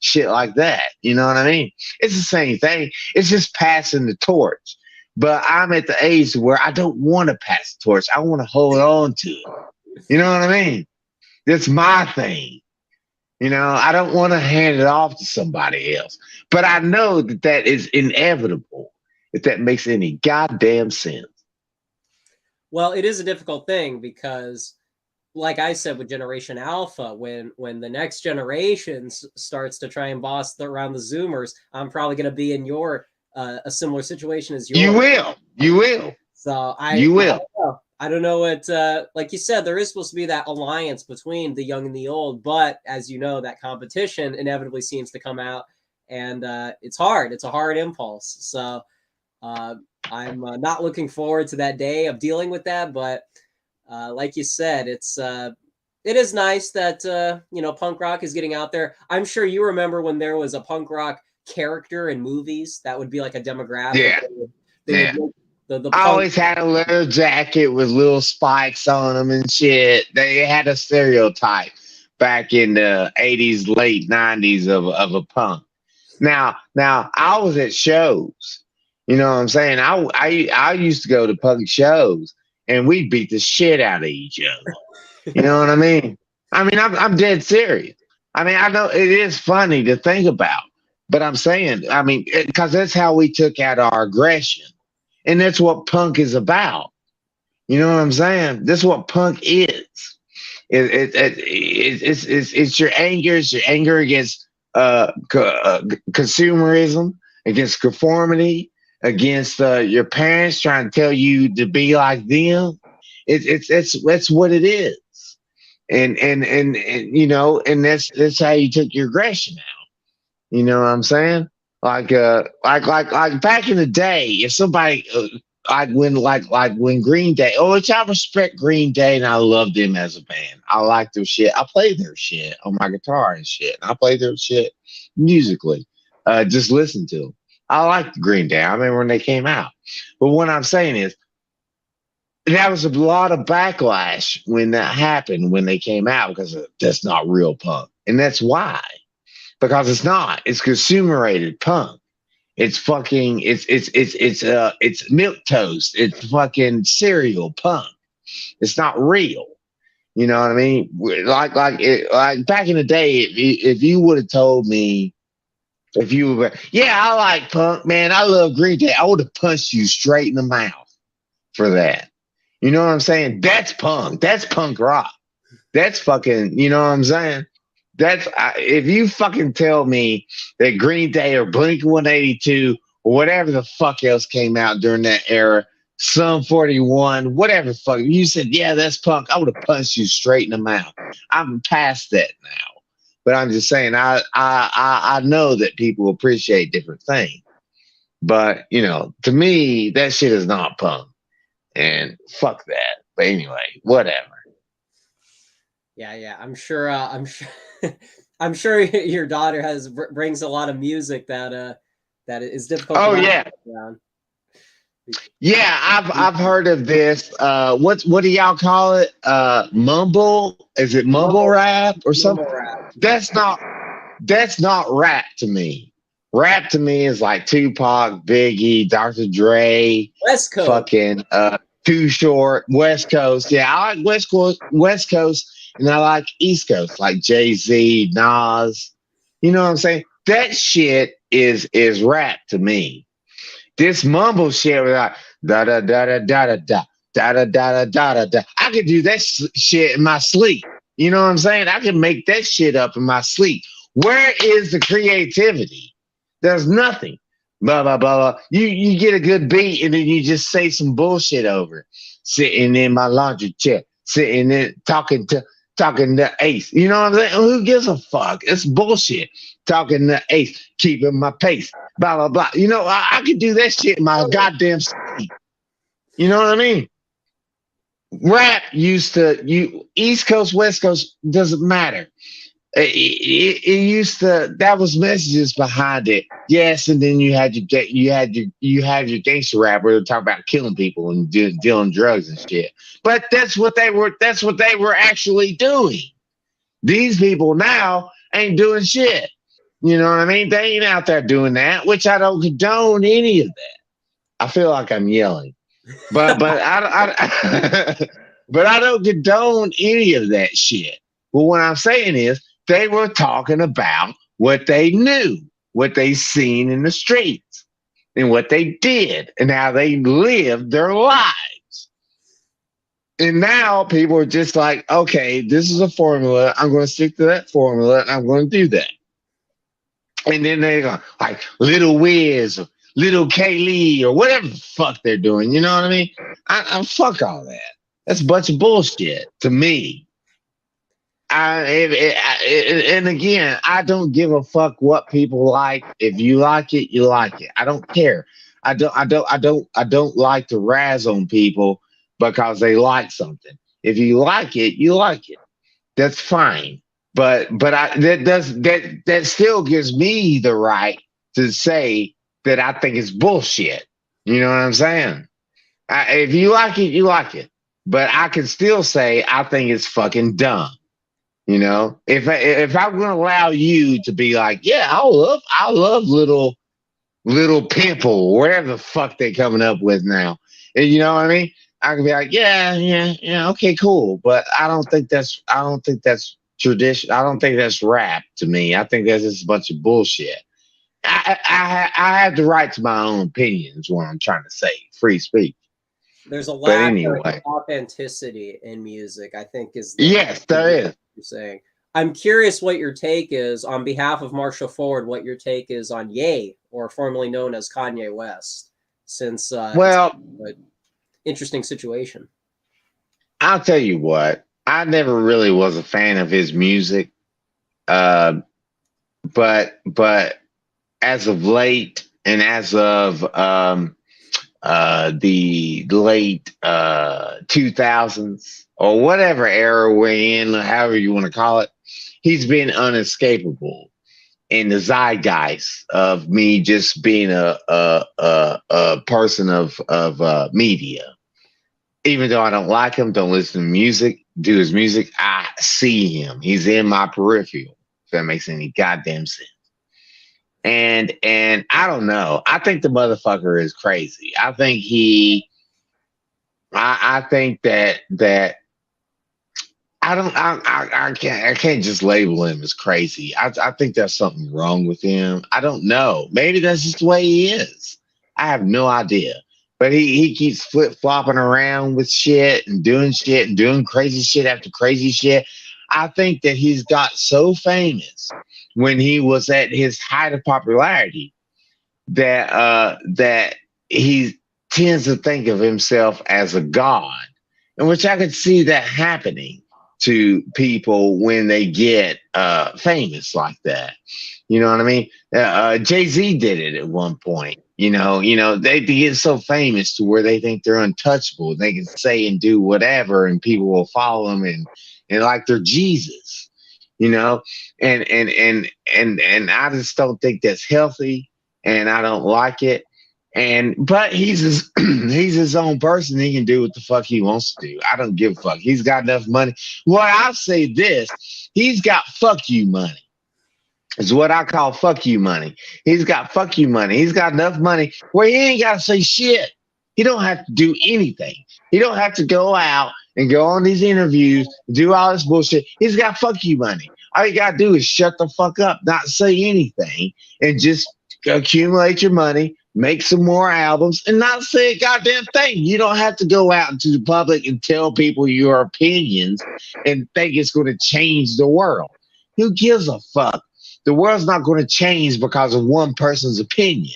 shit like that. You know what I mean? It's the same thing. It's just passing the torch. But I'm at the age where I don't want to pass the torch. I want to hold on to it. You know what I mean? That's my thing. I don't want to hand it off to somebody else. But I know that is inevitable, if that makes any goddamn sense. Well, it is a difficult thing because, like I said, with Generation Alpha, when the next generation starts to try and boss around the Zoomers, I'm probably going to be in a similar situation as yours. You will. So you will. I don't know what, like you said, there is supposed to be that alliance between the young and the old, but as you know, that competition inevitably seems to come out, and it's hard. It's a hard impulse. So I'm not looking forward to that day of dealing with that, but like you said, it is nice that punk rock is getting out there. I'm sure you remember when there was a punk rock character in movies that would be like a demographic. Yeah. The I always had a leather jacket with little spikes on them and shit. They had a stereotype back in the 80s, late 90s of a punk. Now I was at shows. You know what I'm saying? I used to go to punk shows and we beat the shit out of each other. You know what I mean? I'm dead serious. I know it is funny to think about, but I'm saying, because that's how we took out our aggression. And that's what punk is about. You know what I'm saying? That's what punk is. It's your anger. It's your anger against consumerism, against conformity, against your parents trying to tell you to be like them. That's what it is. And that's how you took your aggression out. You know what I'm saying? Like back in the day, if somebody when Green Day, which I respect Green Day and I love them as a band. I like their shit. I play their shit on my guitar and shit. I play their shit musically. Just listen to them. I like Green Day. I remember when they came out. But what I'm saying is, there was a lot of backlash when that happened, when they came out, because that's not real punk. And that's why. Because it's not. It's consumerated punk. It's fucking. It's milk toast. It's fucking cereal punk. It's not real. You know what I mean? Like back in the day, if you would have told me, if you were, yeah, I like punk, man. I love Green Day. I would have punched you straight in the mouth for that. You know what I'm saying? That's punk. That's punk rock. That's fucking, you know what I'm saying? If you fucking tell me that Green Day or Blink-182 or whatever the fuck else came out during that era, Sum 41, whatever the fuck, you said, yeah, that's punk, I would have punched you straight in the mouth. I'm past that now. But I'm just saying, I know that people appreciate different things. But, you know, to me, that shit is not punk. And fuck that. But anyway, whatever. Yeah. I'm sure. I'm sure your daughter brings a lot of music that is difficult. Oh to yeah. around. Yeah, I've heard of this. What do y'all call it? Mumble? Is it mumble rap or something? Rap. That's not rap to me. Rap to me is like Tupac, Biggie, Dr. Dre, West Coast, fucking Too Short, West Coast. Yeah, I like West Coast, and I like East Coast, like Jay-Z, Nas. You know what I'm saying? That shit is rap to me. This mumble shit was like da da da da da da da da da da da da da. I could do that shit in my sleep. You know what I'm saying? I can make that shit up in my sleep. Where is the creativity? There's nothing. Blah blah blah blah. You get a good beat and then you just say some bullshit over it. Sitting in my laundry chair, sitting in talking to Ace. You know what I'm saying? Who gives a fuck? It's bullshit. Talking to Ace, keeping my pace. Blah blah blah. You know, I could do that shit in my goddamn sleep. You know what I mean? Rap used to East Coast, West Coast doesn't matter. It used to, that was messages behind it. Yes, and then you had your gangster rap where they talk about killing people and dealing drugs and shit. But that's what they were actually doing. These people now ain't doing shit. You know what I mean? They ain't out there doing that, which I don't condone any of that. I feel like I'm yelling. But I but I don't condone any of that shit. Well, what I'm saying is they were talking about what they knew, what they seen in the streets, and what they did, and how they lived their lives. And now people are just like, okay, this is a formula. I'm going to stick to that formula, and I'm going to do that. And then they go like Little Wiz or Little Kaylee or whatever the fuck they're doing. You know what I mean? I fuck all that. That's a bunch of bullshit to me. And again, I don't give a fuck what people like. If you like it, you like it. I don't care. I don't like to razz on people because they like something. If you like it, you like it. That's fine. But that still gives me the right to say that I think it's bullshit. You know what I'm saying? If you like it, you like it. But I can still say I think it's fucking dumb. You know, if I'm gonna allow you to be like, yeah, I love little pimple, whatever the fuck they're coming up with now, and you know what I mean, I can be like, yeah, okay, cool, but I don't think that's tradition. I don't think that's rap to me. I think that's just a bunch of bullshit. I have the right to my own opinion. Is what I'm trying to say. Free speech. There's a lack of authenticity in music, I think, yes, there is. You're saying. I'm curious what your take is on behalf of Marshall Ford. What your take is on Ye, or formerly known as Kanye West, since interesting situation. I'll tell you what. I never really was a fan of his music, but as of late, and as of the late 2000s or whatever era we're in, however you want to call it, he's been unescapable in the zeitgeist of me just being a person of media. Even though I don't like him, don't listen to music, do his music, I see him. He's in my peripheral, if that makes any goddamn sense. And I don't know. I think the motherfucker is crazy. I think that I can't just label him as crazy. I think there's something wrong with him. I don't know. Maybe that's just the way he is. I have no idea. but he keeps flip flopping around with shit and doing crazy shit after crazy shit. I think that he's got so famous when he was at his height of popularity that he tends to think of himself as a god, in which I could see that happening to people when they get famous like that. You know what I mean? Jay-Z did it at one point. They get so famous to where they think they're untouchable. They can say and do whatever, and people will follow them and like they're Jesus. And I just don't think that's healthy, and I don't like it. But he's his own person. He can do what the fuck he wants to do. I don't give a fuck. He's got enough money. Well, I'll say this: he's got fuck you money. Is what I call fuck you money. He's got fuck you money. He's got enough money where he ain't got to say shit. He don't have to do anything. He don't have to go out and go on these interviews, do all this bullshit. He's got fuck you money. All you got to do is shut the fuck up, not say anything, and just accumulate your money, make some more albums, and not say a goddamn thing. You don't have to go out into the public and tell people your opinions and think it's going to change the world. Who gives a fuck? The world's not going to change because of one person's opinion.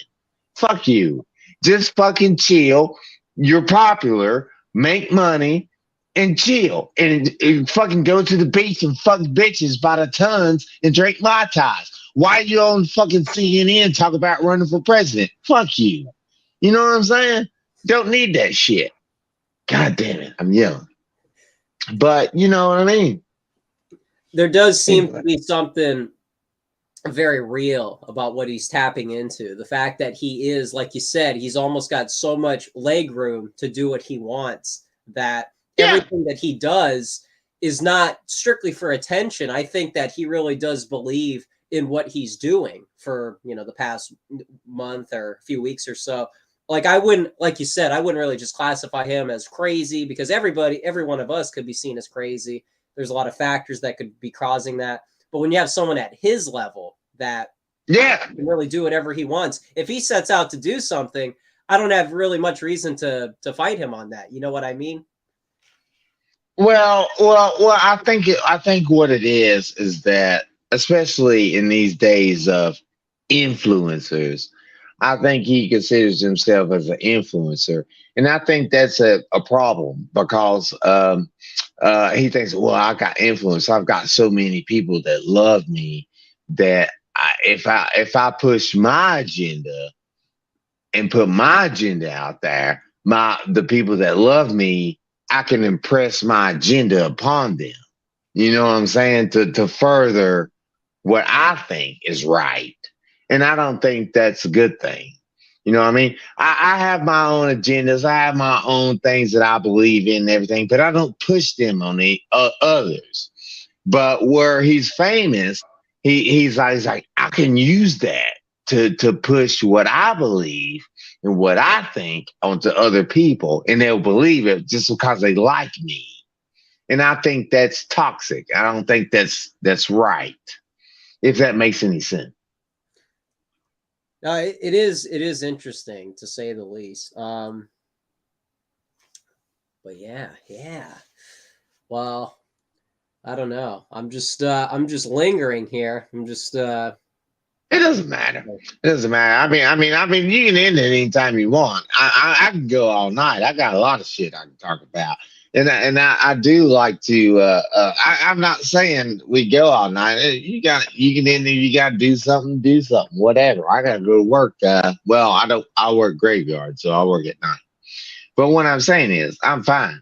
Fuck you. Just fucking chill. You're popular. Make money and chill. And fucking go to the beach and fuck bitches by the tons and drink Mai Tais. Why are you on fucking CNN talking about running for president? Fuck you. You know what I'm saying? Don't need that shit. God damn it. I'm young. But you know what I mean? There does seem to be something very real about what he's tapping into. The fact that he is, like you said, he's almost got so much leg room to do what he wants that everything that he does is not strictly for attention. I think that he really does believe in what he's doing for, the past month or a few weeks or so. Like like you said, I wouldn't really just classify him as crazy, because every one of us could be seen as crazy. There's a lot of factors that could be causing that. But when you have someone at his level that can really do whatever he wants, if he sets out to do something, I don't have really much reason to fight him on that. You know what I mean? Well, I think what it is that, especially in these days of influencers, I think he considers himself as an influencer. And I think that's a problem, because he thinks, well, I got influence. I've got so many people that love me that if I push my agenda and put my agenda out there, the people that love me, I can impress my agenda upon them. You know what I'm saying? To further what I think is right. And I don't think that's a good thing. You know what I mean? I have my own agendas. I have my own things that I believe in and everything, but I don't push them on the others. But where he's famous, he's like, I can use that to push what I believe and what I think onto other people, and they'll believe it just because they like me. And I think that's toxic. I don't think that's right, if that makes any sense. It is interesting, to say the least. But yeah. Well, I don't know. I'm just lingering here. I'm just. It doesn't matter. It doesn't matter. I mean, you can end it anytime you want. I can go all night. I got a lot of shit I can talk about. And I do like to. I'm not saying we go all night. You can end it. You got to do something. Whatever. I got to go to work. Well, I don't. I work graveyard, so I work at night. But what I'm saying is, I'm fine.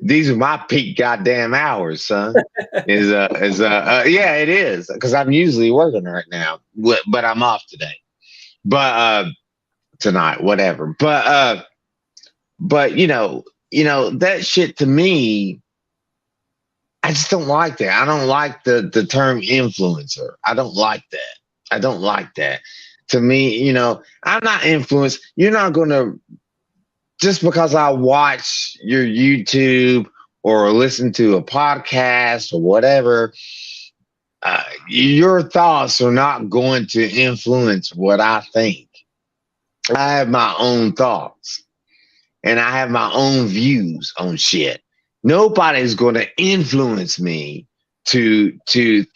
These are my peak goddamn hours, son. Yeah, it is, because I'm usually working right now, but I'm off today. But tonight, whatever. But that shit, to me, I just don't like that. I don't like the term influencer. I don't like that. To me, I'm not influenced. You're not going to, just because I watch your YouTube or listen to a podcast or whatever, your thoughts are not going to influence what I think. I have my own thoughts. and I have my own views on shit. Nobody's going to influence me to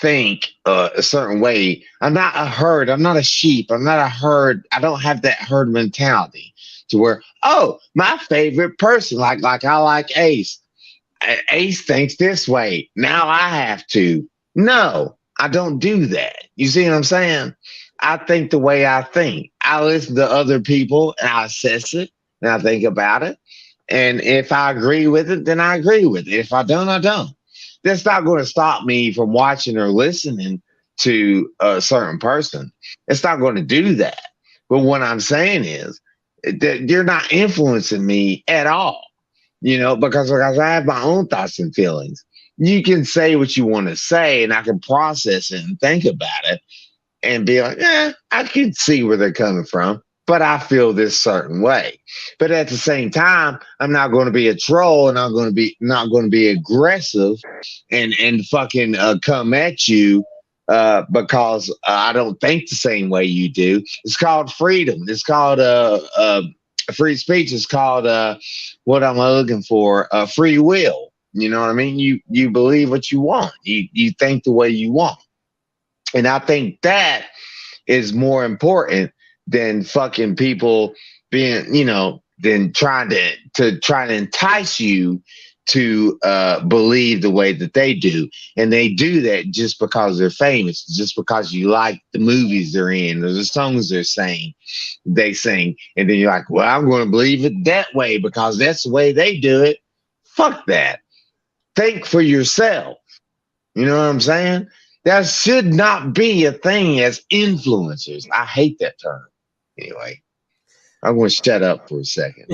think a certain way. I'm not a herd. I'm not a sheep. I'm not a herd. I don't have that herd mentality to where, oh, my favorite person, like I like Ace. Ace thinks this way. Now I have to. No, I don't do that. You see what I'm saying? I think the way I think. I listen to other people and I assess it and I think about it. And if I agree with it, then I agree with it. If I don't, I don't. That's not going to stop me from watching or listening to a certain person. It's not going to do that. But what I'm saying is that you're not influencing me at all, because I have my own thoughts and feelings. You can say what you want to say, and I can process it and think about it and be like, I can see where they're coming from, but I feel this certain way. But at the same time, I'm not going to be a troll, and I'm not going to be aggressive and fucking come at you because I don't think the same way you do. It's called freedom. It's called free speech. It's called what I'm looking for, free will. You know what I mean? You believe what you want. You think the way you want. And I think that is more important than fucking people being, than trying to entice you to believe the way that they do. And they do that just because they're famous, just because you like the movies they're in or the songs they sing. And then you're like, well, I'm going to believe it that way because that's the way they do it. Fuck that. Think for yourself. You know what I'm saying? That should not be a thing as influencers. I hate that term. Anyway, I'm going to shut up for a second.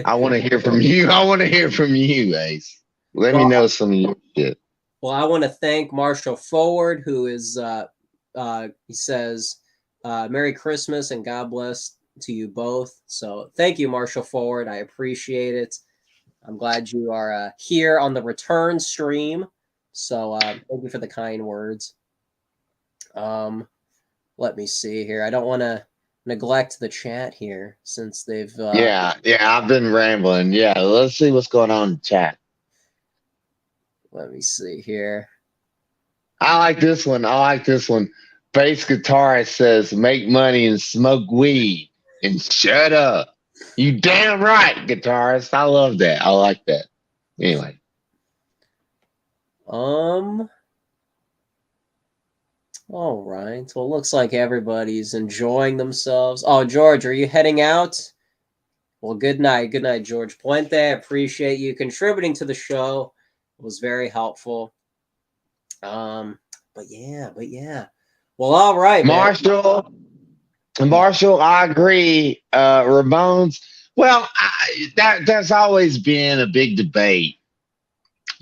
I want to hear from you. I want to hear from you, Ace. Let me know some of your shit. Well, I want to thank Marshall Forward, who is, he says, Merry Christmas and God bless to you both. So thank you, Marshall Forward. I appreciate it. I'm glad you are here on the return stream. So thank you for the kind words. Let me see here. I don't want to neglect the chat here since they've... Yeah, I've been rambling. Yeah, let's see what's going on in the chat. Let me see here. I like this one. Bass guitarist says, make money and smoke weed and shut up. You damn right, guitarist. I love that. I like that. Anyway. All right. Well, it looks like everybody's enjoying themselves. Oh, George, are you heading out? Well, good night. Good night, George Puente. I appreciate you contributing to the show. It was very helpful. But yeah. Well, all right, Marshall, I agree. Ramones. Well, there's always been a big debate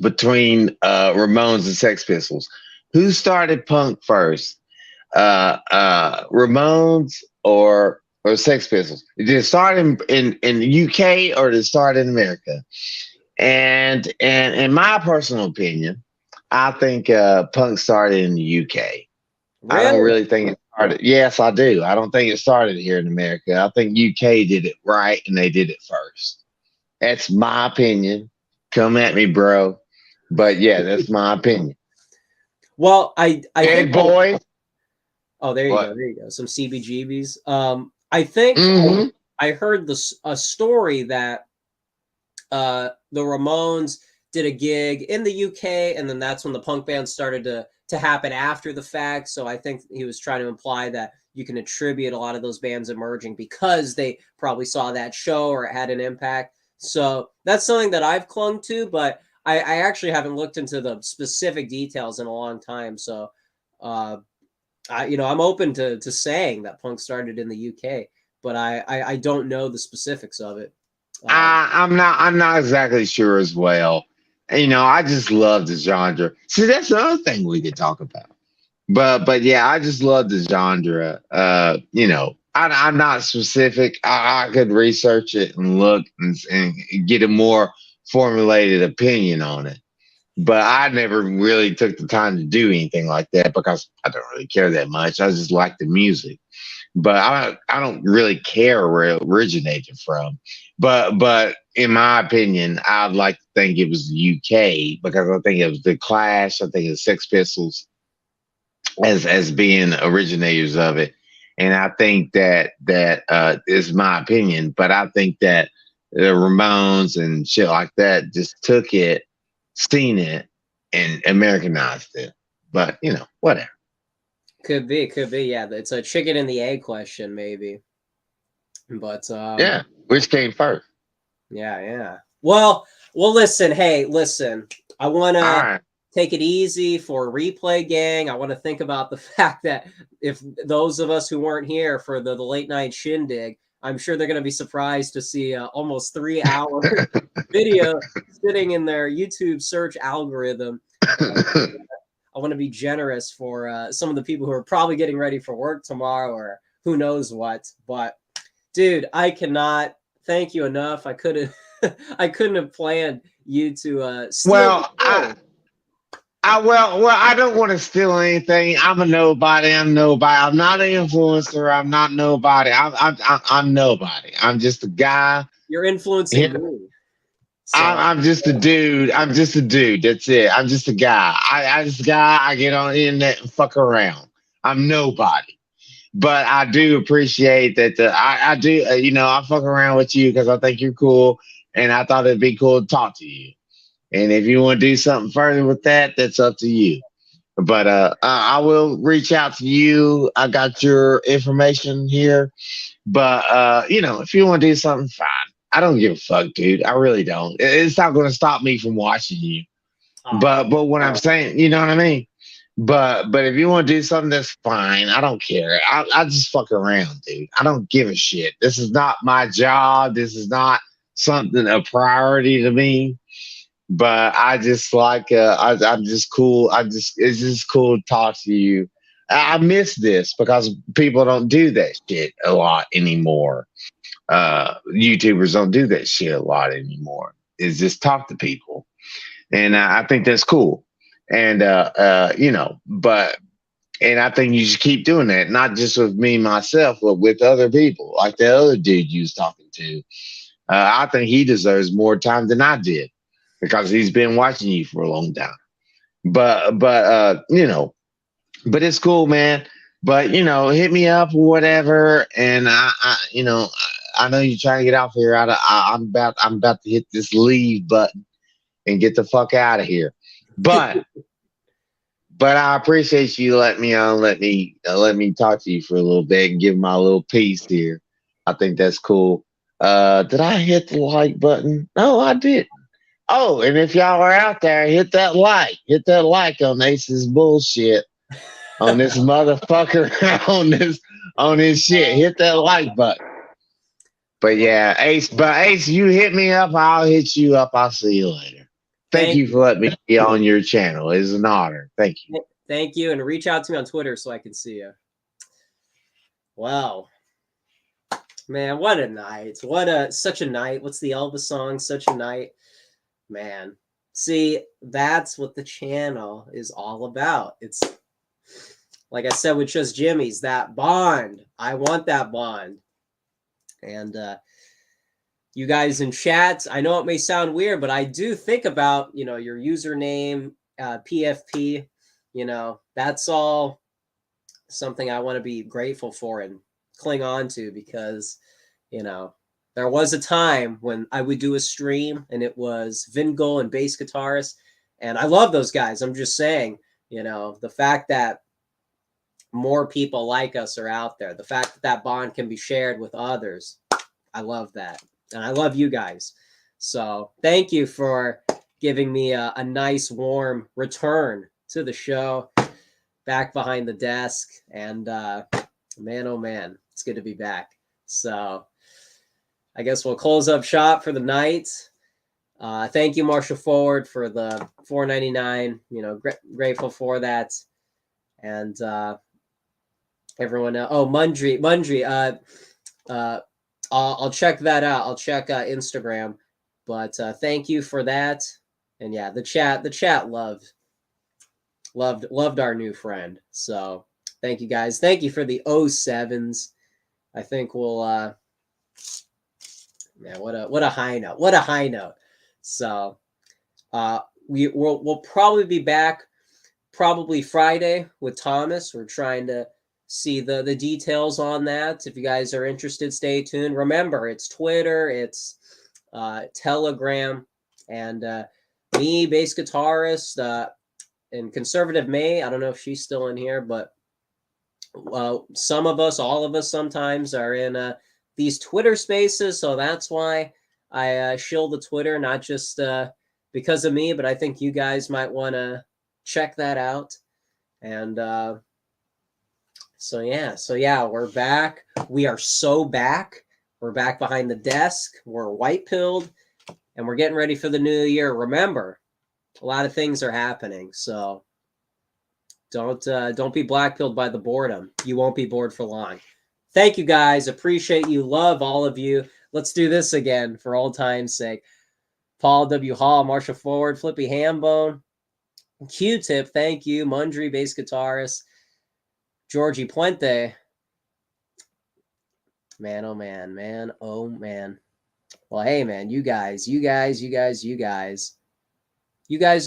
between Ramones and Sex Pistols. Who started punk first? Ramones or Sex Pistols? Did it start in the UK or did it start in America? And in my personal opinion, I think punk started in the UK. Really? I don't really think it started. Yes, I do. I don't think it started here in America. I think UK did it right and they did it first. That's my opinion. Come at me, bro. But yeah, that's my opinion. Well, I think boys. Oh, there you go. There you go. Some CBGBs. I think I heard a story that the Ramones did a gig in the UK, and then that's when the punk band started to happen after the fact. So I think he was trying to imply that you can attribute a lot of those bands emerging because they probably saw that show or it had an impact. So that's something that I've clung to, but I actually haven't looked into the specific details in a long time. So, I'm open to saying that punk started in the UK, but I don't know the specifics of it. I'm not exactly sure as well. I just love the genre. See, that's another thing we could talk about. But yeah, I just love the genre. I'm not specific. I could research it and look and get a more formulated opinion on it. but I never really took the time to do anything like that because I don't really care that much. I just like the music, but I don't really care where it originated from. But in my opinion, I'd like to think it was the UK because I think it was the Clash. I think it was Sex Pistols as being originators of it, and I think that is my opinion. But I think that the Ramones and shit like that just took it, seen it, and Americanized it. But whatever. Could be. Yeah, it's a chicken and the egg question, maybe. But Yeah, which came first? yeah. Well, listen. Hey, listen. I want All to right. take it easy for Replay Gang. I want to think about the fact that if those of us who weren't here for the late night shindig, I'm sure they're going to be surprised to see almost 3-hour video sitting in their YouTube search algorithm. I want to be generous for some of the people who are probably getting ready for work tomorrow or who knows what. But dude, I cannot thank you enough. I couldn't have planned you to steal Well, the show. well, I don't want to steal anything. I'm a nobody. I'm nobody. I'm not an influencer. I'm not nobody. I'm nobody. I'm just a guy. You're influencing me. So, I'm just a dude. I'm just a dude. That's it. I'm just a guy. I just a guy. I get on the internet and fuck around. I'm nobody. But I do appreciate that. I do. I fuck around with you because I think you're cool, and I thought it'd be cool to talk to you. And if you want to do something further with that, that's up to you. But I will reach out to you. I got your information here. But if you want to do something, fine. I don't give a fuck, dude. I really don't. It's not going to stop me from watching you. But what I'm saying, you know what I mean? But if you want to do something, that's fine. I don't care. I just fuck around, dude. I don't give a shit. This is not my job. This is not something a priority to me. But I just like I'm just cool. It's just cool to talk to you. I miss this because people don't do that shit a lot anymore. YouTubers don't do that shit a lot anymore. Is just talk to people, and I think that's cool. And but and I think you should keep doing that, not just with me myself, but with other people, like the other dude you was talking to. I think he deserves more time than I did because he's been watching you for a long time. But but it's cool, man. But hit me up or whatever, and I know you're trying to get out here. I'm about to hit this leave button and get the fuck out of here. But I appreciate you letting me on. Let me talk to you for a little bit and give my little piece here. I think that's cool. Did I hit the like button? No, I didn't. Oh, and if y'all are out there, hit that like. Hit that like on Ace's bullshit. On this motherfucker. on this shit. Hit that like button. But yeah, Ace, you hit me up, I'll hit you up. I'll see you later. Thank you for letting me be on your channel. It's an honor. Thank you. Thank you. And reach out to me on Twitter so I can see you. Wow. Man, what a night. Such a night. What's the Elvis song? Such a night. Man. See, that's what the channel is all about. It's like I said with Just Jimmy's, that bond. I want that bond. And you guys in chat, I know it may sound weird, but I do think about, your username, PFP, that's all something I want to be grateful for and cling on to because, there was a time when I would do a stream and it was Vingol and bass guitarist. And I love those guys. I'm just saying, the fact that more people like us are out there, the fact that that bond can be shared with others, I love that. And I love you guys. So thank you for giving me a nice warm return to the show, back behind the desk. And man, oh man, it's good to be back. So I guess we'll close up shop for the night. Thank you, Marshall Forward, for the $4.99. Grateful for that. And everyone else. Oh, Mundry. I'll check that out. I'll check Instagram. But thank you for that. And yeah, the chat loved our new friend. So thank you guys. Thank you for the 07s. I think we'll man, what a high note. What a high note. So we'll probably be back probably Friday with Thomas. We're trying to see the details on that. If you guys are interested, stay tuned. Remember, it's Twitter, it's Telegram, and me, bass guitarist, and Conservative May. I don't know if she's still in here, but some of us, all of us sometimes are in these Twitter spaces. So that's why I shill the Twitter, not just because of me, but I think you guys might want to check that out. And so yeah, we're back. We are so back. We're back behind the desk. We're white-pilled, and we're getting ready for the new year. Remember, a lot of things are happening, so don't be black-pilled by the boredom. You won't be bored for long. Thank you, guys. Appreciate you. Love all of you. Let's do this again for old time's sake. Paul W. Hall, Marshall Forward, Flippy Hambone, Q-Tip, thank you. Mundry, bass guitarist, Georgie Puente. Man, oh man, man, oh man. Well, hey, man, you guys are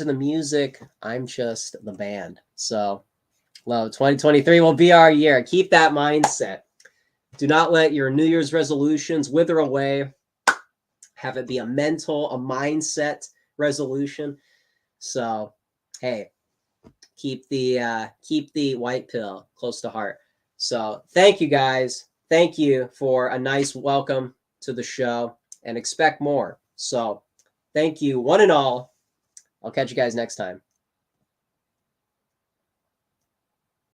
the music. I'm just the band. So, well, 2023 will be our year. Keep that mindset. Do not let your New Year's resolutions wither away. Have it be a mindset resolution. So, hey, keep the white pill close to heart. So, thank you guys. Thank you for a nice welcome to the show, and expect more. So, thank you one and all. I'll catch you guys next time.